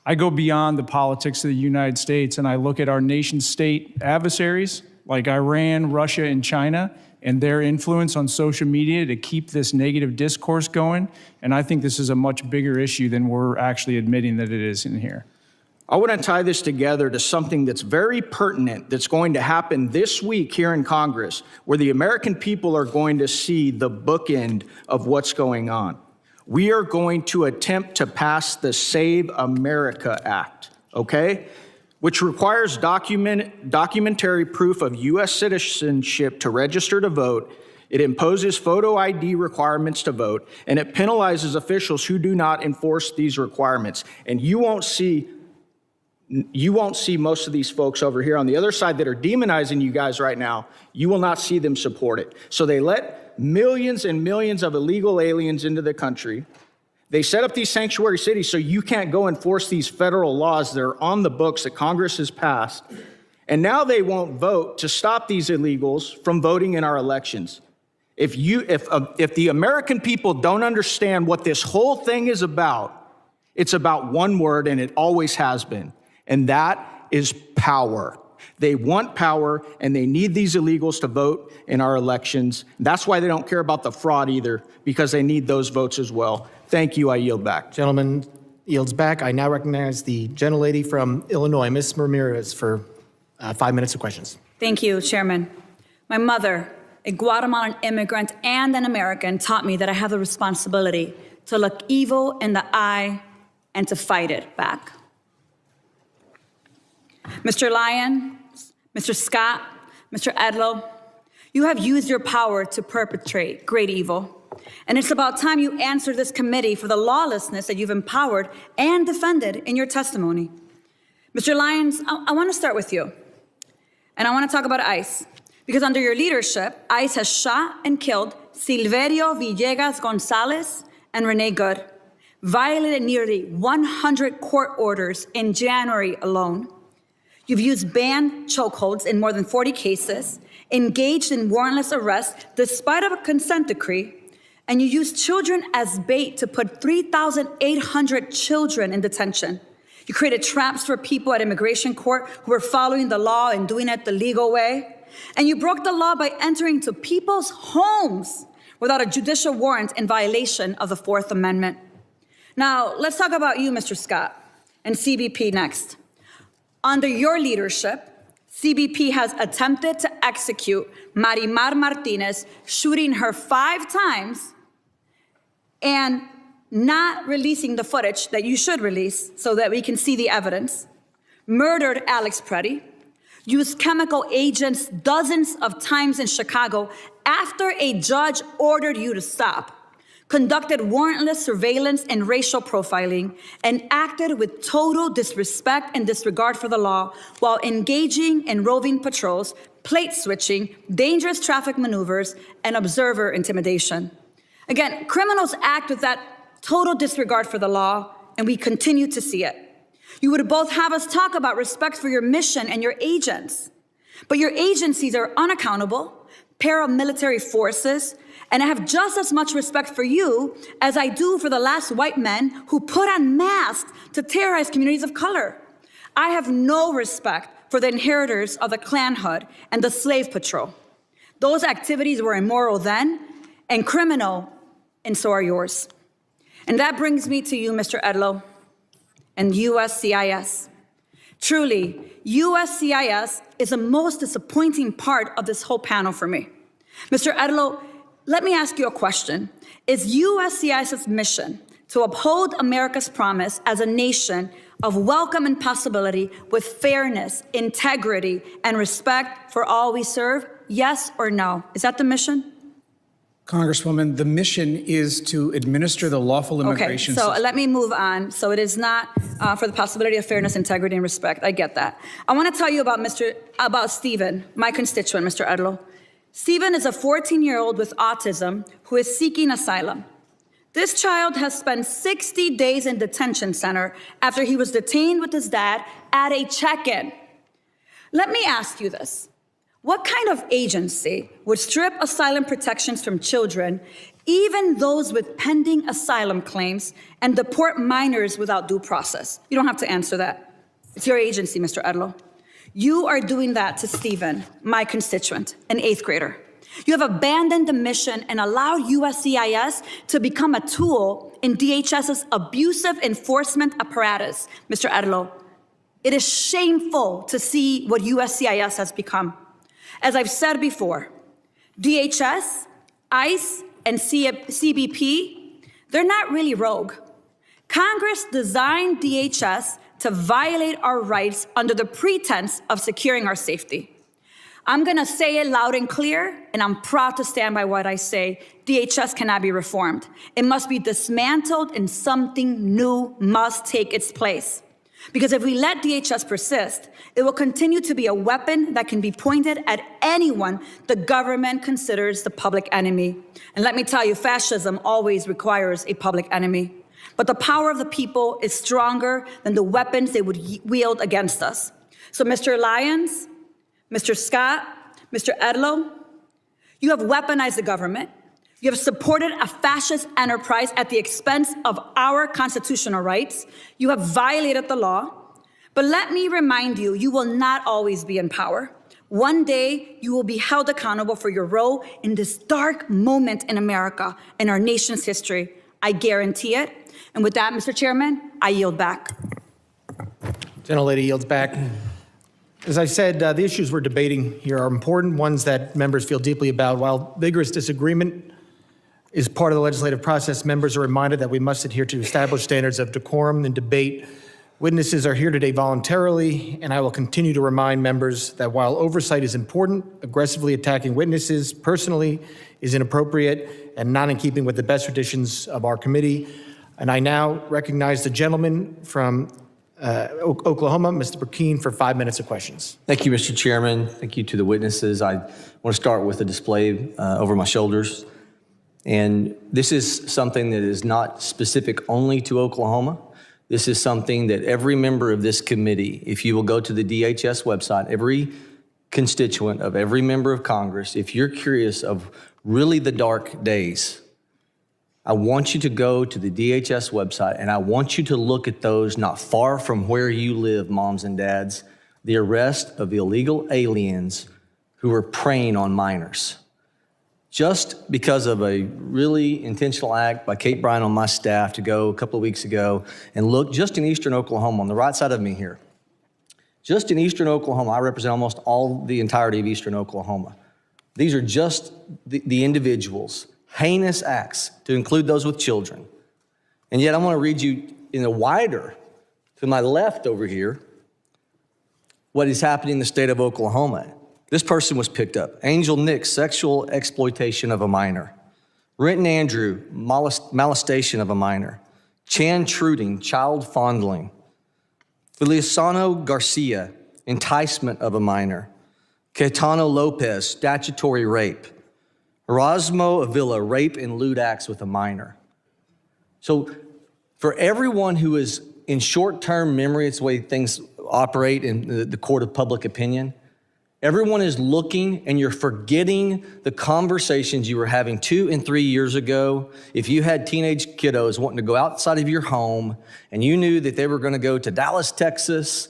I go beyond the politics of the United States and I look at our nation state adversaries like Iran, Russia, and China, and their influence on social media to keep this negative discourse going. And I think this is a much bigger issue than we're actually admitting that it is in here. I want to tie this together to something that's very pertinent that's going to happen this week here in Congress, where the American people are going to see the bookend of what's going on. We are going to attempt to pass the Save America Act, okay? Which requires documentary proof of U.S. citizenship to register to vote. It imposes photo ID requirements to vote, and it penalizes officials who do not enforce these requirements. And you won't see most of these folks over here on the other side that are demonizing you guys right now. You will not see them support it. So they let millions and millions of illegal aliens into the country. They set up these sanctuary cities so you can't go enforce these federal laws that are on the books that Congress has passed. And now they won't vote to stop these illegals from voting in our elections. If the American people don't understand what this whole thing is about, it's about one word, and it always has been, and that is power. They want power, and they need these illegals to vote in our elections. That's why they don't care about the fraud either, because they need those votes as well. Thank you. I yield back. Gentleman yields back. I now recognize the gentlelady from Illinois, Ms. Ramirez, for 5 minutes of questions. Thank you, Chairman. My mother, a Guatemalan immigrant and an American, taught me that I have the responsibility to look evil in the eye and to fight it back. Mr. Lyons, Mr. Scott, Mr. Edlow, you have used your power to perpetrate great evil. And it's about time you answer this committee for the lawlessness that you've empowered and defended in your testimony. Mr. Lyons, I want to start with you. And I want to talk about ICE. Because under your leadership, ICE has shot and killed Silverio Villegas Gonzalez and Renee Good, violated nearly 100 court orders in January alone. You've used banned chokeholds in more than 40 cases, engaged in warrantless arrests despite of a consent decree, and you used children as bait to put 3,800 children in detention. You created traps for people at immigration court who were following the law and doing it the legal way. And you broke the law by entering into people's homes without a judicial warrant in violation of the Fourth Amendment. Now, let's talk about you, Mr. Scott, and CBP next. Under your leadership, CBP has attempted to execute Marimar Martinez, shooting her 5 times and not releasing the footage that you should release so that we can see the evidence, murdered Alex Pretti, used chemical agents dozens of times in Chicago after a judge ordered you to stop, conducted warrantless surveillance and racial profiling, and acted with total disrespect and disregard for the law while engaging in roving patrols, plate switching, dangerous traffic maneuvers, and observer intimidation. Again, criminals act with that total disregard for the law, and we continue to see it. You would both have us talk about respect for your mission and your agents, but your agencies are unaccountable, paramilitary forces, and I have just as much respect for you as I do for the last white men who put on masks to terrorize communities of color. I have no respect for the inheritors of the Klan Hood and the Slave Patrol. Those activities were immoral then and criminal, and so are yours. And that brings me to you, Mr. Edlow, and USCIS. Truly, USCIS is the most disappointing part of this whole panel for me. Mr. Edlow, let me ask you a question. Is USCIS's mission to uphold America's promise as a nation of welcome and possibility with fairness, integrity, and respect for all we serve? Yes or no? Is that the mission? Congresswoman, the mission is to administer the lawful immigration system. system. Let me move on. So it is not for the possibility of fairness, integrity, and respect. I get that. I want to tell you about Stephen, my constituent, Mr. Edlow. Stephen is a 14-year-old with autism who is seeking asylum. This child has spent 60 days in detention center after he was detained with his dad at a check-in. Let me ask you this. What kind of agency would strip asylum protections from children, even those with pending asylum claims, and deport minors without due process? You don't have to answer that. It's your agency, Mr. Edlow. You are doing that to Stephen, my constituent, an 8th grader. You have abandoned the mission and allowed USCIS to become a tool in DHS's abusive enforcement apparatus, Mr. Edlow. It is shameful to see what USCIS has become. As I've said before, DHS, ICE, and CBP, they're not really rogue. Congress designed DHS to violate our rights under the pretense of securing our safety. I'm gonna say it loud and clear, and I'm proud to stand by what I say. DHS cannot be reformed. It must be dismantled and something new must take its place. Because if we let DHS persist, it will continue to be a weapon that can be pointed at anyone the government considers the public enemy. And let me tell you, fascism always requires a public enemy. But the power of the people is stronger than the weapons they would wield against us. So Mr. Lyons, Mr. Scott, Mr. Edlow, you have weaponized the government. You have supported a fascist enterprise at the expense of our constitutional rights. You have violated the law. But let me remind you, you will not always be in power. One day, you will be held accountable for your role in this dark moment in America and our nation's history. I guarantee it. And with that, Mr. Chairman, I yield back. Gentlelady yields back. As I said, the issues we're debating here are important ones that members feel deeply about. While vigorous disagreement is part of the legislative process, members are reminded that we must adhere to established standards of decorum and debate. Witnesses are here today voluntarily, and I will continue to remind members that while oversight is important, aggressively attacking witnesses personally is inappropriate, and not in keeping with the best traditions of our committee. And I now recognize the gentleman from Oklahoma, Mr. Greene, for 5 minutes of questions. Thank you, Mr. Chairman. Thank you to the witnesses. I want to start with a display over my shoulders. And this is something that is not specific only to Oklahoma. This is something that every member of this committee, if you will go to the DHS website, every constituent of every member of Congress, if you're curious of really the dark days, I want you to go to the DHS website and I want you to look at those not far from where you live, moms and dads, the arrest of illegal aliens who were preying on minors. Just because of a really intentional act by Kate Bryan on my staff to go a couple of weeks ago and look just in eastern Oklahoma, on the right side of me here, just in eastern Oklahoma, I represent almost all the entirety of eastern Oklahoma. These are just the individuals, heinous acts, to include those with children. And yet I want to read you in a wider, to my left over here, what is happening in the state of Oklahoma. This person was picked up. Angel Nick, sexual exploitation of a minor. Renton Andrew, molestation of a minor. Chan Truding, child fondling. Feliciano Garcia, enticement of a minor. Caetano Lopez, statutory rape. Erasmo Avila, rape and lewd acts with a minor. So for everyone who is in short-term memory, it's the way things operate in the court of public opinion, everyone is looking and you're forgetting the conversations you were having 2 and 3 years ago. If you had teenage kiddos wanting to go outside of your home and you knew that they were going to go to Dallas, Texas,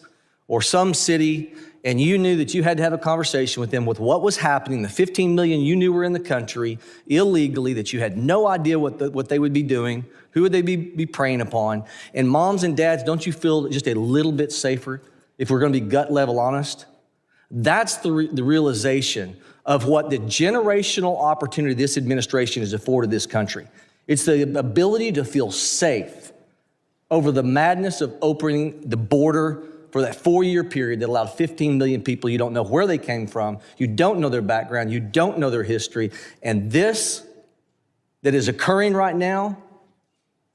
or some city, and you knew that you had to have a conversation with them with what was happening, the 15 million you knew were in the country illegally, that you had no idea what they would be doing, who would they be preying upon. And moms and dads, don't you feel just a little bit safer if we're going to be gut level honest? That's the realization of what the generational opportunity this administration has afforded this country. It's the ability to feel safe over the madness of opening the border for that 4-year period that allowed 15 million people. You don't know where they came from. You don't know their background. You don't know their history. And this that is occurring right now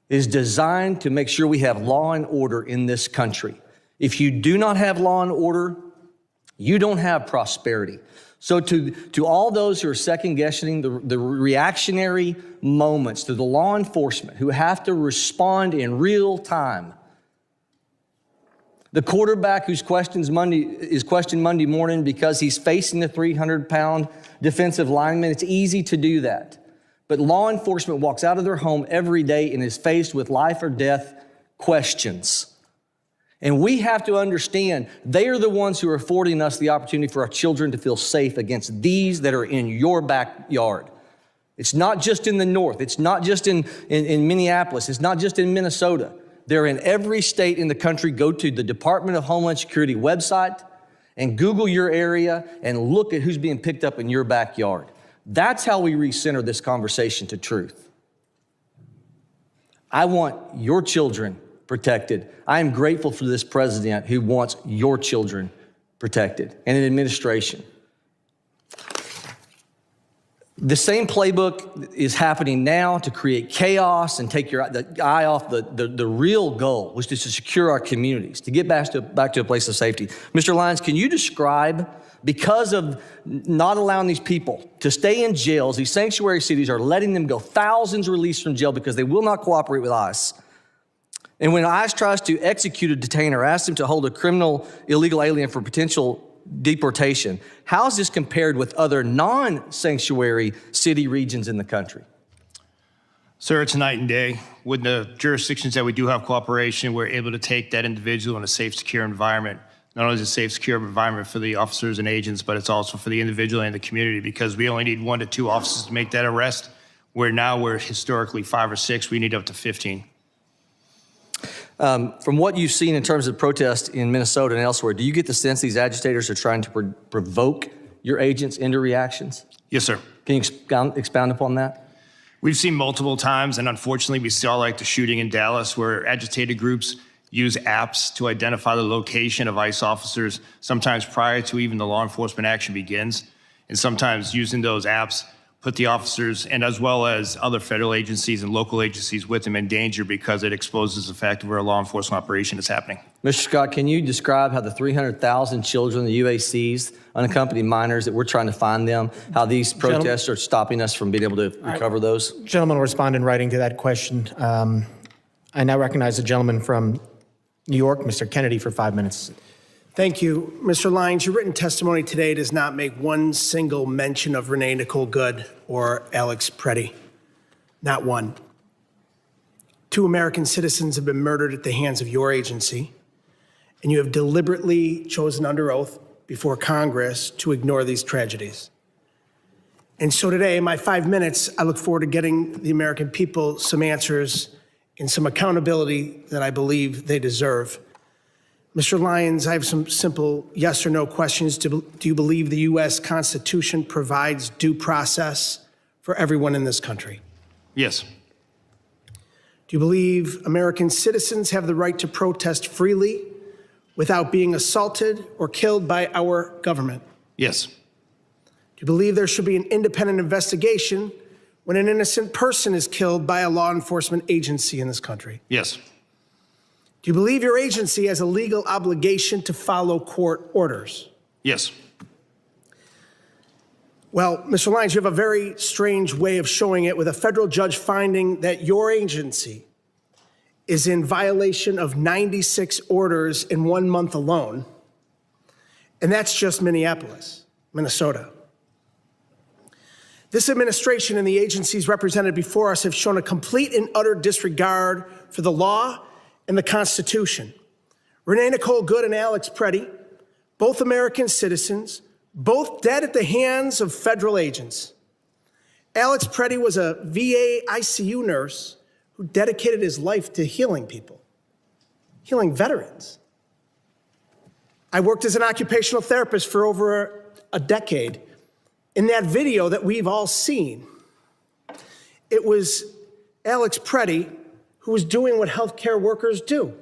is designed to make sure we have law and order in this country. If you do not have law and order, you don't have prosperity. So to all those who are second-guessing the reactionary moments, to the law enforcement who have to respond in real time, the quarterback who's questioned Monday morning because he's facing a 300-pound defensive lineman, it's easy to do that. But law enforcement walks out of their home every day and is faced with life or death questions. And we have to understand they are the ones who are affording us the opportunity for our children to feel safe against these that are in your backyard. It's not just in the north. It's not just in Minneapolis. It's not just in Minnesota. They're in every state in the country. Go to the Department of Homeland Security website and Google your area and look at who's being picked up in your backyard. That's how we recenter this conversation to truth. I want your children protected. I am grateful for this president who wants your children protected and an administration. The same playbook is happening now to create chaos and take the eye off the real goal, which is to secure our communities, to get back to a place of safety. Mr. Lyons, can you describe, because of not allowing these people to stay in jails, these sanctuary cities are letting them go, thousands released from jail because they will not cooperate with ICE. And when ICE tries to execute a detainer, ask them to hold a criminal illegal alien for potential deportation, how is this compared with other non-sanctuary city regions in the country? Sir, it's night and day. With the jurisdictions that we do have cooperation, we're able to take that individual in a safe, secure environment. Not only is it a safe, secure environment for the officers and agents, but it's also for the individual and the community, because we only need 1 to 2 officers to make that arrest, where now we're historically 5 or 6, we need up to 15. From what you've seen in terms of protests in Minnesota and elsewhere, do you get the sense these agitators are trying to provoke your agents into reactions? Yes, sir. Can you expound upon that? We've seen multiple times, and unfortunately we saw like the shooting in Dallas, where agitated groups use apps to identify the location of ICE officers, sometimes prior to even the law enforcement action begins, and sometimes using those apps put the officers and as well as other federal agencies and local agencies with them in danger because it exposes the fact of where a law enforcement operation is happening. Mr. Scott, can you describe how the 300,000 children, the UACs, unaccompanied minors, that we're trying to find them, how these protests are stopping us from being able to recover those? Gentleman will respond in writing to that question. I now recognize the gentleman from New York, Mr. Kennedy, for 5 minutes. Thank you. Mr. Lyons, your written testimony today does not make one single mention of Renee Nicole Good or Alex Pretti. Not one. 2 American citizens have been murdered at the hands of your agency, and you have deliberately chosen under oath before Congress to ignore these tragedies. And so today, in my 5 minutes, I look forward to getting the American people some answers and some accountability that I believe they deserve. Mr. Lyons, I have some simple yes or no questions. Do you believe the U.S. Constitution provides due process for everyone in this country? Yes. Do you believe American citizens have the right to protest freely without being assaulted or killed by our government? Yes. Do you believe there should be an independent investigation when an innocent person is killed by a law enforcement agency in this country? Yes. Do you believe your agency has a legal obligation to follow court orders? Yes. Well, Mr. Lyons, you have a very strange way of showing it with a federal judge finding that your agency is in violation of 96 orders in 1 month alone, and that's just Minneapolis, Minnesota. This administration and the agencies represented before us have shown a complete and utter disregard for the law and the Constitution. Renee Nicole Good and Alex Pretti, both American citizens, both dead at the hands of federal agents. Alex Pretti was a VA ICU nurse who dedicated his life to healing people, healing veterans. I worked as an occupational therapist for over a decade. In that video that we've all seen, it was Alex Pretti who was doing what healthcare workers do,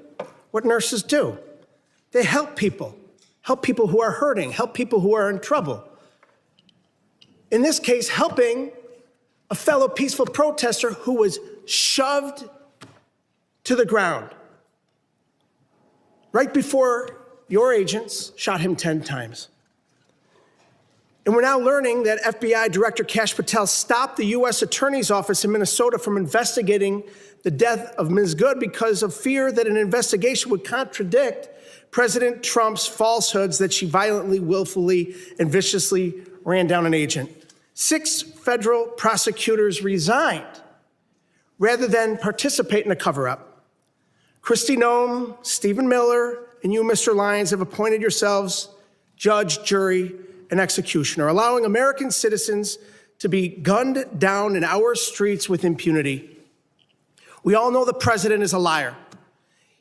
what nurses do. They help people who are hurting, help people who are in trouble. In this case, helping a fellow peaceful protester who was shoved to the ground right before your agents shot him 10 times. And we're now learning that FBI Director Kash Patel stopped the U.S. Attorney's Office in Minnesota from investigating the death of Ms. Good because of fear that an investigation would contradict President Trump's falsehoods that she violently, willfully, and viciously ran down an agent. 6 federal prosecutors resigned rather than participate in a cover-up. Kristi Noem, Stephen Miller, and you, Mr. Lyons, have appointed yourselves judge, jury, and executioner, allowing American citizens to be gunned down in our streets with impunity. We all know the president is a liar.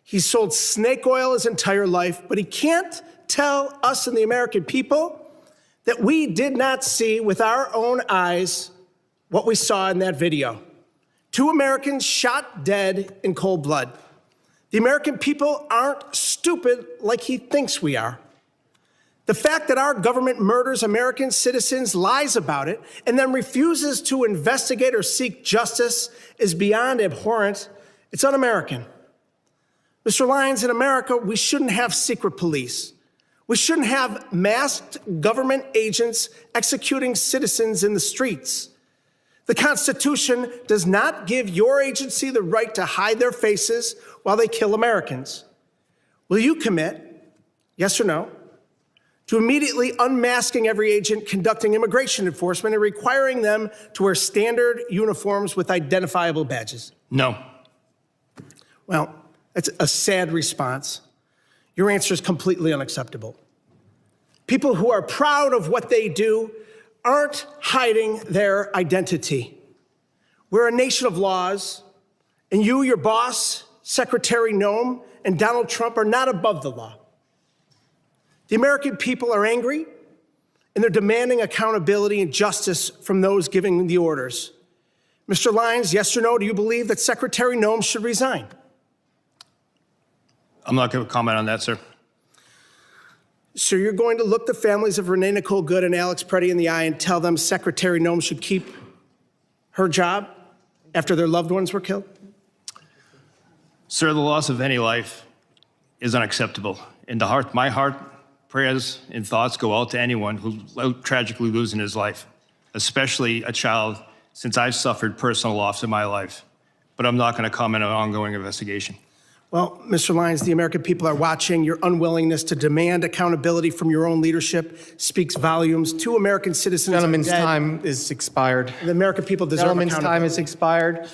He's sold snake oil his entire life, but he can't tell us and the American people that we did not see with our own eyes what we saw in that video. 2 Americans shot dead in cold blood. The American people aren't stupid like he thinks we are. The fact that our government murders American citizens, lies about it, and then refuses to investigate or seek justice is beyond abhorrent. It's un-American. Mr. Lyons, in America, we shouldn't have secret police. We shouldn't have masked government agents executing citizens in the streets. The Constitution does not give your agency the right to hide their faces while they kill Americans. Will you commit, yes or no, to immediately unmasking every agent conducting immigration enforcement and requiring them to wear standard uniforms with identifiable badges? No. Well, that's a sad response. Your answer is completely unacceptable. People who are proud of what they do aren't hiding their identity. We're a nation of laws, and you, your boss, Secretary Noem, and Donald Trump are not above the law. The American people are angry, and they're demanding accountability and justice from those giving the orders. Mr. Lyons, yes or no, do you believe that Secretary Noem should resign? I'm not going to comment on that, sir. So you're going to look the families of Renee Nicole Good and Alex Pretti in the eye and tell them Secretary Noem should keep her job after their loved ones were killed? Sir, the loss of any life is unacceptable. In the heart, my heart, prayers and thoughts go out to anyone who tragically losing his life, especially a child, since I've suffered personal loss in my life. But I'm not going to comment on an ongoing investigation. Well, Mr. Lyons, the American people are watching. Your unwillingness to demand accountability from your own leadership speaks volumes. 2 American citizens Gentleman's are dead. time is expired. The American people deserve Gentleman's accountability. time is expired.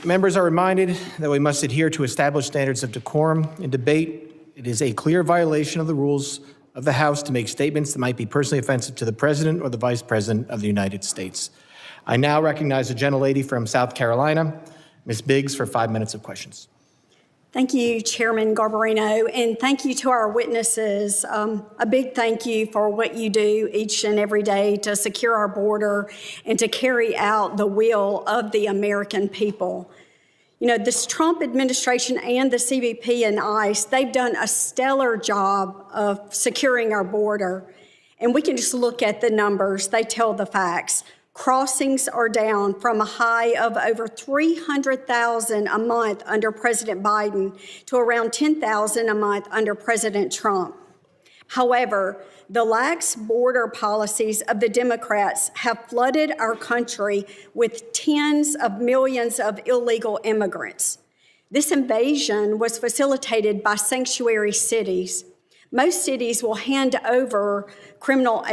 Members are reminded that we must adhere to established standards of decorum in debate. It is a clear violation of the rules of the House to make statements that might be personally offensive to the President or the Vice President of the United States. I now recognize the gentlelady from South Carolina, Ms. Biggs, for 5 minutes of questions. Thank you, Chairman Garbarino, and thank you to our witnesses. A big thank you for what you do each and every day to secure our border and to carry out the will of the American people. You know, this Trump administration and the CBP and ICE, they've done a stellar job of securing our border. And we can just look at the numbers. They tell the facts. Crossings are down from a high of over 300,000 a month under President Biden to around 10,000 a month under President Trump. However, the lax border policies of the Democrats have flooded our country with tens of millions of illegal immigrants. This invasion was facilitated by sanctuary cities. Most cities will hand over criminal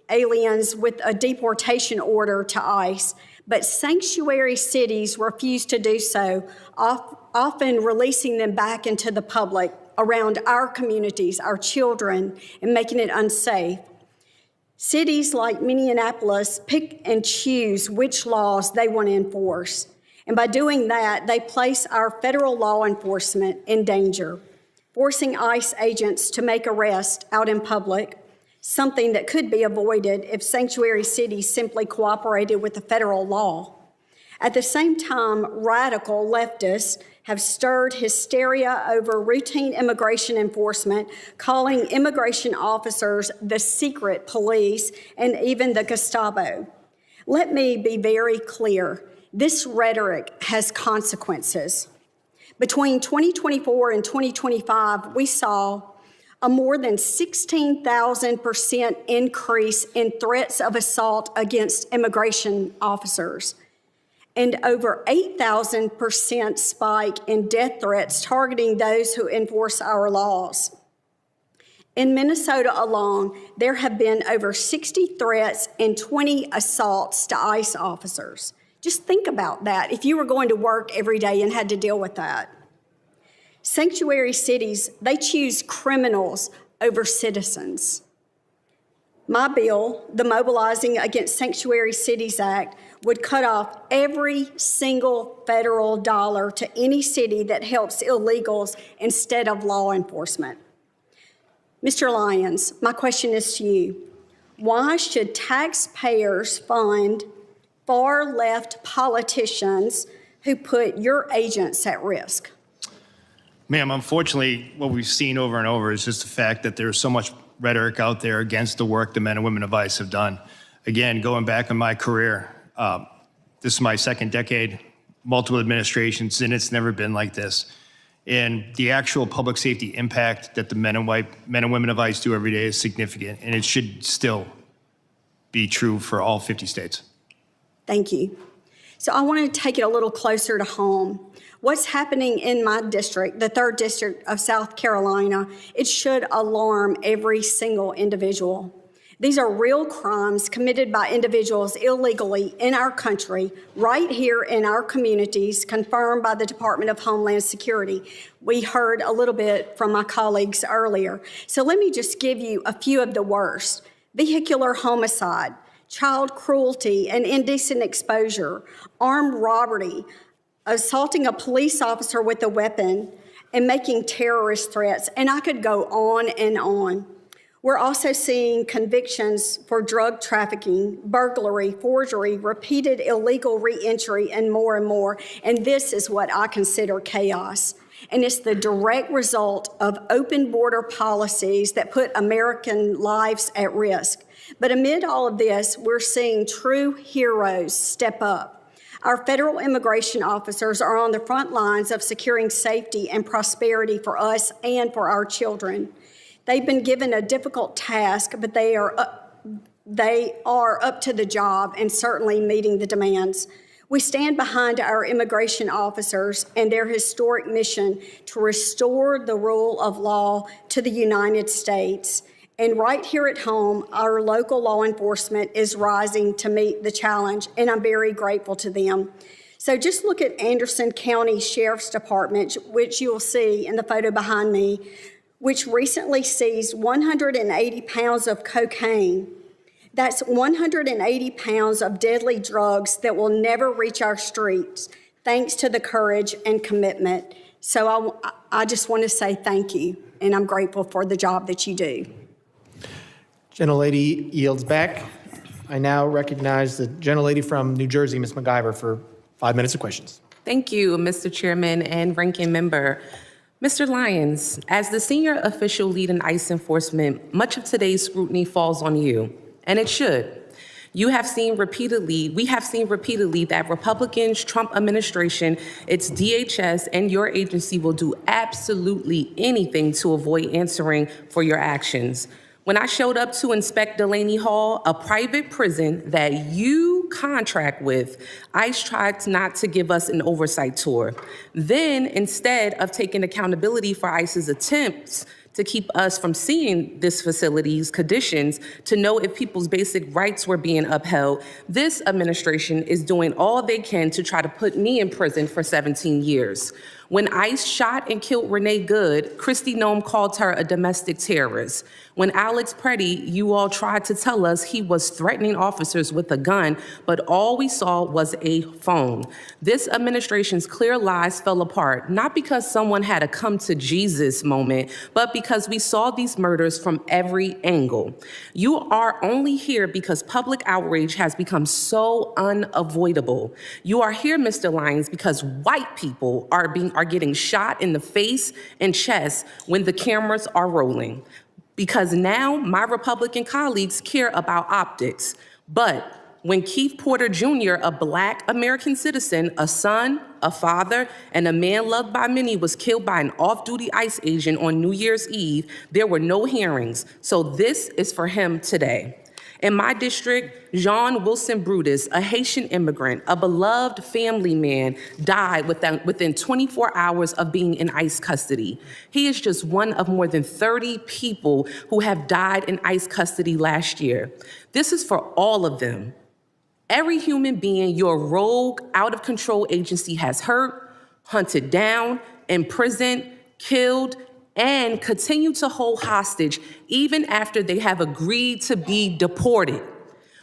aliens with a deportation order to ICE, but sanctuary cities refuse to do so, often releasing them back into the public around our communities, our children, and making it unsafe. Cities like Minneapolis pick and choose which laws they want to enforce, and by doing that, they place our federal law enforcement in danger, forcing ICE agents to make arrests out in public, something that could be avoided if sanctuary cities simply cooperated with the federal law. At the same time, radical leftists have stirred hysteria over routine immigration enforcement, calling immigration officers the secret police and even the Gestapo. Let me be very clear. This rhetoric has consequences. Between 2024 and 2025, we saw a more than 16,000% increase in threats of assault against immigration officers, and over 8,000% spike in death threats targeting those who enforce our laws. In Minnesota alone, there have been over 60 threats and 20 assaults to ICE officers. Just think about that if you were going to work every day and had to deal with that. Sanctuary cities, they choose criminals over citizens. My bill, the Mobilizing Against Sanctuary Cities Act, would cut off every single federal dollar to any city that helps illegals instead of law enforcement. Mr. Lyons, my question is to you. Why should taxpayers fund far-left politicians who put your agents at risk? Ma'am, unfortunately, what we've seen over and over is just the fact that there's so much rhetoric out there against the work the men and women of ICE have done. Again, going back in my career, this is my second decade, multiple administrations, and it's never been like this. And the actual public safety impact that the men and women of ICE do every day is significant, and it should still be true for all 50 states. Thank you. So I want to take it a little closer to home. What's happening in my district, the 3rd District of South Carolina, it should alarm every single individual. These are real crimes committed by individuals illegally in our country, right here in our communities, confirmed by the Department of Homeland Security. We heard a little bit from my colleagues earlier. So let me just give you a few of the worst. Vehicular homicide, child cruelty and indecent exposure, armed robbery, assaulting a police officer with a weapon, and making terrorist threats, and I could go on and on. We're also seeing convictions for drug trafficking, burglary, forgery, repeated illegal reentry, and more, and this is what I consider chaos. And it's the direct result of open border policies that put American lives at risk. But amid all of this, we're seeing true heroes step up. Our federal immigration officers are on the front lines of securing safety and prosperity for us and for our children. They've been given a difficult task, but they are up to the job and certainly meeting the demands. We stand behind our immigration officers and their historic mission to restore the rule of law to the United States. And right here at home, our local law enforcement is rising to meet the challenge, and I'm very grateful to them. So just look at Anderson County Sheriff's Department, which you'll see in the photo behind me, which recently seized 180 pounds of cocaine. That's 180 pounds of deadly drugs that will never reach our streets, thanks to the courage and commitment. So I just want to say thank you, and I'm grateful for the job that you do. Gentlelady yields back. I now recognize the gentlelady from New Jersey, Ms. MacGyver, for 5 minutes of questions. Thank you, Mr. Chairman and Ranking Member. Mr. Lyons, as the senior official lead in ICE enforcement, much of today's scrutiny falls on you. And it should. We have seen repeatedly that Republicans, Trump administration, its DHS, and your agency will do absolutely anything to avoid answering for your actions. When I showed up to inspect Delaney Hall, a private prison that you contract with, ICE tried not to give us an oversight tour. Then, instead of taking accountability for ICE's attempts to keep us from seeing this facility's conditions to know if people's basic rights were being upheld, this administration is doing all they can to try to put me in prison for 17 years. When ICE shot and killed Renee Good, Kristi Noem called her a domestic terrorist. When Alex Pretti, you all tried to tell us he was threatening officers with a gun, but all we saw was a phone. This administration's clear lies fell apart, not because someone had a come to Jesus moment, but because we saw these murders from every angle. You are only here because public outrage has become so unavoidable. You are here, Mr. Lyons, because white people are getting shot in the face and chest when the cameras are rolling. Because now my Republican colleagues care about optics. But when Keith Porter Jr., a Black American citizen, a son, a father, and a man loved by many, was killed by an off-duty ICE agent on New Year's Eve, there were no hearings. So this is for him today. In my district, Jean Wilson Brutus, a Haitian immigrant, a beloved family man, died within 24 hours of being in ICE custody. He is just one of more than 30 people who have died in ICE custody last year. This is for all of them. Every human being your rogue, out-of-control agency has hurt, hunted down, imprisoned, killed, and continue to hold hostage even after they have agreed to be deported.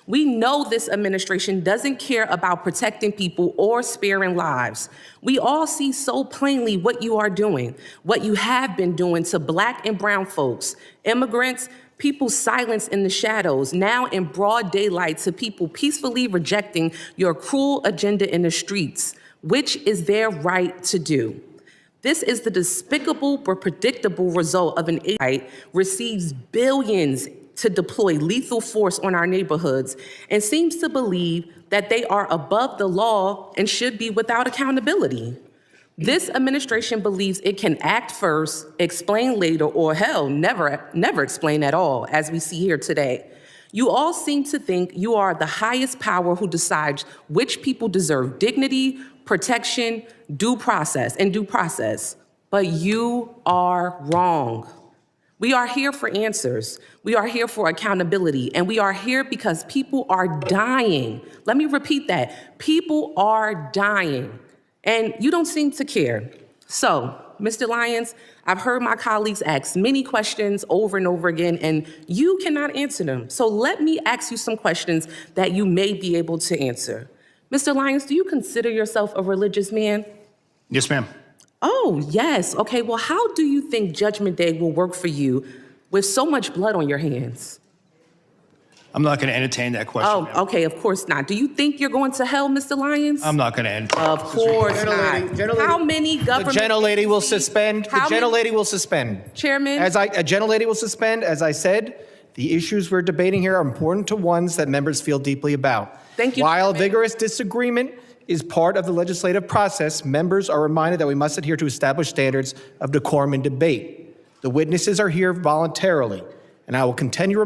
We know this administration doesn't care about protecting people or sparing lives. We all see so plainly what you are doing, what you have been doing to Black and brown folks, immigrants, people silenced in the shadows, now in broad daylight to people peacefully rejecting your cruel agenda in the streets, which is their right to do. This is the despicable but predictable result of an agency receives billions to deploy lethal force on our neighborhoods and seems to believe that they are above the law and should be without accountability. This administration believes it can act first, explain later, or hell, never explain at all, as we see here today. You all seem to think you are the highest power who decides which people deserve dignity, protection, due process, but you are wrong. We are here for answers. We are here for accountability, and we are here because people are dying. Let me repeat that. People are dying, and you don't seem to care. So, Mr. Lyons, I've heard my colleagues ask many questions over and over again, and you cannot answer them. So let me ask you some questions that you may be able to answer. Mr. Lyons, do you consider yourself a religious man? Yes, ma'am. Oh, yes. Okay, well, how do you think Judgment Day will work for you with so much blood on your hands? I'm not going to entertain that question. Oh, ma'am. okay, of course not. Do you think you're going to hell, Mr. Lyons? I'm not going to entertain. Of course not. Gentlelady, How many government The gentlelady will agencies- suspend. The How many- gentlelady will suspend. Chairman? A gentlelady will suspend. As I said, the issues we're debating here are important to ones that members feel deeply about. Thank you, While Chairman. vigorous disagreement is part of the legislative process, members are reminded that we must adhere to established standards of decorum and debate. The witnesses are here voluntarily, and I will continue to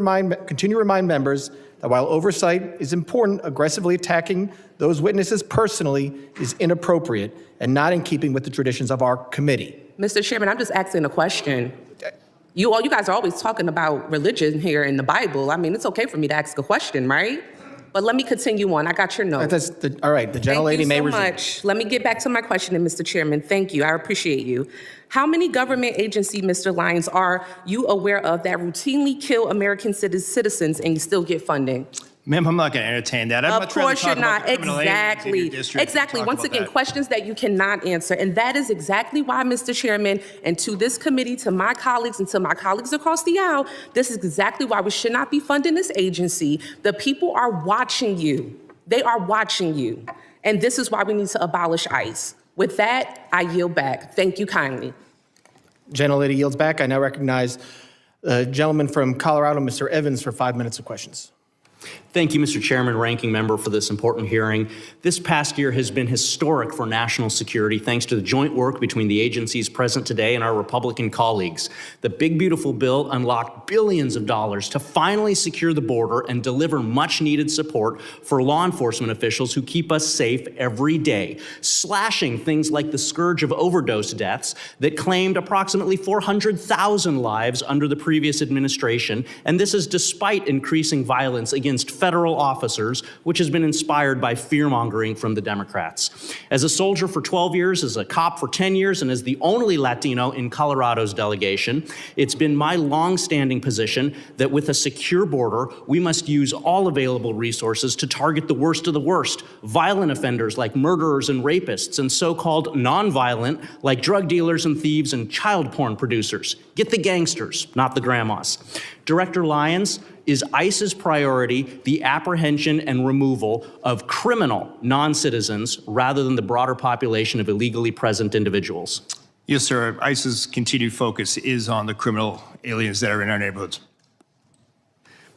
remind members that while oversight is important, aggressively attacking those witnesses personally is inappropriate and not in keeping with the traditions of our committee. Mr. Chairman, I'm just asking a question. You guys are always talking about religion here in the Bible. I mean, it's okay for me to ask a question, right? But let me continue on. I got your note. All right, the gentlelady may resume. Thank you so much. Let me get back to my question, Mr. Chairman. Thank you. I appreciate you. How many government agencies, Mr. Lyons, are you aware of that routinely kill American citizens and you still get funding? Ma'am, I'm not going to entertain that. Of course you're not. Exactly. Once again, questions that you cannot answer. And that is exactly why, Mr. Chairman, and to this committee, to my colleagues, and to my colleagues across the aisle, this is exactly why we should not be funding this agency. The people are watching you. They are watching you. And this is why we need to abolish ICE. With that, I yield back. Thank you kindly. Gentlelady yields back. I now recognize the gentleman from Colorado, Mr. Evans, for 5 minutes of questions. Thank you, Mr. Chairman, Ranking Member, for this important hearing. This past year has been historic for national security thanks to the joint work between the agencies present today and our Republican colleagues. The Big Beautiful Bill unlocked billions of dollars to finally secure the border and deliver much-needed support for law enforcement officials who keep us safe every day, slashing things like the scourge of overdose deaths that claimed approximately 400,000 lives under the previous administration, and this is despite increasing violence against federal officers, which has been inspired by fear-mongering from the Democrats. As a soldier for 12 years, as a cop for 10 years, and as the only Latino in Colorado's delegation, it's been my long-standing position that with a secure border, we must use all available resources to target the worst of the worst, violent offenders like murderers and rapists, and so-called non-violent like drug dealers and thieves and child porn producers. Get the gangsters, not the grandmas. Director Lyons, is ICE's priority the apprehension and removal of criminal non-citizens rather than the broader population of illegally present individuals? Yes, sir. ICE's continued focus is on the criminal aliens that are in our neighborhoods.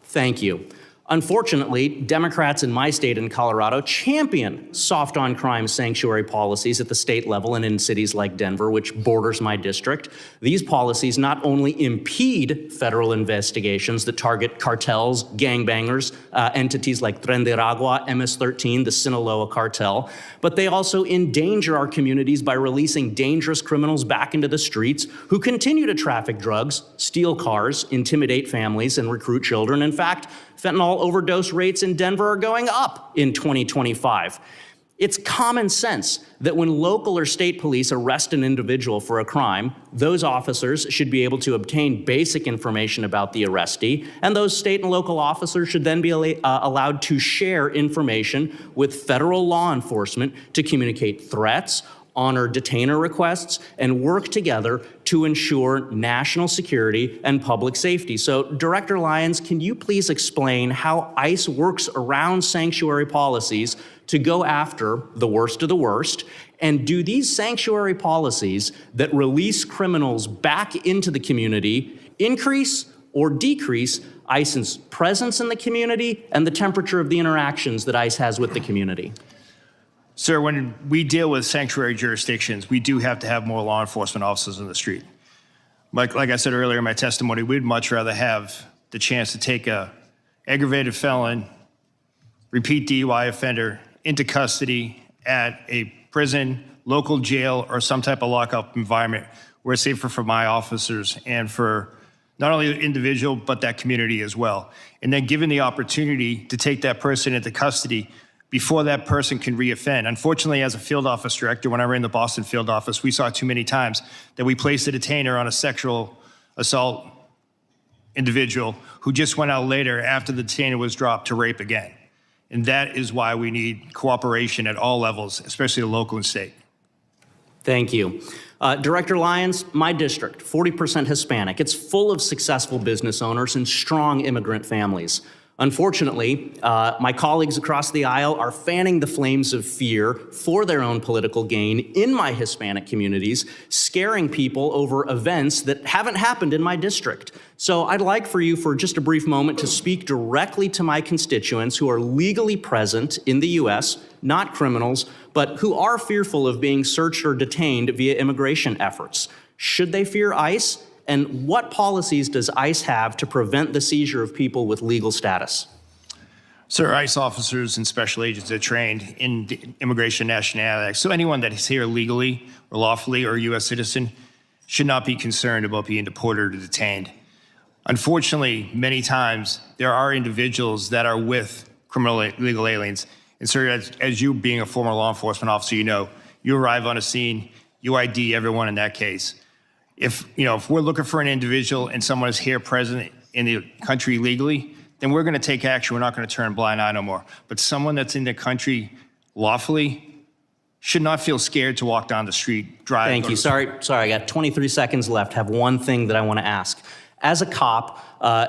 Thank you. Unfortunately, Democrats in my state in Colorado champion soft on crime sanctuary policies at the state level and in cities like Denver, which borders my district. These policies not only impede federal investigations that target cartels, gangbangers, entities like Tren de Aragua, MS-13, the Sinaloa cartel, but they also endanger our communities by releasing dangerous criminals back into the streets who continue to traffic drugs, steal cars, intimidate families, and recruit children. In fact, fentanyl overdose rates in Denver are going up in 2025. It's common sense that when local or state police arrest an individual for a crime, those officers should be able to obtain basic information about the arrestee, and those state and local officers should then be allowed to share information with federal law enforcement to communicate threats, honor detainer requests, and work together to ensure national security and public safety. So, Director Lyons, can you please explain how ICE works around sanctuary policies to go after the worst of the worst? And do these sanctuary policies that release criminals back into the community increase or decrease ICE's presence in the community and the temperature of the interactions that ICE has with the community? Sir, when we deal with sanctuary jurisdictions, we do have to have more law enforcement officers in the street. Like I said earlier in my testimony, we'd much rather have the chance to take a aggravated felon, repeat DUI offender into custody at a prison, local jail, or some type of lockup environment where it's safer for my officers and for not only the individual, but that community as well. And then given the opportunity to take that person into custody before that person can reoffend. Unfortunately, as a field office director, when I ran the Boston field office, we saw too many times that we placed a detainer on a sexual assault individual who just went out later after the detainer was dropped to rape again. And that is why we need cooperation at all levels, especially the local and state. Thank you. Director Lyons, my district, 40% Hispanic. It's full of successful business owners and strong immigrant families. Unfortunately, my colleagues across the aisle are fanning the flames of fear for their own political gain in my Hispanic communities, scaring people over events that haven't happened in my district. So I'd like for you for just a brief moment to speak directly to my constituents who are legally present in the U.S., not criminals, but who are fearful of being searched or detained via immigration efforts. Should they fear ICE? And what policies does ICE have to prevent the seizure of people with legal status? Sir, ICE officers and special agents are trained in the Immigration and Nationality Act. So anyone that is here legally or lawfully or a U.S. citizen should not be concerned about being deported or detained. Unfortunately, many times there are individuals that are with criminal illegal aliens. And sir, as you being a former law enforcement officer, you know, you arrive on a scene, you ID everyone in that case. If we're looking for an individual and someone is here present in the country legally, then we're going to take action. We're not going to turn a blind eye no more. But someone that's in the country lawfully should not feel scared to walk down the street, drive. Thank you. Sorry, I got 23 seconds left. Have one thing that I want to ask. As a cop,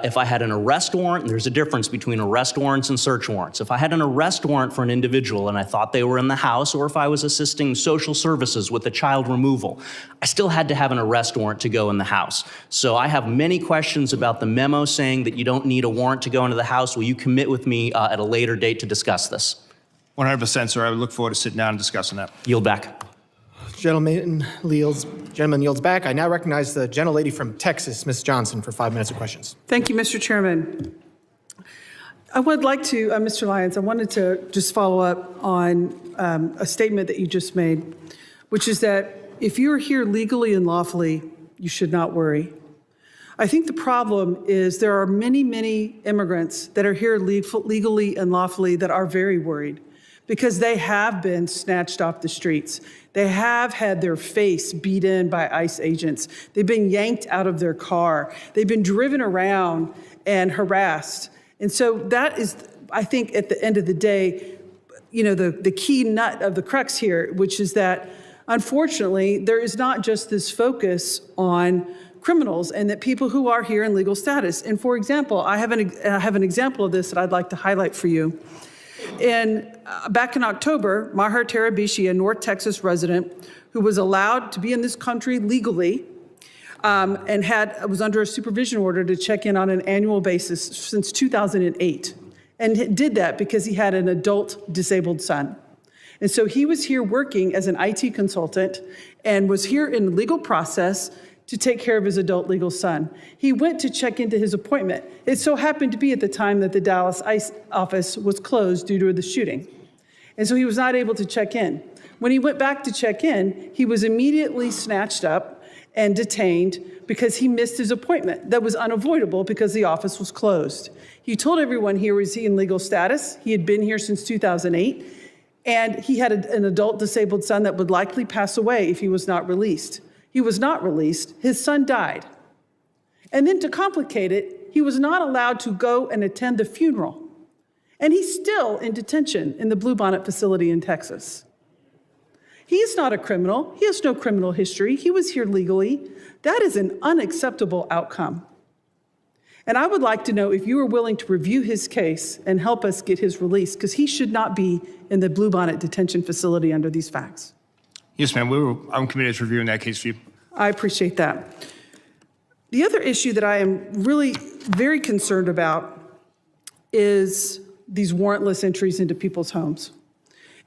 if I had an arrest warrant, and there's a difference between arrest warrants and search warrants. If I had an arrest warrant for an individual and I thought they were in the house, or if I was assisting social services with a child removal, I still had to have an arrest warrant to go in the house. So I have many questions about the memo saying that you don't need a warrant to go into the house. Will you commit with me at a later date to discuss this? 100%, sir. I would look forward to sitting down and discussing that. Yield back. Gentleman yields back. I now recognize the gentlelady from Texas, Ms. Johnson, for 5 minutes of questions. Thank you, Mr. Chairman. I would like to, Mr. Lyons, I wanted to just follow up on a statement that you just made, which is that if you're here legally and lawfully, you should not worry. I think the problem is there are many, many immigrants that are here legally and lawfully that are very worried because they have been snatched off the streets. They have had their face beat in by ICE agents. They've been yanked out of their car. They've been driven around and harassed. And so that is, I think, at the end of the day, the key nut of the crux here, which is that, unfortunately, there is not just this focus on criminals and that people who are here in legal status. And for example, I have an example of this that I'd like to highlight for you. Back in October, Maher Tarabishi, a North Texas resident who was allowed to be in this country legally and was under a supervision order to check in on an annual basis since 2008, and did that because he had an adult disabled son. And so he was here working as an IT consultant and was here in the legal process to take care of his adult legal son. He went to check into his appointment. It so happened to be at the time that the Dallas ICE office was closed due to the shooting. And so he was not able to check in. When he went back to check in, he was immediately snatched up and detained because he missed his appointment. That was unavoidable because the office was closed. He told everyone here was he in legal status. He had been here since 2008, and he had an adult disabled son that would likely pass away if he was not released. He was not released. His son died. And then to complicate it, he was not allowed to go and attend the funeral. And he's still in detention in the Bluebonnet facility in Texas. He is not a criminal. He has no criminal history. He was here legally. That is an unacceptable outcome. And I would like to know if you are willing to review his case and help us get his release, because he should not be in the Bluebonnet detention facility under these facts. Yes, ma'am. I'm committed to reviewing that case for you. I appreciate that. The other issue that I am really very concerned about is these warrantless entries into people's homes.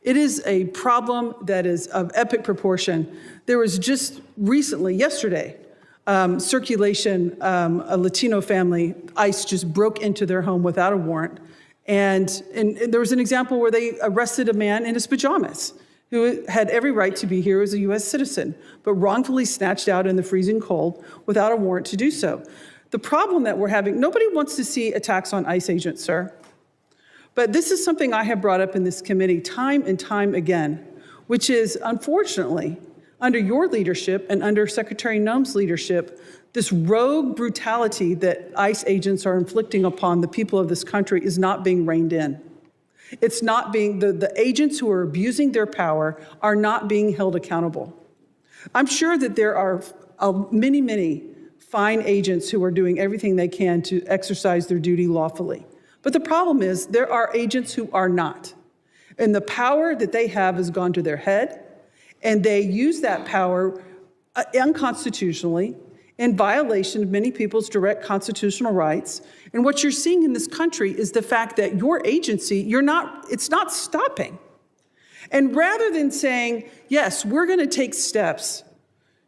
It is a problem that is of epic proportion. There was just recently, yesterday, circulation, a Latino family, ICE just broke into their home without a warrant. And there was an example where they arrested a man in his pajamas who had every right to be here as a U.S. citizen, but wrongfully snatched out in the freezing cold without a warrant to do so. The problem that we're having, nobody wants to see attacks on ICE agents, sir. But this is something I have brought up in this committee time and time again, which is, unfortunately, under your leadership and under Secretary Noem's leadership, this rogue brutality that ICE agents are inflicting upon the people of this country is not being reined in. It's not being, the agents who are abusing their power are not being held accountable. I'm sure that there are many fine agents who are doing everything they can to exercise their duty lawfully. But the problem is there are agents who are not. And the power that they have has gone to their head, and they use that power unconstitutionally in violation of many people's direct constitutional rights. And what you're seeing in this country is the fact that your agency, it's not stopping. And rather than saying, yes, we're going to take steps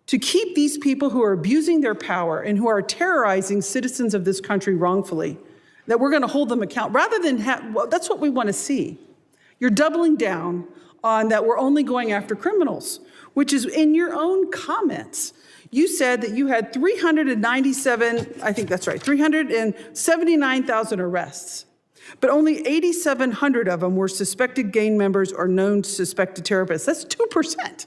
to keep these people who are abusing their power and who are terrorizing citizens of this country wrongfully, that we're going to hold them accountable, rather than that's what we want to see. You're doubling down on that we're only going after criminals, which is in your own comments. You said that you had 379,000 arrests, but only 8,700 of them were suspected gang members or known suspected terrorists. That's 2%.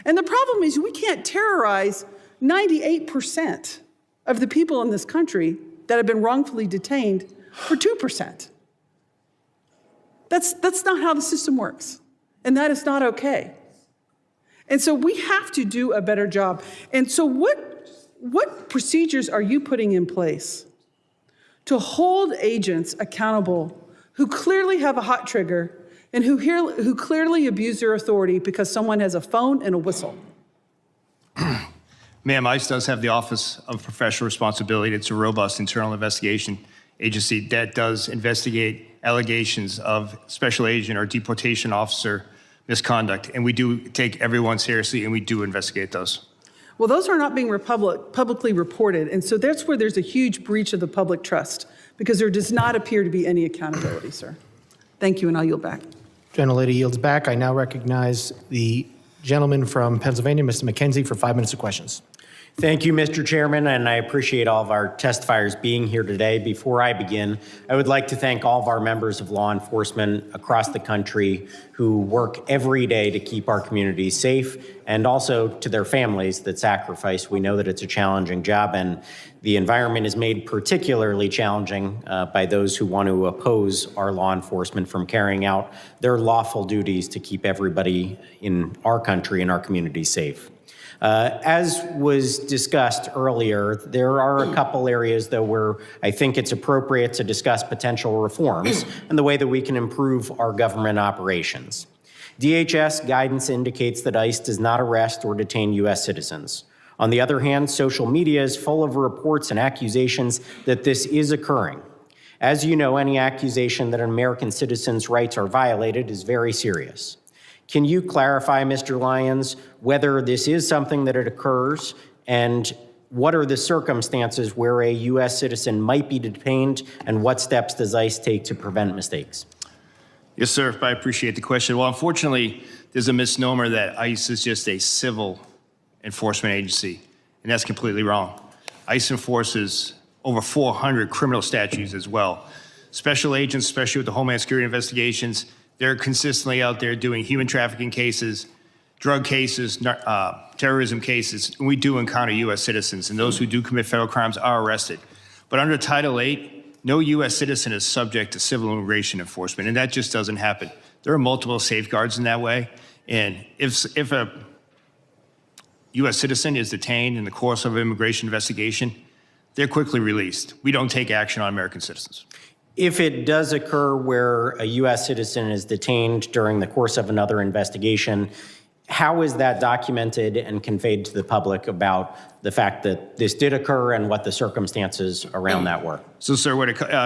And the problem is we can't terrorize 98% of the people in this country that have been wrongfully detained for 2%. That's not how the system works, and that is not okay. And so we have to do a better job. And so what procedures are you putting in place to hold agents accountable who clearly have a hot trigger and who clearly abuse their authority because someone has a phone and a whistle? Ma'am, ICE does have the Office of Professional Responsibility. It's a robust internal investigation agency that does investigate allegations of special agent or deportation officer misconduct. And we do take everyone seriously, and we do investigate those. Well, those are not being publicly reported. And so that's where there's a huge breach of the public trust, because there does not appear to be any accountability, sir. Thank you, and I'll yield back. Gentlelady yields back. I now recognize the gentleman from Pennsylvania, Mr. McKenzie, for 5 minutes of questions. Thank you, Mr. Chairman, and I appreciate all of our testifiers being here today. Before I begin, I would like to thank all of our members of law enforcement across the country who work every day to keep our communities safe, and also to their families that sacrifice. We know that it's a challenging job, and the environment is made particularly challenging by those who want to oppose our law enforcement from carrying out their lawful duties to keep everybody in our country and our communities safe. As was discussed earlier, there are a couple areas, though, where I think it's appropriate to discuss potential reforms and the way that we can improve our government operations. DHS guidance indicates that ICE does not arrest or detain U.S. citizens. On the other hand, social media is full of reports and accusations that this is occurring. As you know, any accusation that an American citizen's rights are violated is very serious. Can you clarify, Mr. Lyons, whether this is something that it occurs, and what are the circumstances where a U.S. citizen might be detained, and what steps does ICE take to prevent mistakes? Yes, sir. I appreciate the question. Well, unfortunately, there's a misnomer that ICE is just a civil enforcement agency, and that's completely wrong. ICE enforces over 400 criminal statutes as well. Special agents, especially with the Homeland Security investigations, they're consistently out there doing human trafficking cases, drug cases, terrorism cases, and we do encounter U.S. citizens, and those who do commit federal crimes are arrested. But under Title VIII, no U.S. citizen is subject to civil immigration enforcement, and that just doesn't happen. There are multiple safeguards in that way, and if a U.S. citizen is detained in the course of an immigration investigation, they're quickly released. We don't take action on American citizens. If it does occur where a U.S. citizen is detained during the course of another investigation, how is that documented and conveyed to the public about the fact that this did occur and what the circumstances around that were? So, sir,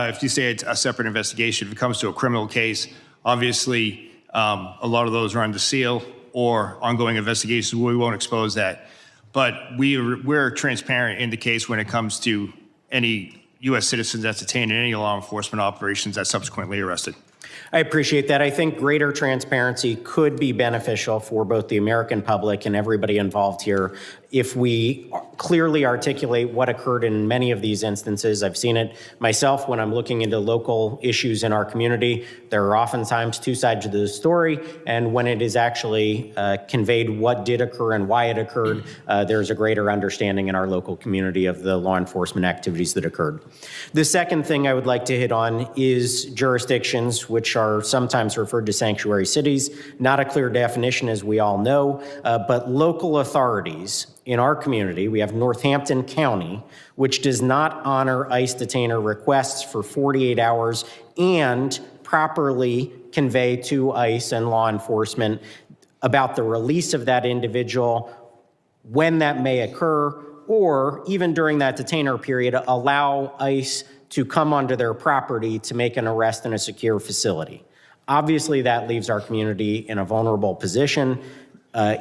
if you say it's a separate investigation, if it comes to a criminal case, obviously a lot of those are under seal or ongoing investigations. We won't expose that. But we're transparent in the case when it comes to any U.S. citizens that's detained in any law enforcement operations that's subsequently arrested. I appreciate that. I think greater transparency could be beneficial for both the American public and everybody involved here if we clearly articulate what occurred in many of these instances. I've seen it myself when I'm looking into local issues in our community. There are oftentimes two sides to the story, and when it is actually conveyed what did occur and why it occurred, there's a greater understanding in our local community of the law enforcement activities that occurred. The second thing I would like to hit on is jurisdictions, which are sometimes referred to sanctuary cities. Not a clear definition, as we all know, but local authorities in our community, we have Northampton County, which does not honor ICE detainer requests for 48 hours and properly convey to ICE and law enforcement about the release of that individual, when that may occur, or even during that detainer period, allow ICE to come onto their property to make an arrest in a secure facility. Obviously, that leaves our community in a vulnerable position.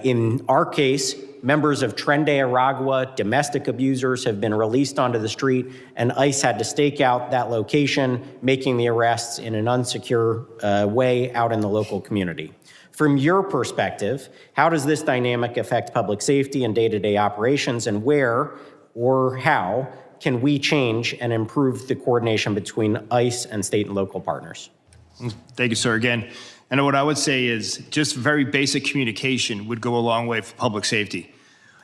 In our case, members of Tren de Aragua, domestic abusers, have been released onto the street, and ICE had to stake out that location, making the arrests in an unsecure way out in the local community. From your perspective, how does this dynamic affect public safety and day-to-day operations, and where or how can we change and improve the coordination between ICE and state and local partners? Thank you, sir, again. And what I would say is just very basic communication would go a long way for public safety.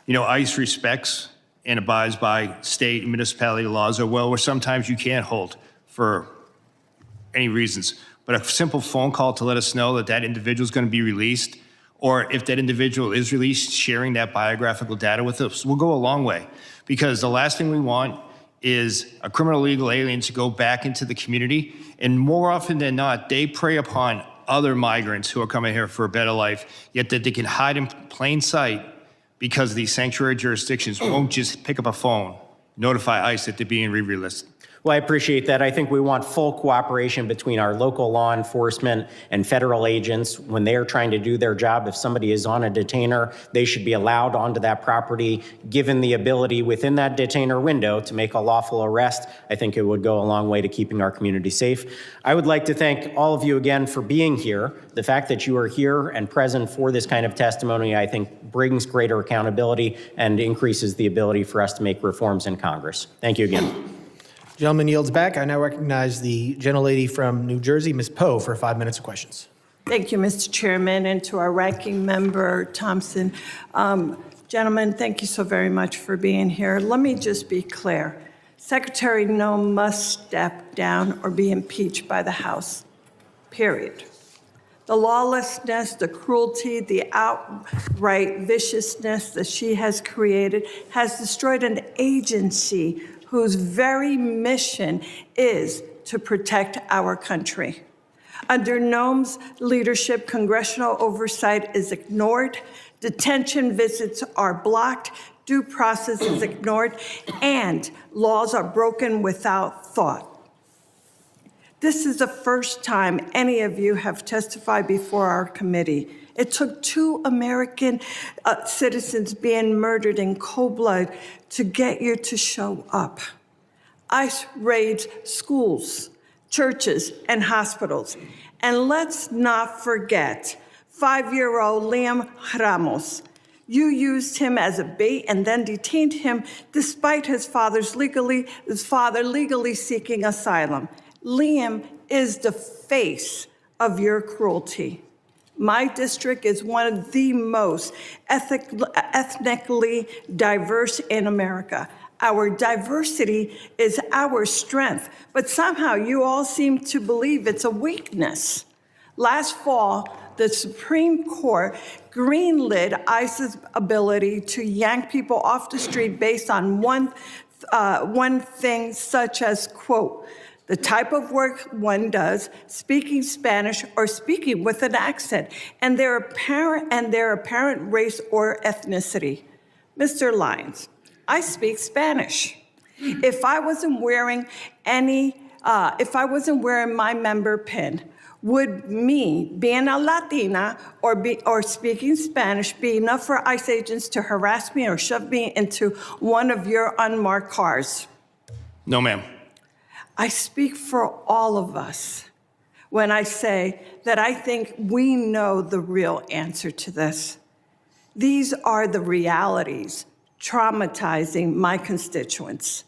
You know, ICE respects and abides by state and municipality laws as well, where sometimes you can't hold for any reasons. But a simple phone call to let us know that that individual is going to be released, or if that individual is released, sharing that biographical data with us will go a long way. Because the last thing we want is a criminal illegal alien to go back into the community. And more often than not, they prey upon other migrants who are coming here for a better life, yet that they can hide in plain sight because these sanctuary jurisdictions won't just pick up a phone, notify ICE that they're being re-released. Well, I appreciate that. I think we want full cooperation between our local law enforcement and federal agents when they are trying to do their job. If somebody is on a detainer, they should be allowed onto that property, given the ability within that detainer window to make a lawful arrest. I think it would go a long way to keeping our community safe. I would like to thank all of you again for being here. The fact that you are here and present for this kind of testimony, I think, brings greater accountability and increases the ability for us to make reforms in Congress. Thank you again. Gentleman yields back. I now recognize the gentlelady from New Jersey, Ms. Poe, for 5 minutes of questions. Thank you, Mr. Chairman, and to our ranking member, Thompson. Gentlemen, thank you so very much for being here. Let me just be clear. Secretary Noem must step down or be impeached by the House, period. The lawlessness, the cruelty, the outright viciousness that she has created has destroyed an agency whose very mission is to protect our country. Under Noem's leadership, congressional oversight is ignored, detention visits are blocked, due process is ignored, and laws are broken without thought. This is the first time any of you have testified before our committee. It took 2 American citizens being murdered in cold blood to get you to show up. ICE raids schools, churches, and hospitals. And let's not forget 5-year-old Liam Ramos. You used him as a bait and then detained him despite his father legally seeking asylum. Liam is the face of your cruelty. My district is one of the most ethnically diverse in America. Our diversity is our strength, but somehow you all seem to believe it's a weakness. Last fall, the Supreme Court greenlit ICE's ability to yank people off the street based on one thing, such as, quote, the type of work one does, speaking Spanish or speaking with an accent, and their apparent race or ethnicity. Mr. Lyons, I speak Spanish. If I wasn't wearing my member pin, would me being a Latina or speaking Spanish be enough for ICE agents to harass me or shove me into one of your unmarked cars? No, ma'am. I speak for all of us when I say that I think we know the real answer to this. These are the realities traumatizing my constituents.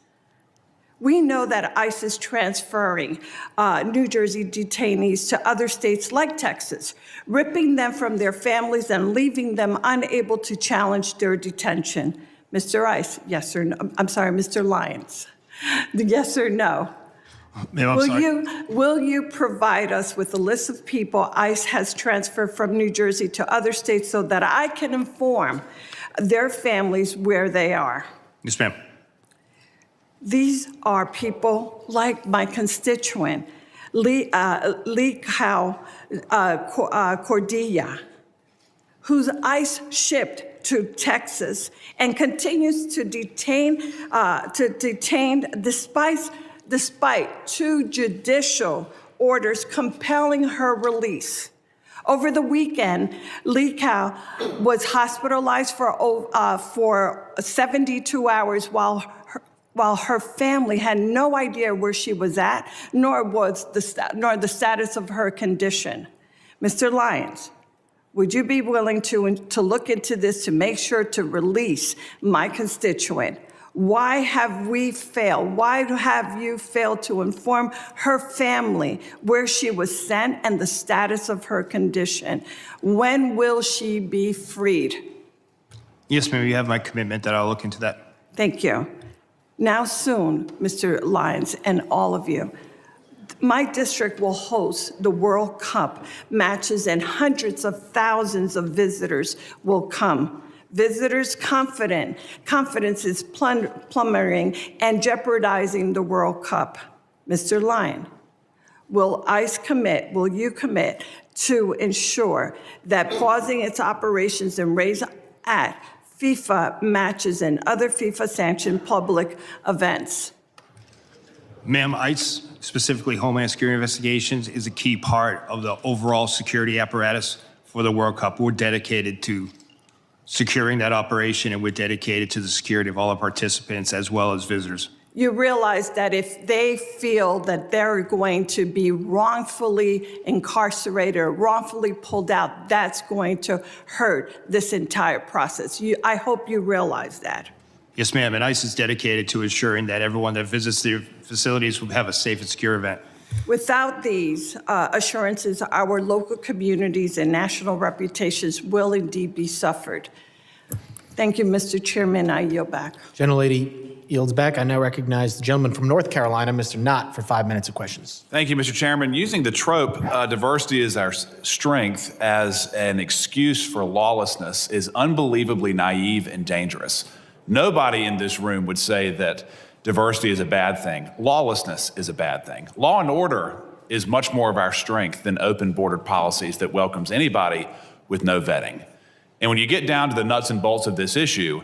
We know that ICE is transferring New Jersey detainees to other states like Texas, ripping them from their families and leaving them unable to challenge their detention. Mr. ICE, yes or no? I'm sorry, Mr. Lyons, yes or no? Will you provide us with a list of people ICE has transferred from New Jersey to other states so that I can inform their families where they are. Yes, ma'am. These are people like my constituent, Lee Cordilla, whose ICE shipped to Texas and continues to detain despite 2 judicial orders compelling her release. Over the weekend, Lee Cow was hospitalized for 72 hours while her family had no idea where she was at, nor the status of her condition. Mr. Lyons, would you be willing to look into this to make sure to release my constituent? Why have we failed? Why have you failed to inform her family where she was sent and the status of her condition? When will she be freed? Yes, ma'am, you have my commitment that I'll look into that. Thank you. Now soon, Mr. Lyons and all of you, my district will host the World Cup matches and hundreds of thousands of visitors will come. Visitors' confidence is plummeting and jeopardizing the World Cup. Mr. Lyon, will you commit to ensure that pausing its operations and raise at FIFA matches and other FIFA-sanctioned public events? Ma'am, ICE, specifically Homeland Security Investigations, is a key part of the overall security apparatus for the World Cup. We're dedicated to securing that operation, and we're dedicated to the security of all our participants as well as visitors. You realize that if they feel that they're going to be wrongfully incarcerated or wrongfully pulled out, that's going to hurt this entire process. I hope you realize that. Yes, ma'am, and ICE is dedicated to ensuring that everyone that visits their facilities will have a safe and secure event. Without these assurances, our local communities and national reputations will indeed be suffered. Thank you, Mr. Chairman. I yield back. Gentlelady yields back. I now recognize the gentleman from North Carolina, Mr. Knott, for 5 minutes of questions. Thank you, Mr. Chairman. Using the trope, diversity is our strength, as an excuse for lawlessness is unbelievably naive and dangerous. Nobody in this room would say that diversity is a bad thing. Lawlessness is a bad thing. Law and order is much more of our strength than open border policies that welcomes anybody with no vetting. And when you get down to the nuts and bolts of this issue,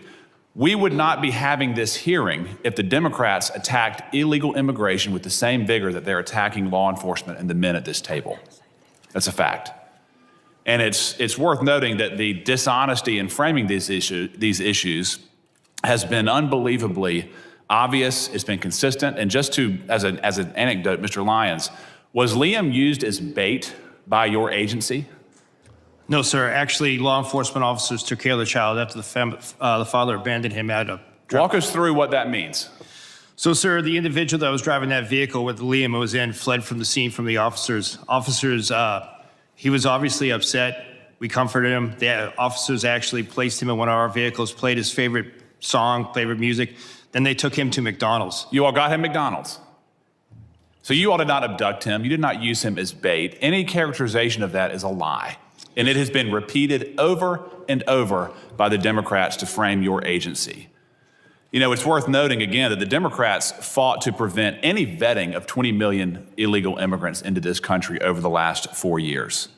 we would not be having this hearing if the Democrats attacked illegal immigration with the same vigor that they're attacking law enforcement and the men at this table. That's a fact. And it's worth noting that the dishonesty in framing these issues has been unbelievably obvious, it's been consistent, and just as an anecdote, Mr. Lyons, was Liam used as bait by your agency? No, sir. Actually, law enforcement officers took care of the child after the father abandoned him at a... Walk us through what that means. So, sir, the individual that was driving that vehicle with Liam was in fled from the scene from the officers. He was obviously upset. We comforted him. The officers actually placed him in one of our vehicles, played his favorite song, favorite music. Then they took him to McDonald's. You all got him McDonald's. So you all did not abduct him. You did not use him as bait. Any characterization of that is a lie. And it has been repeated over and over by the Democrats to frame your agency. You know, it's worth noting again that the Democrats fought to prevent any vetting of 20 million illegal immigrants into this country over the last 4 years.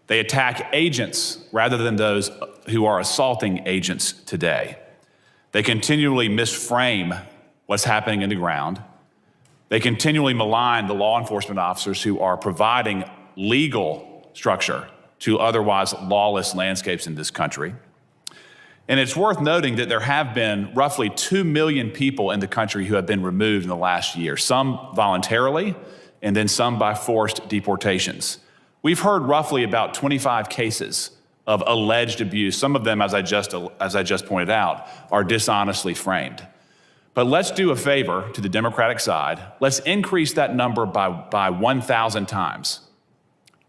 They attack agents rather than those who are assaulting agents today. They continually misframe what's happening in the ground. They continually malign the law enforcement officers who are providing legal structure to otherwise lawless landscapes in this country. And it's worth noting that there have been roughly 2 million people in the country who have been removed in the last year, some voluntarily, and then some by forced deportations. We've heard roughly about 25 cases of alleged abuse. Some of them, as I just pointed out, are dishonestly framed. But let's do a favor to the Democratic side. Let's increase that number by 1,000 times.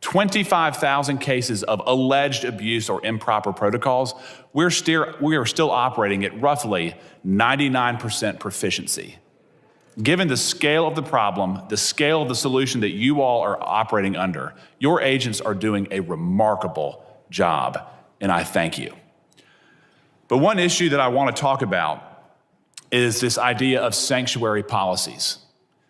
25,000 cases of alleged abuse or improper protocols. We are still operating at roughly 99% proficiency. Given the scale of the problem, the scale of the solution that you all are operating under, your agents are doing a remarkable job, and I thank you. But one issue that I want to talk about is this idea of sanctuary policies.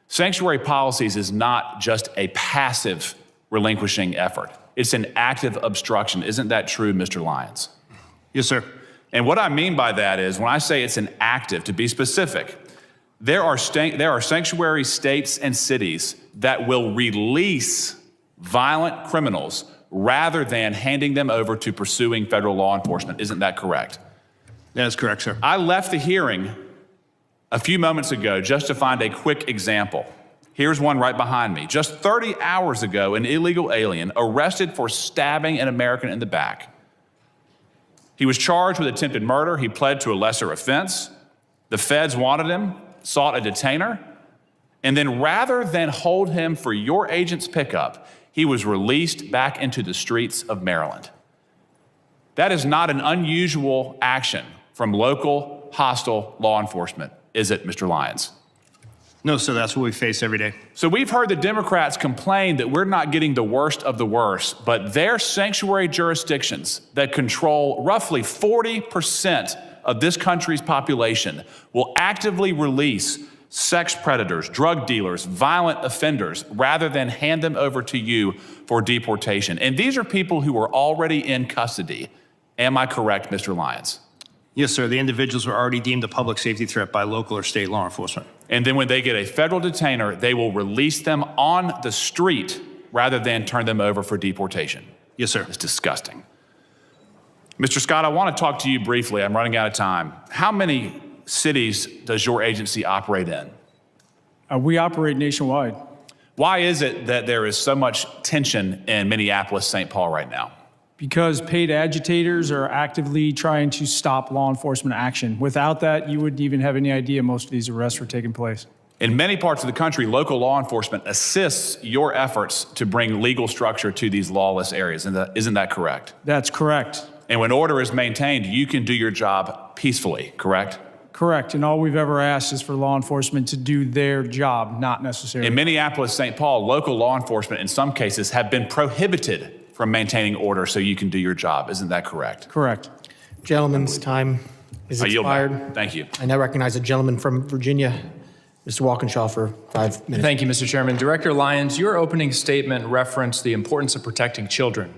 Sanctuary policies is not just a passive relinquishing effort. It's an active obstruction. Isn't that true, Mr. Lyons? Yes, sir. And what I mean by that is when I say it's an active, to be specific, there are sanctuary states and cities that will release violent criminals rather than handing them over to pursuing federal law enforcement. Isn't that correct? That is correct, sir. I left the hearing a few moments ago just to find a quick example. Here's one right behind me. Just 30 hours ago, an illegal alien arrested for stabbing an American in the back. He was charged with attempted murder. He pled to a lesser offense. The feds wanted him, sought a detainer, and then rather than hold him for your agent's pickup, he was released back into the streets of Maryland. That is not an unusual action from local hostile law enforcement, is it, Mr. Lyons? No, sir, that's what we face every day. So we've heard the Democrats complain that we're not getting the worst of the worst, but their sanctuary jurisdictions that control roughly 40% of this country's population will actively release sex predators, drug dealers, violent offenders, rather than hand them over to you for deportation. And these are people who are already in custody. Am I correct, Mr. Lyons? Yes, sir. The individuals were already deemed a public safety threat by local or state law enforcement. And then when they get a federal detainer, they will release them on the street rather than turn them over for deportation. Yes, sir. It's disgusting. Mr. Scott, I want to talk to you briefly. I'm running out of time. How many cities does your agency operate in? We operate nationwide. Why is it that there is so much tension in Minneapolis, St. Paul right now? Because paid agitators are actively trying to stop law enforcement action. Without that, you wouldn't even have any idea most of these arrests were taking place. In many parts of the country, local law enforcement assists your efforts to bring legal structure to these lawless areas. Isn't that correct? That's correct. And when order is maintained, you can do your job peacefully, correct? Correct. And all we've ever asked is for law enforcement to do their job, not necessarily. In Minneapolis, St. Paul, local law enforcement in some cases have been prohibited from maintaining order so you can do your job. Isn't that correct? Correct. Gentleman's time is expired. Thank you. I now recognize a gentleman from Virginia, Mr. Walkinshaw, for 5 minutes. Thank you, Mr. Chairman. Director Lyons, your opening statement referenced the importance of protecting children,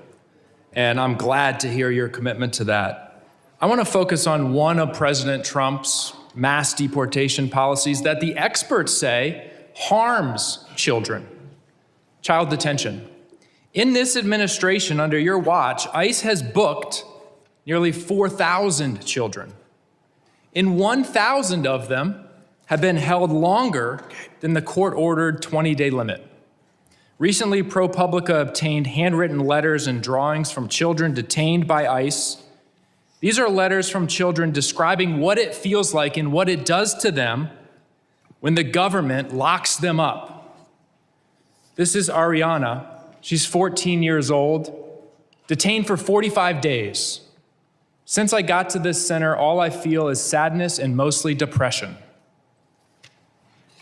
and I'm glad to hear your commitment to that. I want to focus on one of President Trump's mass deportation policies that the experts say harms children: child detention. In this administration, under your watch, ICE has booked nearly 4,000 children. And 1,000 of them have been held longer than the court-ordered 20-day limit. Recently, ProPublica obtained handwritten letters and drawings from children detained by ICE. These are letters from children describing what it feels like and what it does to them when the government locks them up. This is Ariana. She's 14 years old, detained for 45 days. Since I got to this center, all I feel is sadness and mostly depression.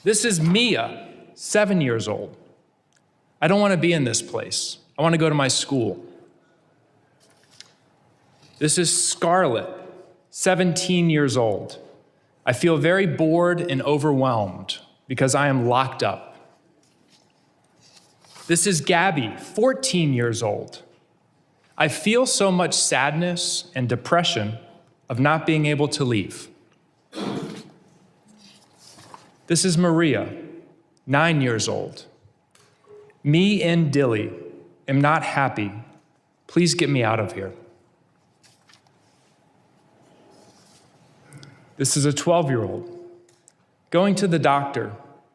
This is Mia, 7 years old. I don't want to be in this place. I want to go to my school. This is Scarlett, 17 years old. I feel very bored and overwhelmed because I am locked up. This is Gabby, 14 years old. I feel so much sadness and depression of not being able to leave. This is Maria, 9 years old. Me and Dilly am not happy. Please get me out of here. This is a 12-year-old going to the doctor,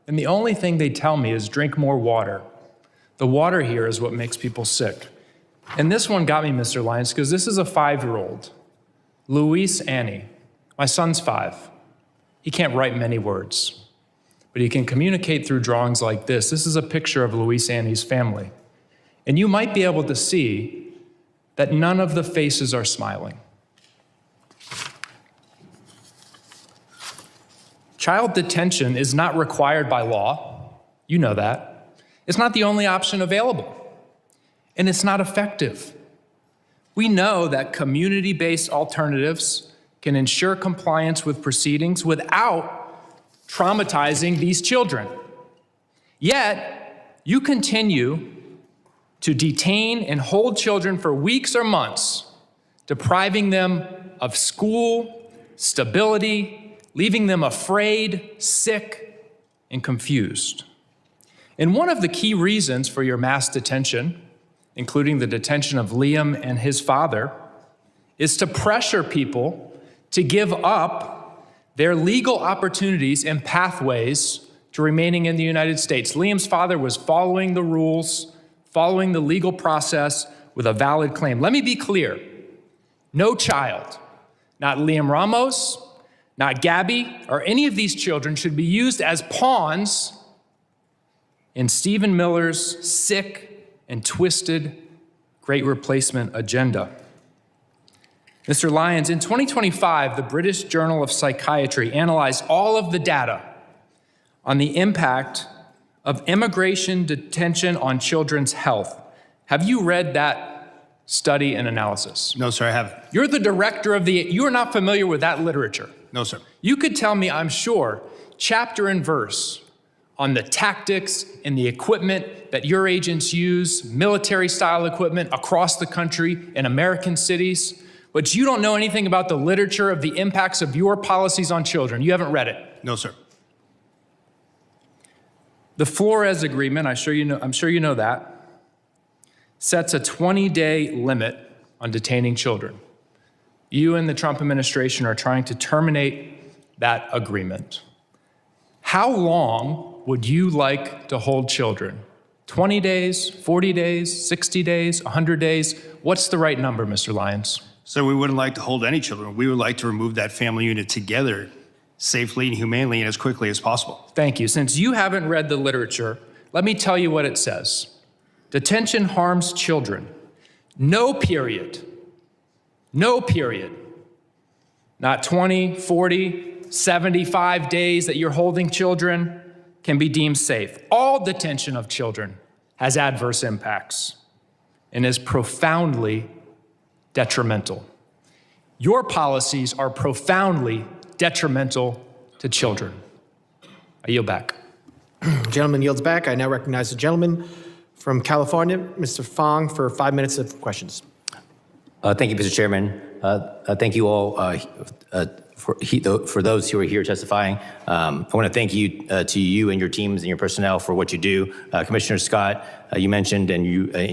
and the only thing they tell me is drink more water. The water here is what makes people sick. And this one got me, Mr. Lyons, because this is a 5-year-old, Luis Annie. My son's 5. He can't write many words, but he can communicate through drawings like this. This is a picture of Luis Annie's family. And you might be able to see that none of the faces are smiling. Child detention is not required by law. You know that. It's not the only option available, and it's not effective. We know that community-based alternatives can ensure compliance with proceedings without traumatizing these children. Yet, you continue to detain and hold children for weeks or months, depriving them of school, stability, leaving them afraid, sick, and confused. And one of the key reasons for your mass detention, including the detention of Liam and his father, is to pressure people to give up their legal opportunities and pathways to remaining in the United States. Liam's father was following the rules, following the legal process with a valid claim. Let me be clear. No child, not Liam Ramos, not Gabby, or any of these children should be used as pawns in Stephen Miller's sick and twisted Great Replacement agenda. Mr. Lyons, in 2025, the British Journal of Psychiatry analyzed all of the data on the impact of immigration detention on children's health. Have you read that study and analysis? No, sir, I haven't. You're the director of you are not familiar with that literature. No, sir. You could tell me, I'm sure, chapter and verse on the tactics and the equipment that your agents use, military-style equipment across the country in American cities, but you don't know anything about the literature of the impacts of your policies on children. You haven't read it. No, sir. The Flores Agreement, I'm sure you know that, sets a 20-day limit on detaining children. You and the Trump administration are trying to terminate that agreement. How long would you like to hold children? 20 days, 40 days, 60 days, 100 days? What's the right number, Mr. Lyons? So we wouldn't like to hold any children. We would like to remove that family unit together safely and humanely and as quickly as possible. Thank you. Since you haven't read the literature, let me tell you what it says. Detention harms children. No period. No period. Not 20, 40, 75 days that you're holding children can be deemed safe. All detention of children has adverse impacts and is profoundly detrimental. Your policies are profoundly detrimental to children. I yield back. Gentleman yields back. I now recognize the gentleman from California, Mr. Fong, for 5 minutes of questions. Thank you, Mr. Chairman. Thank you all for those who are here testifying. I want to thank you to you and your teams and your personnel for what you do. Commissioner Scott, you mentioned in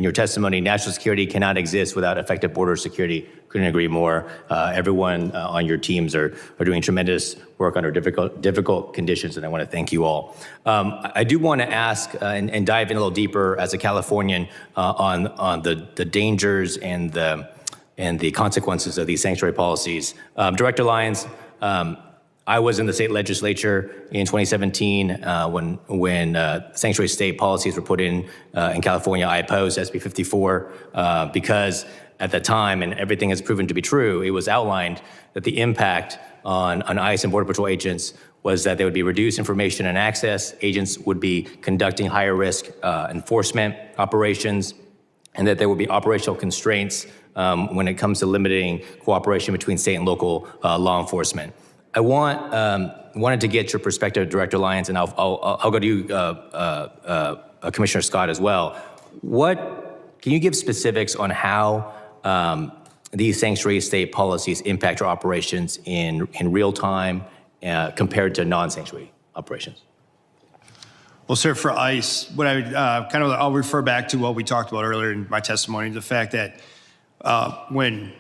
your testimony, national security cannot exist without effective border security. Couldn't agree more. Everyone on your teams are doing tremendous work under difficult conditions, and I want to thank you all. I do want to ask and dive in a little deeper as a Californian on the dangers and the consequences of these sanctuary policies. Director Lyons, I was in the state legislature in 2017 when sanctuary state policies were put in California. I opposed SB 54 because at the time, and everything has proven to be true, it was outlined that the impact on ICE and Border Patrol agents was that there would be reduced information and access. Agents would be conducting higher risk enforcement operations, and that there would be operational constraints when it comes to limiting cooperation between state and local law enforcement. I wanted to get your perspective, Director Lyons, and I'll go to you, Commissioner Scott, as well. Can you give specifics on how these sanctuary state policies impact your operations in real time compared to non-sanctuary operations? Well, sir, for ICE, what I'll refer back to what we talked about earlier in my testimony, the fact that when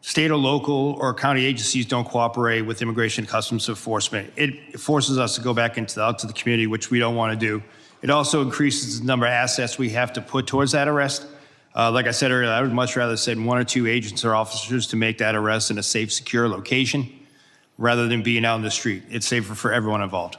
state or local or county agencies don't cooperate with Immigration and Customs Enforcement, it forces us to go back out to the community, which we don't want to do. It also increases the number of assets we have to put towards that arrest. Like I said earlier, I would much rather send 1 or 2 agents or officers to make that arrest in a safe, secure location rather than being out in the street. It's safer for everyone involved.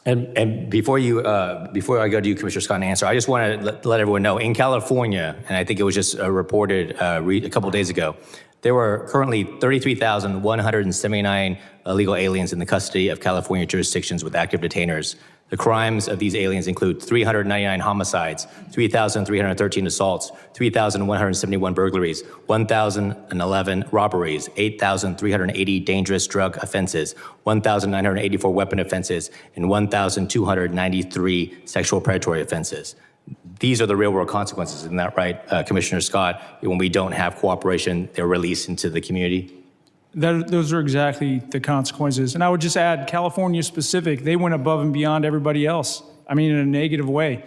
And before I go to you, Commissioner Scott, and answer, I just want to let everyone know, in California, and I think it was just reported a couple of days ago, There were currently 33,179 illegal aliens in the custody of California jurisdictions with active detainers. The crimes of these aliens include 399 homicides, 3,313 assaults, 3,171 burglaries, 1,011 robberies, 8,380 dangerous drug offenses, 1,984 weapon offenses, and 1,293 sexual predatory offenses. These are the real world consequences, isn't that right, Commissioner Scott? When we don't have cooperation, they're released into the community? Those are exactly the consequences. And I would just add, California specific, they went above and beyond everybody else. I mean, in a negative way.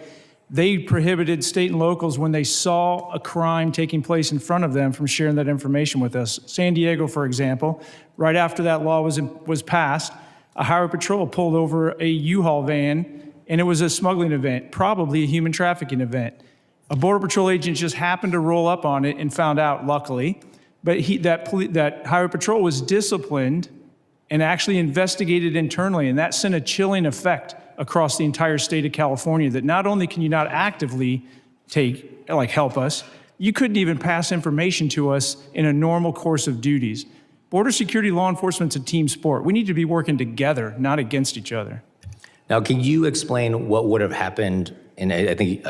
They prohibited state and locals when they saw a crime taking place in front of them from sharing that information with us. San Diego, for example, right after that law was passed, a highway patrol pulled over a U-Haul van, and it was a smuggling event, probably a human trafficking event. A Border Patrol agent just happened to roll up on it and found out, luckily. But that highway patrol was disciplined and actually investigated internally, and that sent a chilling effect across the entire state of California that not only can you not actively help us, you couldn't even pass information to us in a normal course of duties. Border security law enforcement's a team sport. We need to be working together, not against each other. Now, can you explain what would have happened, and I think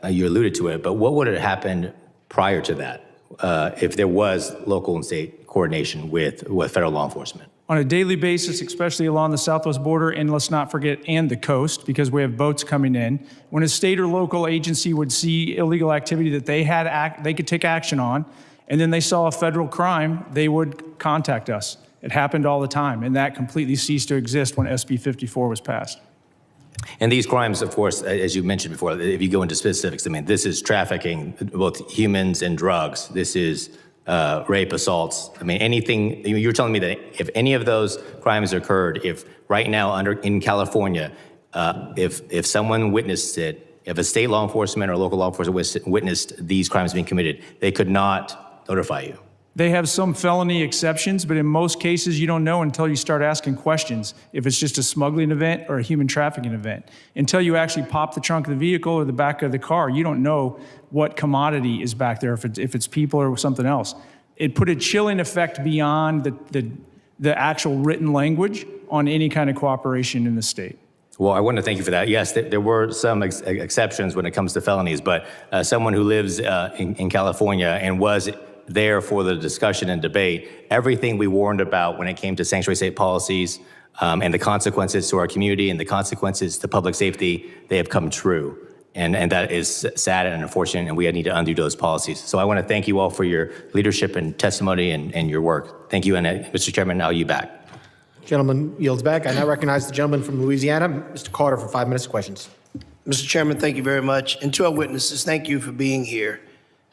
you alluded to it, but what would have happened prior to that if there was local and state coordination with federal law enforcement? On a daily basis, especially along the southwest border, and let's not forget, and the coast, because we have boats coming in, when a state or local agency would see illegal activity that they could take action on, and then they saw a federal crime, they would contact us. It happened all the time, and that completely ceased to exist when SB 54 was passed. And these crimes, of course, as you mentioned before, if you go into specifics, I mean, this is trafficking, both humans and drugs. This is rape, assaults. I mean, anything. You're telling me that if any of those crimes occurred, if right now in California, if someone witnessed it, if a state law enforcement or local law enforcement witnessed these crimes being committed, they could not notify you. They have some felony exceptions, but in most cases, you don't know until you start asking questions if it's just a smuggling event or a human trafficking event. Until you actually pop the trunk of the vehicle or the back of the car, you don't know what commodity is back there, if it's people or something else. It put a chilling effect beyond the actual written language on any kind of cooperation in the state. Well, I want to thank you for that. Yes, there were some exceptions when it comes to felonies, but someone who lives in California and was there for the discussion and debate, everything we warned about when it came to sanctuary state policies and the consequences to our community and the consequences to public safety, they have come true. And that is sad and unfortunate, and we need to undo those policies. So I want to thank you all for your leadership and testimony and your work. Thank you, and Mr. Chairman, now you back. Gentleman yields back. I now recognize the gentleman from Louisiana, Mr. Carter, for 5 minutes of questions. Mr. Chairman, thank you very much. And to our witnesses, thank you for being here.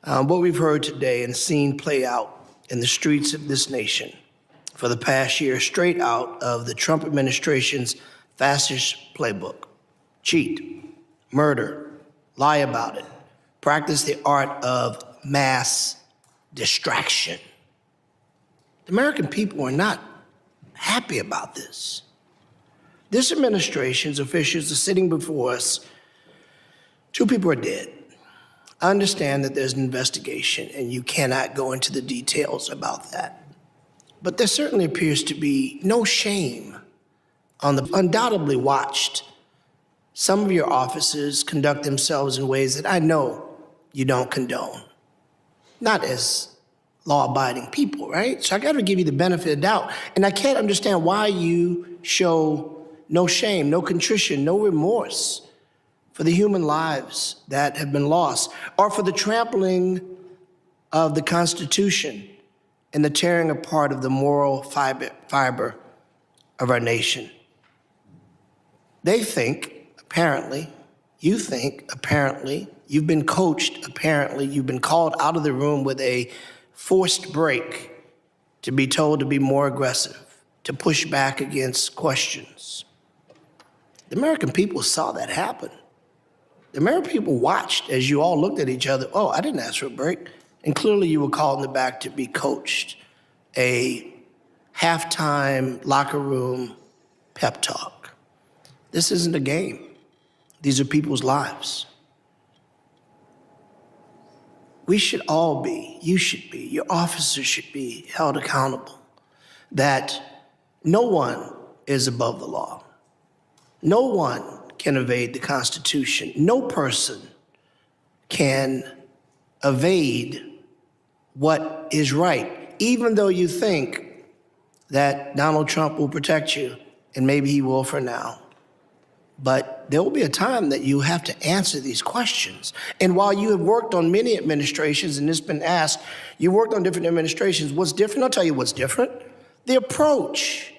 What we've heard today and seen play out in the streets of this nation for the past year, straight out of the Trump administration's fascist playbook. Cheat, murder, lie about it, practice the art of mass distraction. The American people are not happy about this. This administration's officials are sitting before us. 2 people are dead. I understand that there's an investigation and you cannot go into the details about that. But there certainly appears to be no shame on the undoubtedly watched. Some of your officers conduct themselves in ways that I know you don't condone. Not as law-abiding people, right? So I got to give you the benefit of the doubt. And I can't understand why you show no shame, no contrition, no remorse for the human lives that have been lost, or for the trampling of the Constitution and the tearing apart of the moral fiber of our nation. They think, apparently, you think, apparently, you've been coached, apparently, you've been called out of the room with a forced break to be told to be more aggressive, to push back against questions. The American people saw that happen. The American people watched as you all looked at each other. Oh, I didn't ask for a break. And clearly you were called in the back to be coached. A halftime locker room pep talk. This isn't a game. These are people's lives. we should all be, you should be, your officers should be held accountable, that no one is above the law. No one can evade the Constitution. No person can evade what is right, even though you think that Donald Trump will protect you, and maybe he will for now. But there will be a time that you have to answer these questions. And while you have worked on many administrations, and it's been asked, you worked on different administrations, what's different? I'll tell you what's different. The approach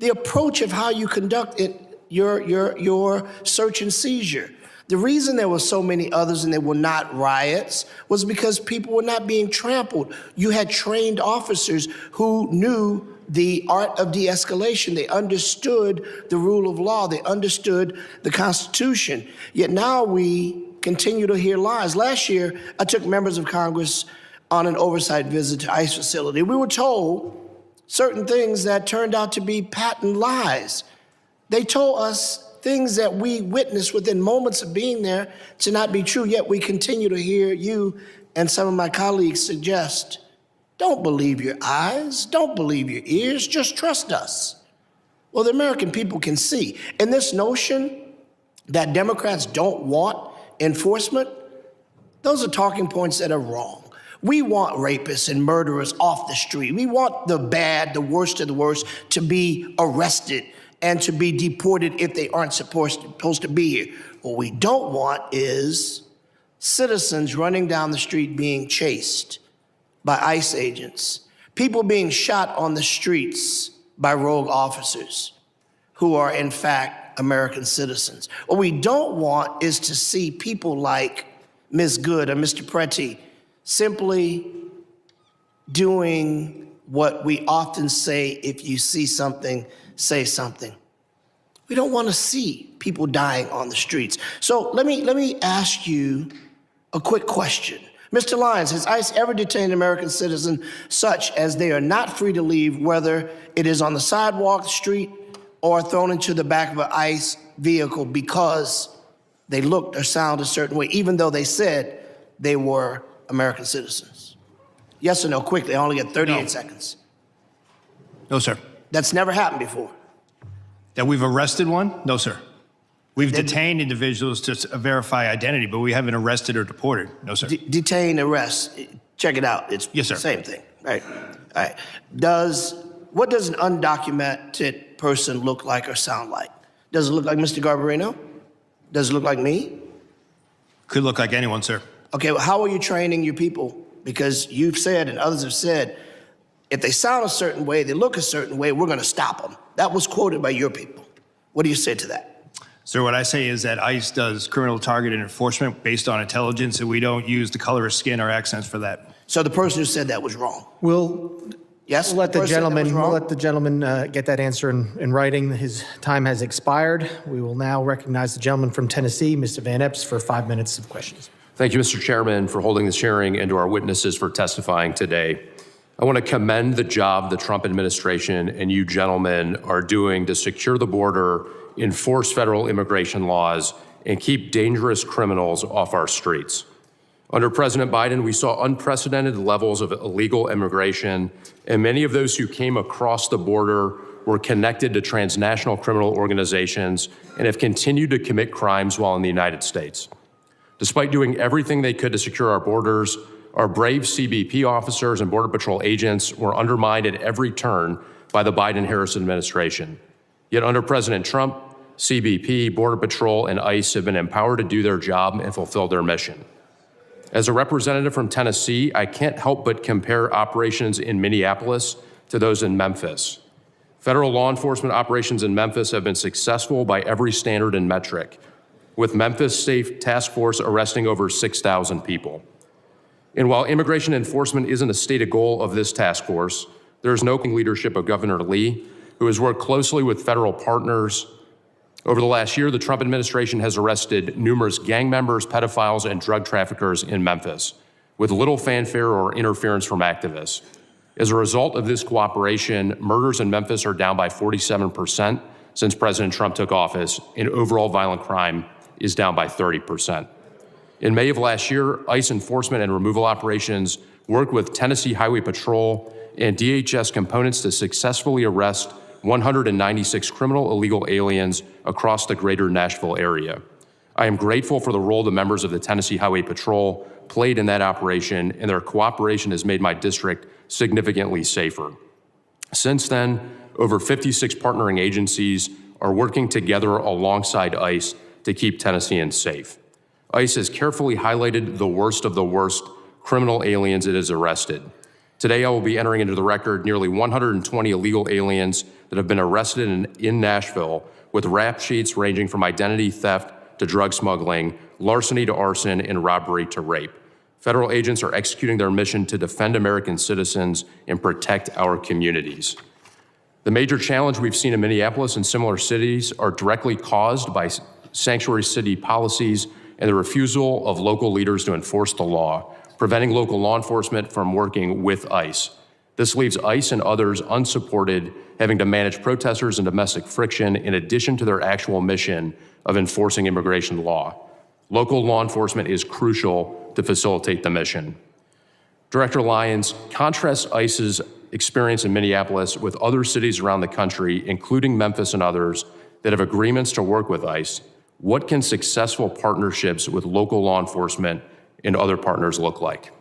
of how you conduct it, your search and seizure. The reason there were so many others and there were not riots was because people were not being trampled. You had trained officers who knew the art of de-escalation. They understood the rule of law. They understood the Constitution. Yet now we continue to hear lies. Last year, I took members of Congress on an oversight visit to ICE facility. We were told certain things that turned out to be patent lies. They told us things that we witnessed within moments of being there to not be true, yet we continue to hear you and some of my colleagues suggest, don't believe your eyes, don't believe your ears, just trust us. Well, the American people can see. And this notion that Democrats don't want enforcement, those are talking points that are wrong. We want rapists and murderers off the street. We want the bad, the worst of the worst, to be arrested and to be deported if they aren't supposed to be here. What we don't want is citizens running down the street being chased by ICE agents, people being shot on the streets by rogue officers who are in fact American citizens. What we don't want is to see people like Ms. Good or Mr. Pretti simply doing what we often say, if you see something, say something. We don't want to see people dying on the streets. So let me ask you a quick question. Mr. Lyons, has ICE ever detained an American citizen such as they are not free to leave, whether it is on the sidewalk, the street, or thrown into the back of an ICE vehicle because they looked or sounded a certain way, even though they said they were American citizens? Yes or no, quickly, I only get 38 seconds. No, sir. That's never happened before. That we've arrested one? No, sir. We've detained individuals to verify identity, but we haven't arrested or deported. No, sir. Detain, arrest. Check it out. It's yes, sir. The same thing. Right. All right. What does an undocumented person look like or sound like? Does it look like Mr. Garbarino? Does it look like me? Could look like anyone, sir. Okay, well, how are you training your people? Because you've said and others have said, if they sound a certain way, they look a certain way, we're going to stop them. That was quoted by your people. What do you say to that? Sir, what I say is that ICE does criminal targeted enforcement based on intelligence, and we don't use the color of skin or accents for that. So the person who said that was wrong? Yes? We'll let the gentleman get that answer in writing. His time has expired. We will now recognize the gentleman from Tennessee, Mr. Van Epps, for 5 minutes of questions. Thank you, Mr. Chairman, for holding this hearing and to our witnesses for testifying today. I want to commend the job the Trump administration and you gentlemen are doing to secure the border, enforce federal immigration laws, and keep dangerous criminals off our streets. Under President Biden, we saw unprecedented levels of illegal immigration, and many of those who came across the border were connected to transnational criminal organizations and have continued to commit crimes while in the United States. Despite doing everything they could to secure our borders, our brave CBP officers and Border Patrol agents were undermined at every turn by the Biden-Harris administration. Yet under President Trump, CBP, Border Patrol, and ICE have been empowered to do their job and fulfill their mission. As a representative from Tennessee, I can't help but compare operations in Minneapolis to those in Memphis. Federal law enforcement operations in Memphis have been successful by every standard and metric, with Memphis Safe Task Force arresting over 6,000 people. And while immigration enforcement isn't a stated goal of this task force, there is no leadership of Governor Lee, who has worked closely with federal partners. Over the last year, the Trump administration has arrested numerous gang members, pedophiles, and drug traffickers in Memphis, with little fanfare or interference from activists. As a result of this cooperation, murders in Memphis are down by 47% since President Trump took office, and overall violent crime is down by 30%. In May of last year, ICE enforcement and removal operations worked with Tennessee Highway Patrol and DHS components to successfully arrest 196 criminal illegal aliens across the greater Nashville area. I am grateful for the role the members of the Tennessee Highway Patrol played in that operation, and their cooperation has made my district significantly safer. Since then, over 56 partnering agencies are working together alongside ICE to keep Tennesseans safe. ICE has carefully highlighted the worst of the worst criminal aliens it has arrested. Today, I will be entering into the record nearly 120 illegal aliens that have been arrested in Nashville with rap sheets ranging from identity theft to drug smuggling, larceny to arson, and robbery to rape. Federal agents are executing their mission to defend American citizens and protect our communities. The major challenge we've seen in Minneapolis and similar cities are directly caused by sanctuary city policies and the refusal of local leaders to enforce the law, preventing local law enforcement from working with ICE. This leaves ICE and others unsupported, having to manage protesters and domestic friction in addition to their actual mission of enforcing immigration law. Local law enforcement is crucial to facilitate the mission. Director Lyons, contrast ICE's experience in Minneapolis with other cities around the country, including Memphis and others, that have agreements to work with ICE. What can successful partnerships with local law enforcement and other partners look like?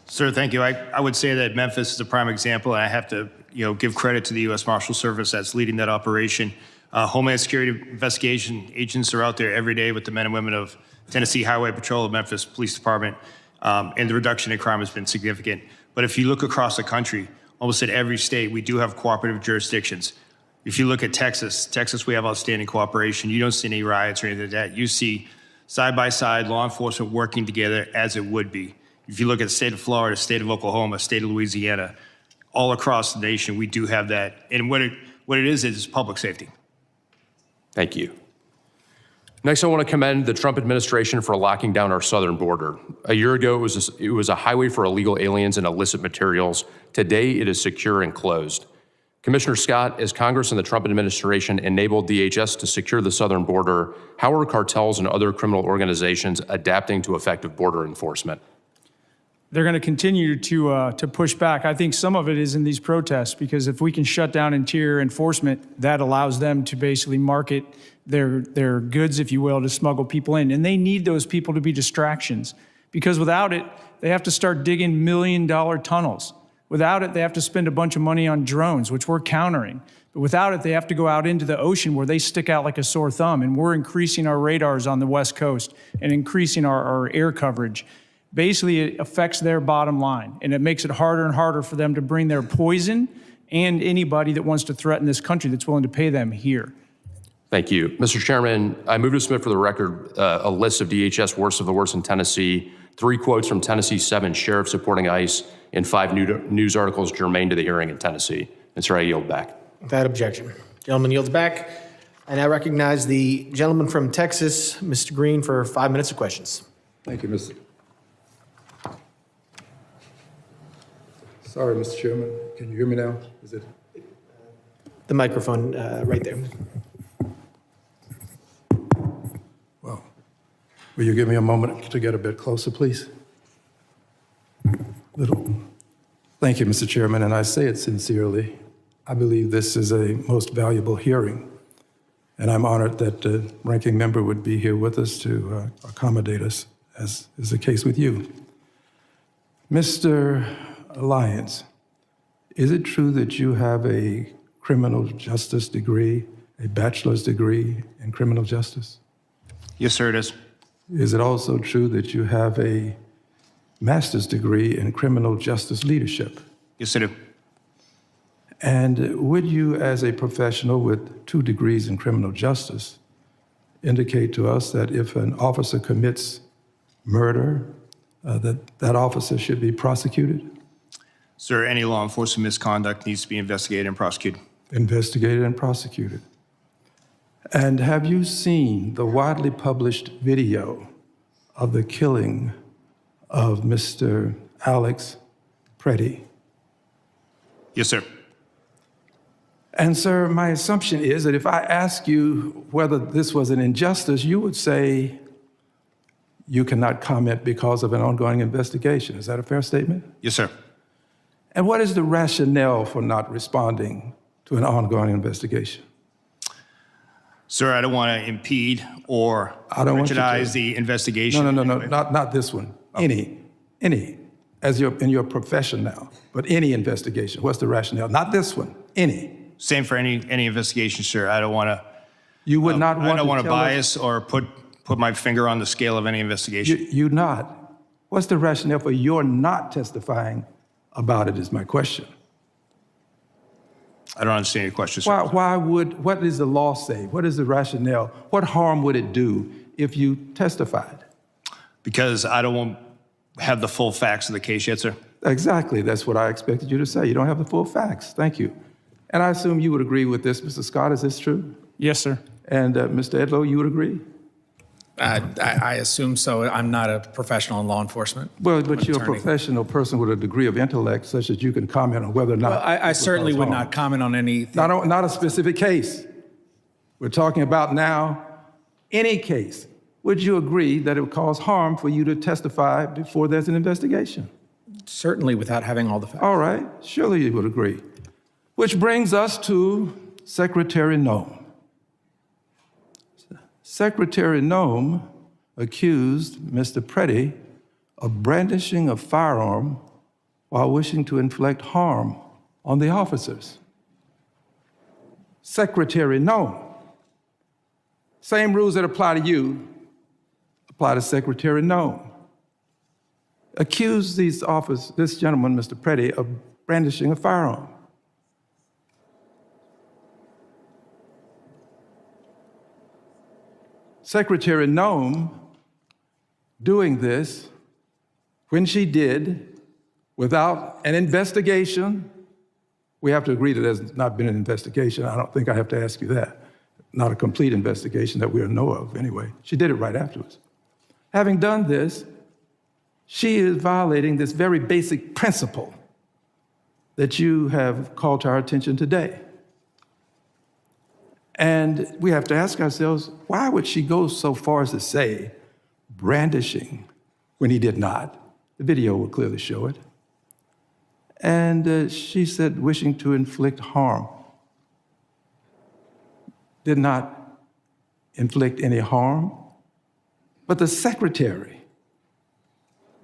Sir, thank you. I would say that Memphis is a prime example, and I have to give credit to the U.S. Marshal Service that's leading that operation. Homeland Security investigation agents are out there every day with the men and women of Tennessee Highway Patrol, Memphis Police Department, and the reduction in crime has been significant. But if you look across the country, almost in every state, we do have cooperative jurisdictions. If you look at Texas, we have outstanding cooperation. You don't see any riots or anything like that. You see side-by-side law enforcement working together as it would be. If you look at the state of Florida, state of Oklahoma, state of Louisiana, all across the nation, we do have that. And what it is public safety. Thank you. Next, I want to commend the Trump administration for locking down our southern border. A year ago, it was a highway for illegal aliens and illicit materials. Today, it is secure and closed. Commissioner Scott, as Congress and the Trump administration enabled DHS to secure the southern border, how are cartels and other criminal organizations adapting to effective border enforcement? They're going to continue to push back. I think some of it is in these protests, because if we can shut down interior enforcement, that allows them to basically market their goods, if you will, to smuggle people in. And they need those people to be distractions, because without it, they have to start digging $1 million tunnels. Without it, they have to spend a bunch of money on drones, which we're countering. But without it, they have to go out into the ocean where they stick out like a sore thumb. And we're increasing our radars on the West Coast and increasing our air coverage. Basically, it affects their bottom line, and it makes it harder and harder for them to bring their poison and anybody that wants to threaten this country that's willing to pay them here. Thank you. Mr. Chairman, I move to submit for the record a list of DHS worst of the worst in Tennessee, 3 quotes from Tennessee's 7 sheriffs supporting ICE, and 5 news articles germane to the hearing in Tennessee. And sir, I yield back. Without objection. Gentleman yields back. And I recognize the gentleman from Texas, Mr. Greene, for 5 minutes of questions. Thank you, Mr. Sorry, Mr. Chairman. Can you hear me now? Is it? The microphone right there. Well, will you give me a moment to get a bit closer, please? Thank you, Mr. Chairman, and I say it sincerely. I believe this is a most valuable hearing, and I'm honored that the ranking member would be here with us to accommodate us, as is the case with you. Mr. Lyons, is it true that you have a criminal justice degree, a bachelor's degree in criminal justice? Yes, sir, it is. Is it also true that you have a master's degree in criminal justice leadership? Yes, I do. And would you, as a professional with 2 degrees in criminal justice, indicate to us that if an officer commits murder, that officer should be prosecuted? Sir, any law enforcement misconduct needs to be investigated and prosecuted. Investigated and prosecuted. And have you seen the widely published video of the killing of Mr. Alex Pretti? Yes, sir. And sir, my assumption is that if I ask you whether this was an injustice, you would say you cannot comment because of an ongoing investigation. Is that a fair statement? Yes, sir. And what is the rationale for not responding to an ongoing investigation? Sir, I don't want to impede or prejudice the investigation. No, not this one. Any, in your profession now, but any investigation. What's the rationale? Not this one, any. Same for any investigation, sir. I don't want to. You would not want to. I don't want to tell bias or put my finger on the scale of any investigation. You not. What's the rationale for your not testifying about it is my question. I don't understand your question, sir. What does the law say? What is the rationale? What harm would it do if you testified? Because I don't have the full facts of the case yet, sir. Exactly, that's what I expected you to say. You don't have the full facts. Thank you. And I assume you would agree with this, Mr. Scott, is this true? Yes, sir. And Mr. Edlow, you would agree? I assume so. I'm not a professional in law enforcement. Well, but you're a professional person with a degree of intellect such that you can comment on whether or not. Well, I certainly would not comment on anything. Not a specific case. We're talking about now any case. Would you agree that it would cause harm for you to testify before there's an investigation? Certainly, without having all the facts. All right, surely you would agree. Which brings us to Secretary Noem. Secretary Noem accused Mr. Pretti of brandishing a firearm while wishing to inflict harm on the officers. Secretary Noem. Same rules that apply to you apply to Secretary Noem. Accused this gentleman, Mr. Pretti, of brandishing a firearm. Secretary Noem doing this when she did without an investigation. We have to agree that there's not been an investigation. I don't think I have to ask you that. Not a complete investigation that we know of anyway. She did it right afterwards. Having done this, she is violating this very basic principle that you have called to our attention today. And we have to ask ourselves, why would she go so far as to say brandishing when he did not? The video will clearly show it. And she said wishing to inflict harm. Did not inflict any harm. But the secretary,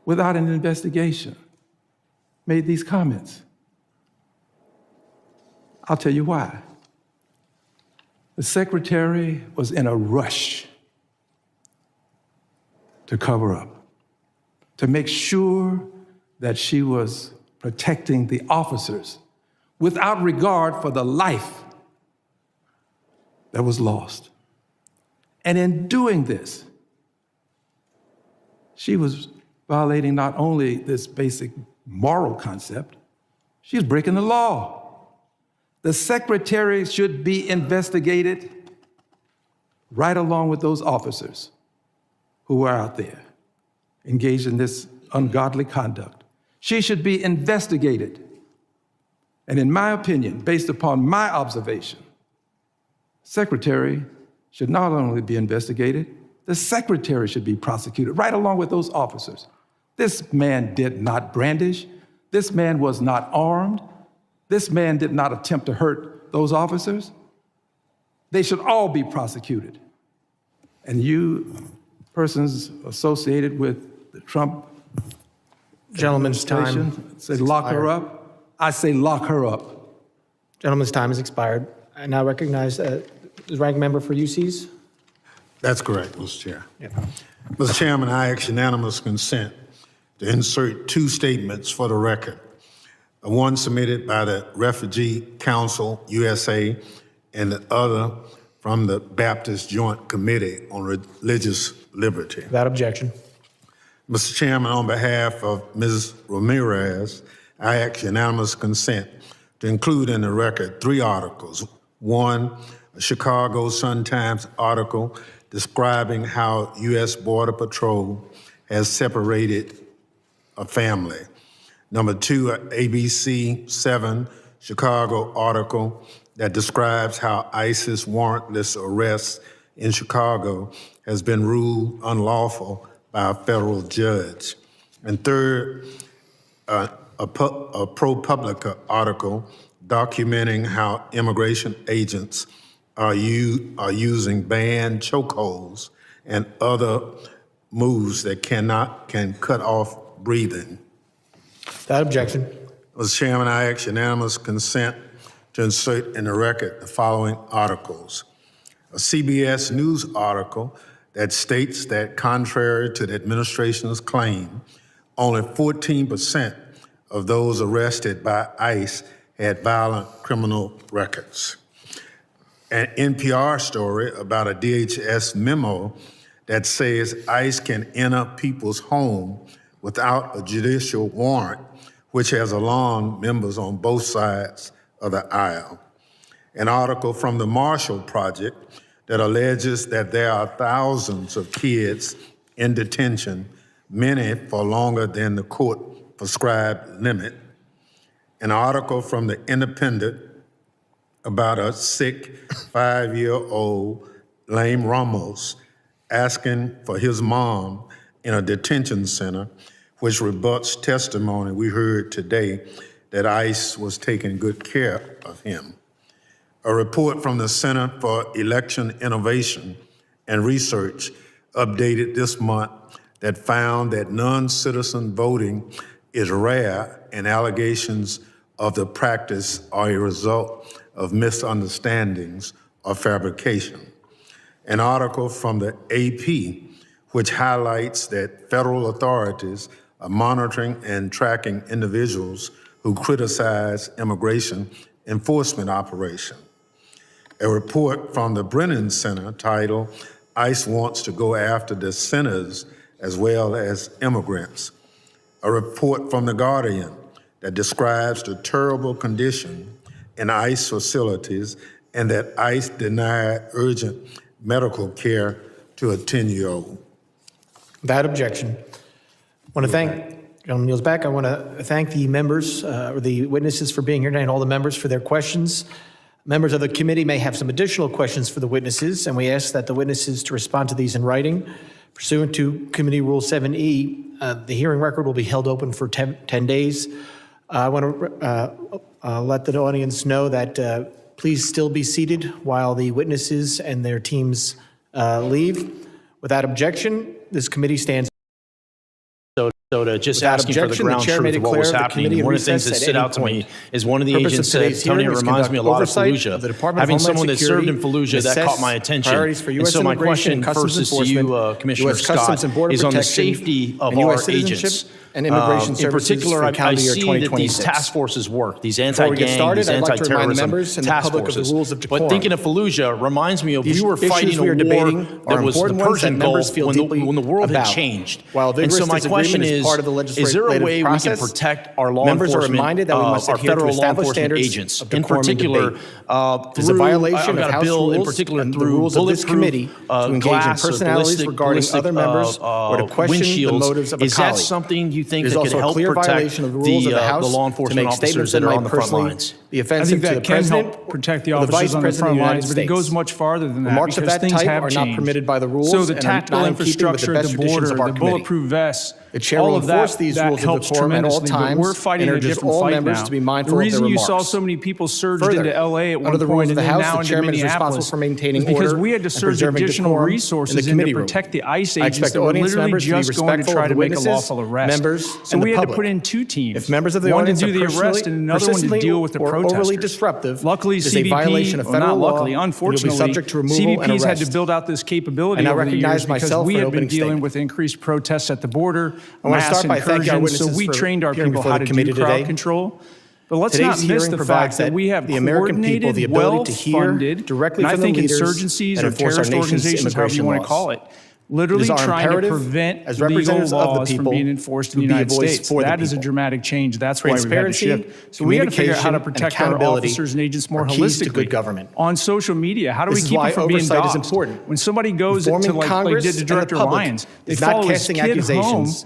without an investigation, made these comments. I'll tell you why. The secretary was in a rush to cover up, to make sure that she was protecting the officers without regard for the life that was lost. And in doing this, she was violating not only this basic moral concept, she was breaking the law. The secretary should be investigated right along with those officers who were out there engaged in this ungodly conduct. She should be investigated. And in my opinion, based upon my observation, secretary should not only be investigated, the secretary should be prosecuted right along with those officers. This man did not brandish. This man was not armed. This man did not attempt to hurt those officers. They should all be prosecuted. And you, persons associated with the Trump Gentleman's time administration, say lock her up. I say lock her up. Gentleman's time has expired. I now recognize the ranking member for UCIS. That's correct, Mr. Chair. Mr. Chairman, I ask unanimous consent to insert two statements for the record. One submitted by the Refugee Council, USA, and the other from the Baptist Joint Committee on Religious Liberty. Without objection. Mr. Chairman, on behalf of Ms. Ramirez, I ask unanimous consent to include in the record 3 articles. One, a Chicago Sun-Times article describing how U.S. Border Patrol has separated a family. Number 2, an ABC 7 Chicago article that describes how ISIS warrantless arrests in Chicago has been ruled unlawful by a federal judge. And third, a ProPublica article documenting how immigration agents are using banned chokeholds and other moves that can cut off breathing. Without objection. Mr. Chairman, I ask unanimous consent to insert in the record the following articles. A CBS News article that states that contrary to the administration's claim, only 14% of those arrested by ICE had violent criminal records. An NPR story about a DHS memo that says ICE can enter people's home without a judicial warrant, which has alarmed members on both sides of the aisle. An article from the Marshall Project that alleges that there are thousands of kids in detention, many for longer than the court prescribed limit. An article from the Independent about a sick 5-year-old Lame Ramos asking for his mom in a detention center, which rebuts testimony we heard today that ICE was taking good care of him. A report from the Center for Election Innovation and Research updated this month that found that non-citizen voting is rare and allegations of the practice are a result of misunderstandings or fabrication. An article from the AP, which highlights that federal authorities are monitoring and tracking individuals who criticize immigration enforcement operation. A report from the Brennan Center titled, ICE Wants to Go After the Sinners as Well as Immigrants. A report from The Guardian that describes the terrible condition in ICE facilities and that ICE denied urgent medical care to a 10-year-old. Without objection. I want to thank, Gentleman kneels back. I want to thank the members, or the witnesses for being here tonight, and all the members for their questions. Members of the committee may have some additional questions for the witnesses, and we ask that the witnesses to respond to these in writing. Pursuant to Committee Rule 7E, the hearing record will be held open for 10 days. I want to let the audience know that please still be seated while the witnesses and their teams leave. Without objection, this committee stands. So to just Without asking for the objection, ground the chair truth may of what was declare the happening, committee one of the things that recess at stood any out to me point. is one of the Purpose of agents said, today's Tony, it hearing is reminds conduct me a lot of oversight Fallujah. of the Department of Having Homeland someone that served in Security Fallujah, that assess caught my attention. priorities for And U.S. so my immigration and question customs first is to you, enforcement, Commissioner U.S. Customs Scott, and Border is on the Protection, safety of and our U.S. citizenship agents. and immigration In services particular, for I calendar year see that these 2026. task forces work, these Before we get anti-gang, started, these I'd like to remind the anti-terrorism members and the task public of the forces. rules of decorum. But thinking of Fallujah reminds me of These we were issues fighting a we are war debating that are was the important ones that Persian members Gulf feel deeply when the world had about. changed. While And so vigorous my question disagreement is is, part of the is there a legislative way we can process, protect our law members are enforcement, reminded that we must our adhere to federal law established enforcement standards agents? of In decorum and particular, debate. There's a through, violation I've got of a House bill in rules particular and the through rules of this bulletproof committee to engage in glass or personalities regarding other members or to question the windshields. motives of a Is that colleague. something you think There's that could also a help clear protect violation of the rules of the House law to enforcement make officers statements that that are might on the front personally lines? be I offensive think to the that can president help protect the or the officers vice on the president front of the United lines, but it States. goes much farther than that Remarks of because that things type have are not changed. permitted by the rules So the and are not tactical in keeping with the infrastructure at best the traditions border, of our the committee. bulletproof vests, The chair all will of enforce that, these that rules of helps decorum at all tremendously, but times we're fighting and a urges different all fight members now. to be mindful the of their reason you saw remarks. so many people surged Further, into L.A. at one under the point rules of and the then House, now the into chairman is responsible Minneapolis for maintaining is because order we had to and surge preserving additional decorum in resources the in to committee room. protect the ICE I agents expect that were audience literally members to be just going to respectful try of to the make a witnesses, lawful arrest. members, So and we the had to public. put in two teams. If members of the one to audience do are the arrest and another one to persistently deal with the or protesters. overly disruptive, Luckily, it is a CBP, violation of well, federal not law, luckily, and unfortunately, you'll be subject to removal and CBP's had to arrest. build out this capability I now over the years recognize because myself we for an had been opening dealing statement. with increased protests at the border, I want to mass start by thanking our incursions, so witnesses we for trained our appearing people before how the to committee do crowd today. control. But let's Today's not miss hearing the provides fact that that we have the American people the ability to hear well-funded, directly and I from the think leaders insurgencies that or enforce our terrorist nation's organizations, however you immigration want to laws. call it, It literally is our trying to imperative prevent as legal representatives of the laws from people being enforced in to the be a United voice States. for the That is a people. dramatic change. That's why we've had to Transparency, shift. So we had to figure out how to communication, and protect our accountability officers and agents more are keys to holistically. good government. On social media, how do we This is keep why it from being oversight is doxxed? important. When somebody goes to Informing like Congress did to and the Director public Lyons, they is not follow his casting kid home accusations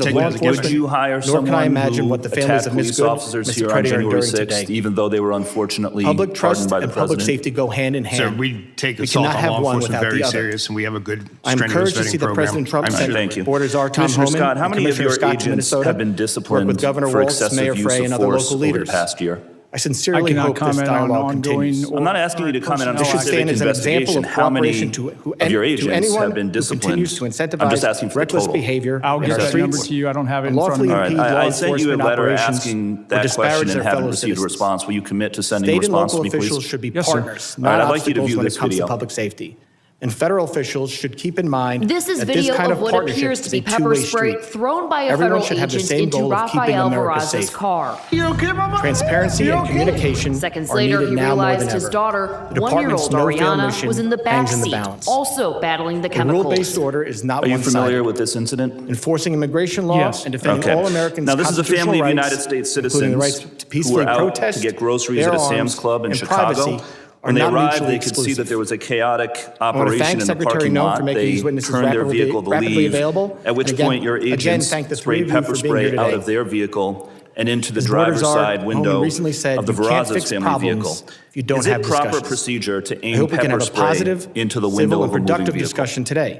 of law enforcement, Would you hire nor someone can I imagine who what the families attacked of Ms. police Good officers and Mr. here on Pretti are January enduring 6th, today? even though they were unfortunately Public trust pardoned by the and public president? safety go hand in hand. Sir, we take We assault cannot on have law one enforcement without very the other. serious, and we have a good I'm strenuous encouraged to vetting see that program. President Trump sent Thank you. Borders Tom Commissioner Homan Scott, how and many of Commissioner your Scott to agents Minnesota have been work disciplined with Governor for Walz, excessive Mayor use Frey, of and other force local over the leaders? past year? I sincerely cannot hope this comment on dialogue ongoing continues. or I'm not asking you to comment on a This should specific stand as an example investigation. of How many cooperation to of your to agents anyone have been who disciplined? continues to incentivize I'm just asking for the reckless total. behavior I'll in give our that number streets, to you. I don't have it in front of unlawfully me. All right, impede law I sent you a enforcement letter operations, asking or that disparage question their and haven't fellow received a citizens. response. Will you commit to sending a State and response to local me, please? officials should be Yes, sir. partners, All right, not I'd like you to obstacles view when this it comes to video. public safety. And federal officials should keep in mind This is that video this kind of of what partnership appears to is be a pepper two-way spray street. thrown by a Everyone federal should have the agent same into goal of keeping Rafael America Barraz's safe. car. Transparency and communication Seconds are later, needed he now more realized than his ever. daughter, The department's one-year-old no-fail Ariana, mission was in the hangs in the backseat, balance. also battling the A chemicals. rule-based order is not Are you one-sided. familiar with this incident? Enforcing immigration law Yes. and defending Okay. all Americans' Now, this is a constitutional family of rights, United States including the rights citizens to who peacefully were out protest, to get groceries bear at a arms, Sam's Club in and Chicago. privacy are When they not arrived, mutually they could see exclusive. that there was a chaotic I want to operation thank in the Secretary parking Noem lot. for making They these witnesses turned their rapidly vehicle to rapidly leave, available. at which And again- point your again, agents thank the three sprayed of you pepper for being here spray out today. of their vehicle and into the As driver's borders are, side window Homan recently said, of the you can't Barrazas fix family problems vehicle. if you don't Is have it proper discussions. procedure to I aim hope we can pepper have a spray positive, into the civil, window and of a moving productive vehicle? discussion today.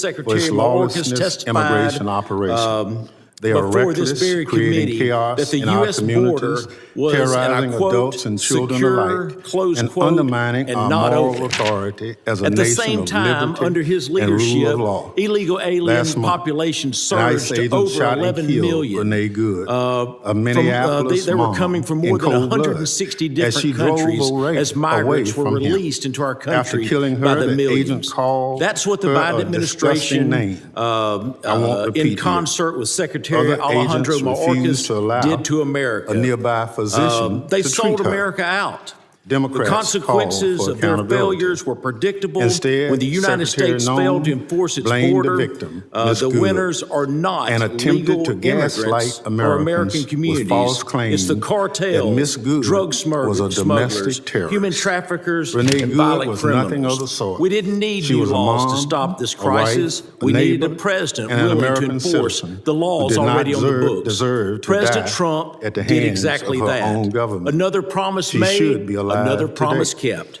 for its Secretary Mayorkas lawlessness testified immigration operation. They are before reckless, this very creating committee chaos that the in our U.S. communities, border was, and I terrorizing quote, adults and children secure, alike, close and quote, undermining and our not moral open. authority as a At the nation same of time, liberty under his and rule leadership, of law. illegal alien Last month, population an ICE surged to agent over shot 11 and killed million. Renee Good, a Minneapolis They were mom coming from in more than cold blood 160 as she different drove countries away as migrants were from him. released into our After country killing by her, the the millions. agent called That's what the her Biden a disgusting administration, name. I won't repeat in concert with Secretary Other Alejandro agents refused to allow Mayorkas, did to America. a nearby physician They to sold treat her. America out. Democrats The consequences called for of their accountability. failures were predictable. Instead, when the United Secretary States Noem failed to enforce its blamed border, the victim, Ms. the Good, winners are not and attempted legal to gaslight immigrants or Americans American with communities. false claims It's the cartels, that Ms. Good drug was a smugglers, domestic terrorist. human traffickers, Renee and Good violent was criminals. nothing of the sort. We didn't need She new was a laws to mom, stop this a crisis. wife, a We needed a neighbor, president and an willing to American enforce citizen the who laws did not already on the books. deserve to President die Trump at the did hands exactly of her that. own government. Another promise She made, should be alive another today. promise kept.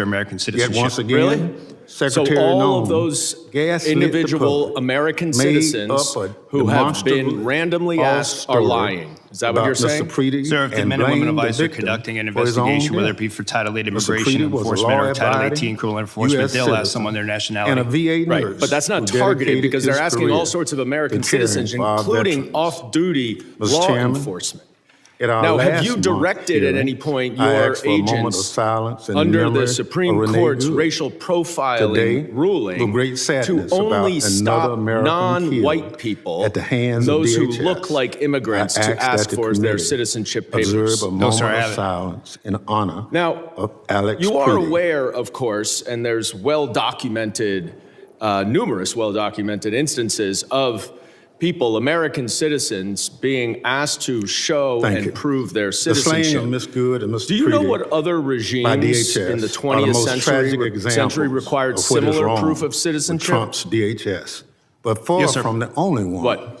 their American Yet citizenship. once again, Really? Secretary So all Noem of those gaslit the individual public, American made citizens up a who have demonstrably been randomly false asked are story lying. Is that what you're about Mr. saying? Preeti Sir, if the and men and women of blamed the ICE are victim conducting an for his own investigation, whether death. it be for Title 8 Mr. immigration Preeti was a enforcement or Title law-abiding 18 criminal enforcement, US they'll ask citizen someone their nationality. and a VA nurse. Right, but that's not who targeted dedicated because they're his asking all career sorts of American to caring citizens, for our including veterans. off-duty Mr. law Chairman, enforcement. At our Now, have last you month's directed at hearing, any point I your asked for a moment of agents silence in under memory the of Supreme Renee Court's Good. racial profiling Today, ruling with great to sadness only about another stop American non-white killed people, at the hands of those who DHS. look like immigrants, I to ask ask that the for their committee citizenship papers? observe a No, moment sir, I of haven't. silence in honor Now, of Alex you are Preeti. aware, of course, and there's well-documented, numerous well-documented instances of people, American citizens, being asked to show Thank and you. prove their The slaying citizenship. of Ms. Good and Mr. Do you know Preeti what other by regimes DHS in the are the 20th most century, tragic examples required of what is similar wrong proof of with citizenship? Trump's DHS, but far Yes, sir. from the only one. What?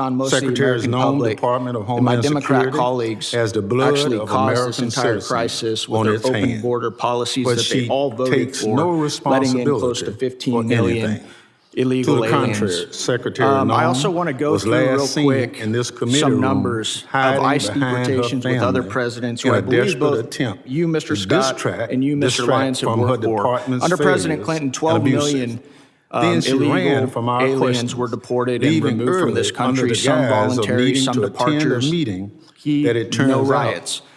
on most Secretary of the American Noem, public. Department of And my Homeland Democrat Security colleagues has the blood actually of caused this American entire citizens crisis with on their its open hands. border policies But that they she all voted takes for, no letting in close to responsibility 15 for million anything. illegal To the aliens. contrary, Secretary I Noem also want to go was through last real seen quick in this committee some room numbers of hiding ICE behind her deportations with other family presidents in who I a believe desperate both attempt you, Mr. to Scott, and you, Mr. Lyons, have from her worked for. department's Under President failures Clinton, and 12 abuses. million Then she ran illegal from our aliens questions, were deported and leaving removed from early this under country, the some guise of voluntary, needing some to attend a departures. meeting He, that it turns no out riots.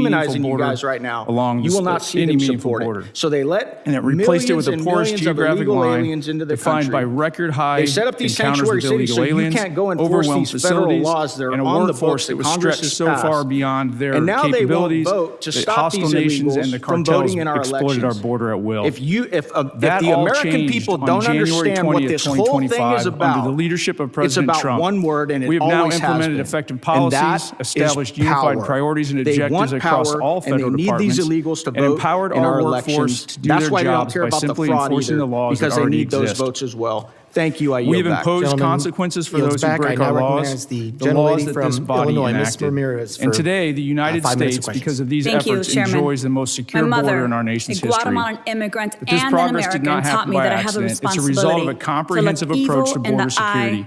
demonizing you border guys right now, along you the will not st- see any them meaningful support border. it. So they let And it replaced it with a millions and porous millions of geographic illegal line aliens into the defined country. by record high They set up these encounters sanctuary with cities illegal so you aliens, can't go enforce overwhelmed these federal facilities, laws that are and a on the workforce books that that was Congress stretched has so far passed. beyond their And now they won't capabilities vote to that stop hostile these nations illegals and the from cartels voting in our exploited our elections. border at will. If That the all American changed people on don't January understand what 20th, this whole thing is 2025 about, under the leadership of it's President about Trump. one word, and it We have now always has implemented been. effective And policies, that is established unified power. priorities and They objectives want across power, all and they federal need departments, these illegals to and vote empowered in our our workforce elections. to do That's their why they don't jobs care by about the simply fraud enforcing either, the laws that because they already need those exist. votes as well. Thank you. I We yield have back. imposed Gentleman consequences for yields those who back. break I now our laws, recognize the the gentlelady laws that this from body Illinois, Ms. enacted. Ramirez, And for, today, the United 5 minutes of States, questions. because of these Thank you, efforts, Chairman. enjoys the most secure My mother, border in our nation's a Guatemalan history. immigrant But this and an progress did American, not taught happen me by that I have a accident. It's a responsibility result of a comprehensive to look approach to evil in border the eye security.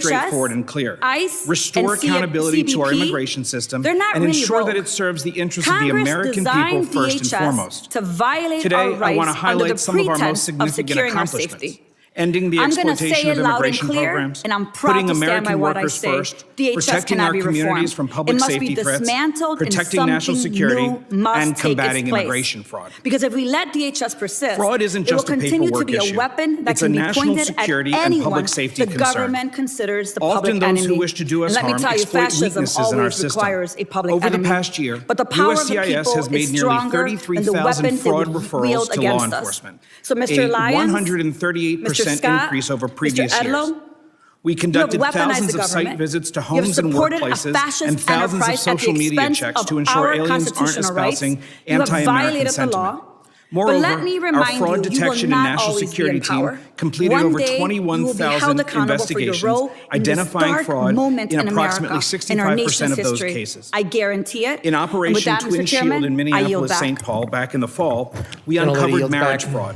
straightforward and clear. ICE, Restore and accountability to our CBP, immigration system they're not and really ensure that rogue. it serves the interests of the Congress American people designed first and DHS foremost. to violate Today, our I want to rights under highlight the some of our most pretense of significant securing our accomplishments. safety. Ending the I'm gonna exploitation say it of loud and immigration clear, programs, and I'm proud putting to stand American by what I workers say. first, DHS protecting cannot our be communities reformed. from public It must safety be threats, dismantled, protecting and national something security, new must and take combating its place. immigration fraud. Because if we let DHS persist, Fraud isn't just it will a continue to paperwork be issue. a weapon that It's a can be national pointed security at and anyone public safety the concern. government considers the Often public those enemy. who wish to do us And let me harm tell you, exploit fascism weaknesses in our always system. requires a public Over enemy. the past year, But the power of the USCIS people has made is nearly stronger than the 33,000 weapon they fraud would referrals wield to law against us. enforcement, So, Mr. a Lyons, 138% Mr. Scott, increase over previous Mr. years. Edlow, We conducted you have weaponized thousands the of site government. visits to You have homes and supported a workplaces fascist and thousands of enterprise at the social media expense checks of to ensure our aliens aren't constitutional rights. espousing You have anti-American violated the sentiment. law. Moreover, But let me our remind fraud you, you will detection and not national always be security in team power. completed One over day, you will be held 21,000 accountable for your investigations, role in this identifying dark fraud moment in in approximately America, in our 65% nation's of those history. cases. I guarantee it. In And with Operation that, Mr. Twin Chairman, Shield in I yield Minneapolis, back. St. Paul, back in the fall, we Gentlelady uncovered yields marriage back. fraud,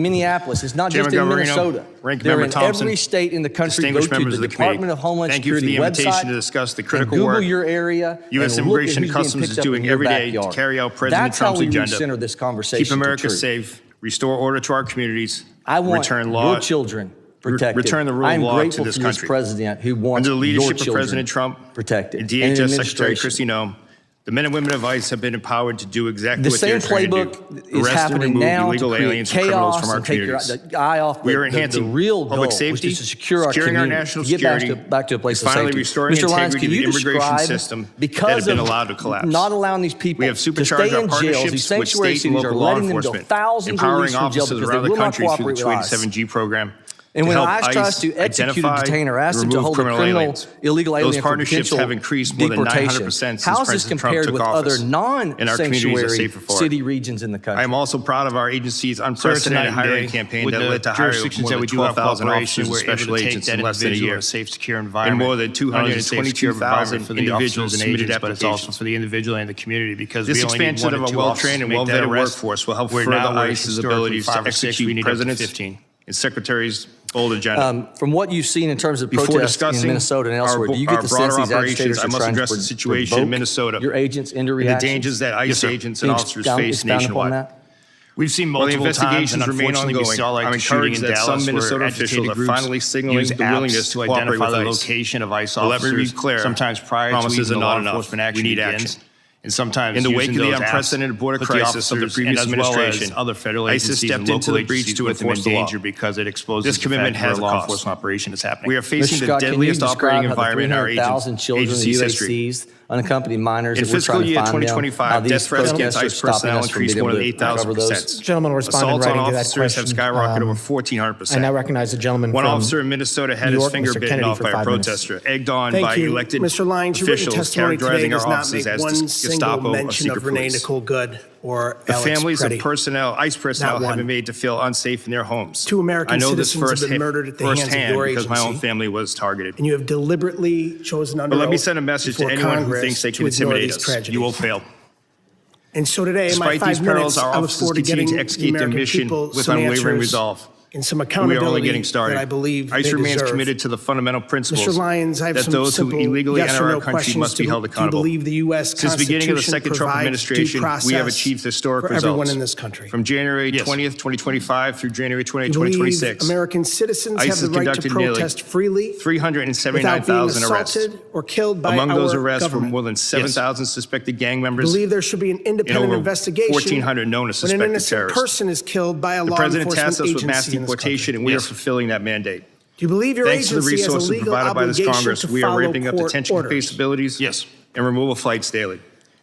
in Minneapolis. It's not just in Chairman Garbarino, Minnesota. Ranking They're Member in Thompson, every state in the country. Go distinguished to members the of the committee, Department of Homeland thank you for Security the invitation website to discuss the and critical Google work your area. U.S. and look at Immigration who's being Customs is picked up doing in your every day to backyard. carry out President That's Trump's how we agenda. recenter this conversation. Keep America to truth. safe, restore order to our communities, I want return law, your children protected. return the rule of I'm law grateful to this for country. this president who wants Under the your leadership of children President Trump protected. and And DHS Secretary administration. Kristi Noem, the men and women of ICE have been empowered to do exactly The what same they're trained to playbook do. is Arrest and happening remove now illegal to create aliens and criminals chaos from our and take your communities. the eye off We are the enhancing real public goal, safety, which is to secure our securing our community, national to get security, back to a place and of finally safety. restoring Mr. Lyons, integrity can to you the immigration describe, system that because has been of allowed to collapse. not allowing these people We have to supercharged stay our in jails, these partnerships with sanctuary state and cities are local law letting them go enforcement, thousands empowering released from jail officers because around they the will not country through the cooperate with ICE. 27G program. And to when help ICE tries to execute a identify detainer, ask and them to remove hold a criminal criminal, aliens. illegal Those alien for partnerships potential have increased more than deportation. 900% since How is this President Trump compared took with office, other and our communities are non-sanctuary safer for it. city regions in the country? I am also proud of our agency's unprecedented hiring campaign that led to hiring more than 12,000 officers and special agents in less than a year, safe, secure and environment. more than 222,000 individuals and agents, but it's also for the individual and the community because This we only need expansion 1 of to a 2 well-trained and officers to make that well-vetted arrest. workforce will help Where further now we're ICE's historically abilities to 5 or 6, execute we need up to presidents 15. and Secretary's bold agenda. From what you've seen in terms of Before protests in discussing Minnesota and elsewhere, do you get our the broader sense these operations, agitators I are must trying address to the situation in provoke Minnesota your agents into and the reaction? dangers that ICE agents and Being officers frowned- face is frowned upon nationwide. that? We've seen multiple investigations remain ongoing. I'm encouraged that some Minnesota officials are finally signaling the willingness to identify the location of ICE officers. Let me be clear. Sometimes prior promises are not enough. We need action. And sometimes, in the wake of the unprecedented border crisis of the previous administration, other federal ICE stepped into the breach to enforce the law because it exposes this commitment has a law enforcement operation is happening. We are facing the deadliest operating environment in our agency's history. Unaccompanied minors. In fiscal year 2025, death threats against ICE personnel increased more than 8,000%. Gentleman responded Assaults on writing to that officers have question. skyrocketed over 1,400%. I now recognize the gentleman One from officer in Minnesota had New his York, finger Mr. bitten Kennedy, off for by a 5 minutes. protester, egged on Thank by you. elected Mr. Lyons, your written officials testimony today characterizing does our not officers make as one single Gestapo or mention secret of Renee police. Nicole Good or The Alex families Pretti. of personnel, ICE personnel, Not have one. been made to feel unsafe in their homes. 2 American I know this citizens have been murdered at the hands of firsthand your because my own agency. family was targeted. And you have deliberately chosen under But let me oath send a message to before anyone who Congress thinks they to can ignore intimidate these us. tragedies. You will fail. And so today, in my Despite these 5 perils, minutes, our I look officers forward to continue getting to the execute their American mission people with some unwavering answers resolve. and some We are accountability only getting started. that I believe ICE they remains deserve. committed to the fundamental principles Mr. Lyons, I have that some those who simple illegally yes enter or our no country questions. must be held accountable. Do you believe the U.S. Since the beginning of the second Trump provides administration, due we have process achieved historic for results. everyone in this country? From January 20th, 2025 through January 20th, Do you believe 2026, American citizens ICE have the has right to conducted nearly protest freely without being 379,000 arrests. assaulted or killed by Among those our arrests were government? more than 7,000 suspected gang members Believe there should be an and independent over investigation 1,400 known as when an suspected innocent terrorists. person is killed by a The law president enforcement tasked us with agency mass in this deportation, and we are fulfilling that mandate. Do you believe your Thanks to the agency has a resources legal provided by this obligation Congress, to we are follow ramping up court detention orders? capabilities and removal flights daily.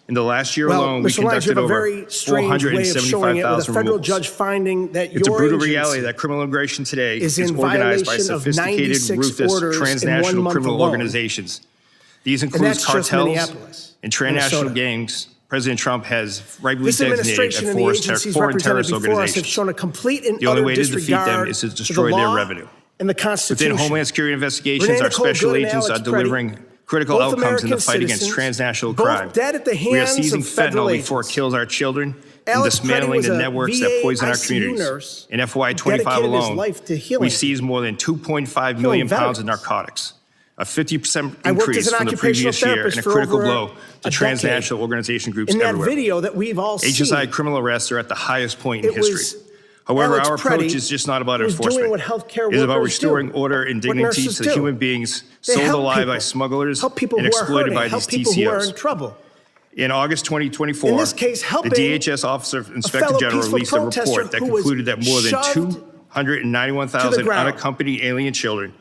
In the last year Well, alone, we Mr. Lyons, you conducted have a over very strange way of showing it with a 475,000 federal removals. judge finding that It's a your brutal agency reality that criminal immigration today is is in organized by violation of sophisticated, 96 ruthless, orders in 1 transnational month criminal alone. organizations. These And include that's just cartels Minneapolis, and transnational Minnesota. gangs. President Trump has rightly This designated administration as and the foreign agencies terrorist represented before us have organizations. shown a complete and The only utter way to defeat them disregard is to for the destroy their law revenue. and the Within Constitution. Homeland Security investigations, Renee our Nicole special Good and agents are Alex delivering Pretti, critical both outcomes in the American fight against citizens, transnational both crime. dead at the We are hands seizing of federal fentanyl before it agents. kills our children and Alex dismantling Pretti the was a networks VA that poison our ICU communities. nurse In FY who 25 dedicated his alone, life to we healing seized more than 2.5 million pounds of narcotics, a 50% I worked as increase an from the occupational previous year, therapist and a for critical over blow a to decade. transnational organization groups In that everywhere. video that we've all seen, HSI criminal arrests are at the highest point in it was history. However, Alex our approach Pretti is just not about who was enforcement. doing what healthcare It is about workers restoring do, order and what dignity nurses to the do. human beings They sold help alive by people. smugglers Help people and who are exploited hurting, by help these people who are in TCOs. trouble. In August 2024, In this case, helping the DHS Office of Inspector fellow General peaceful released a protester report that who was concluded that more than shoved to the 291,000 ground. unaccompanied alien children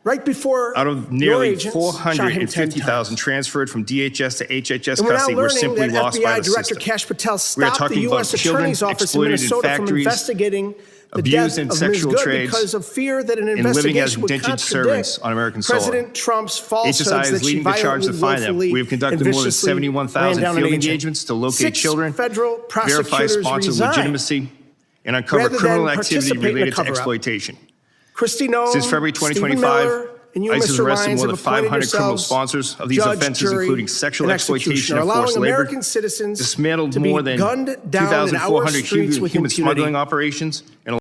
Right before out of your nearly agents shot him 10 times. 450,000 transferred from DHS to HHS And we're now custody were learning simply that lost by FBI the Director system. Kash Patel We are stopped the talking U.S. about children Attorney's Office in exploited in Minnesota from factories, investigating the abused death in of Ms. sexual Good trades, because of fear that an and living as investigation would indentured contradict servants on American soil. President Trump's falsehoods HSI is that she leading the charge to violently, find them. willfully, We have conducted and more than viciously 71,000 ran down an field agent. engagements to locate 6 children, federal verify prosecutors sponsor resigned legitimacy, and uncover rather criminal than activity participate in related a to cover-up. exploitation. Kristi Noem, Since February Stephen 2025, Miller, and you, ICE has Mr. arrested Lyons, more have than 500 appointed criminal yourselves sponsors of these judge, offenses, jury, including sexual and exploitation executioner, and forced allowing labor, American citizens dismantled to be more than gunned down in our 2,400 streets with human impunity. smuggling operations, and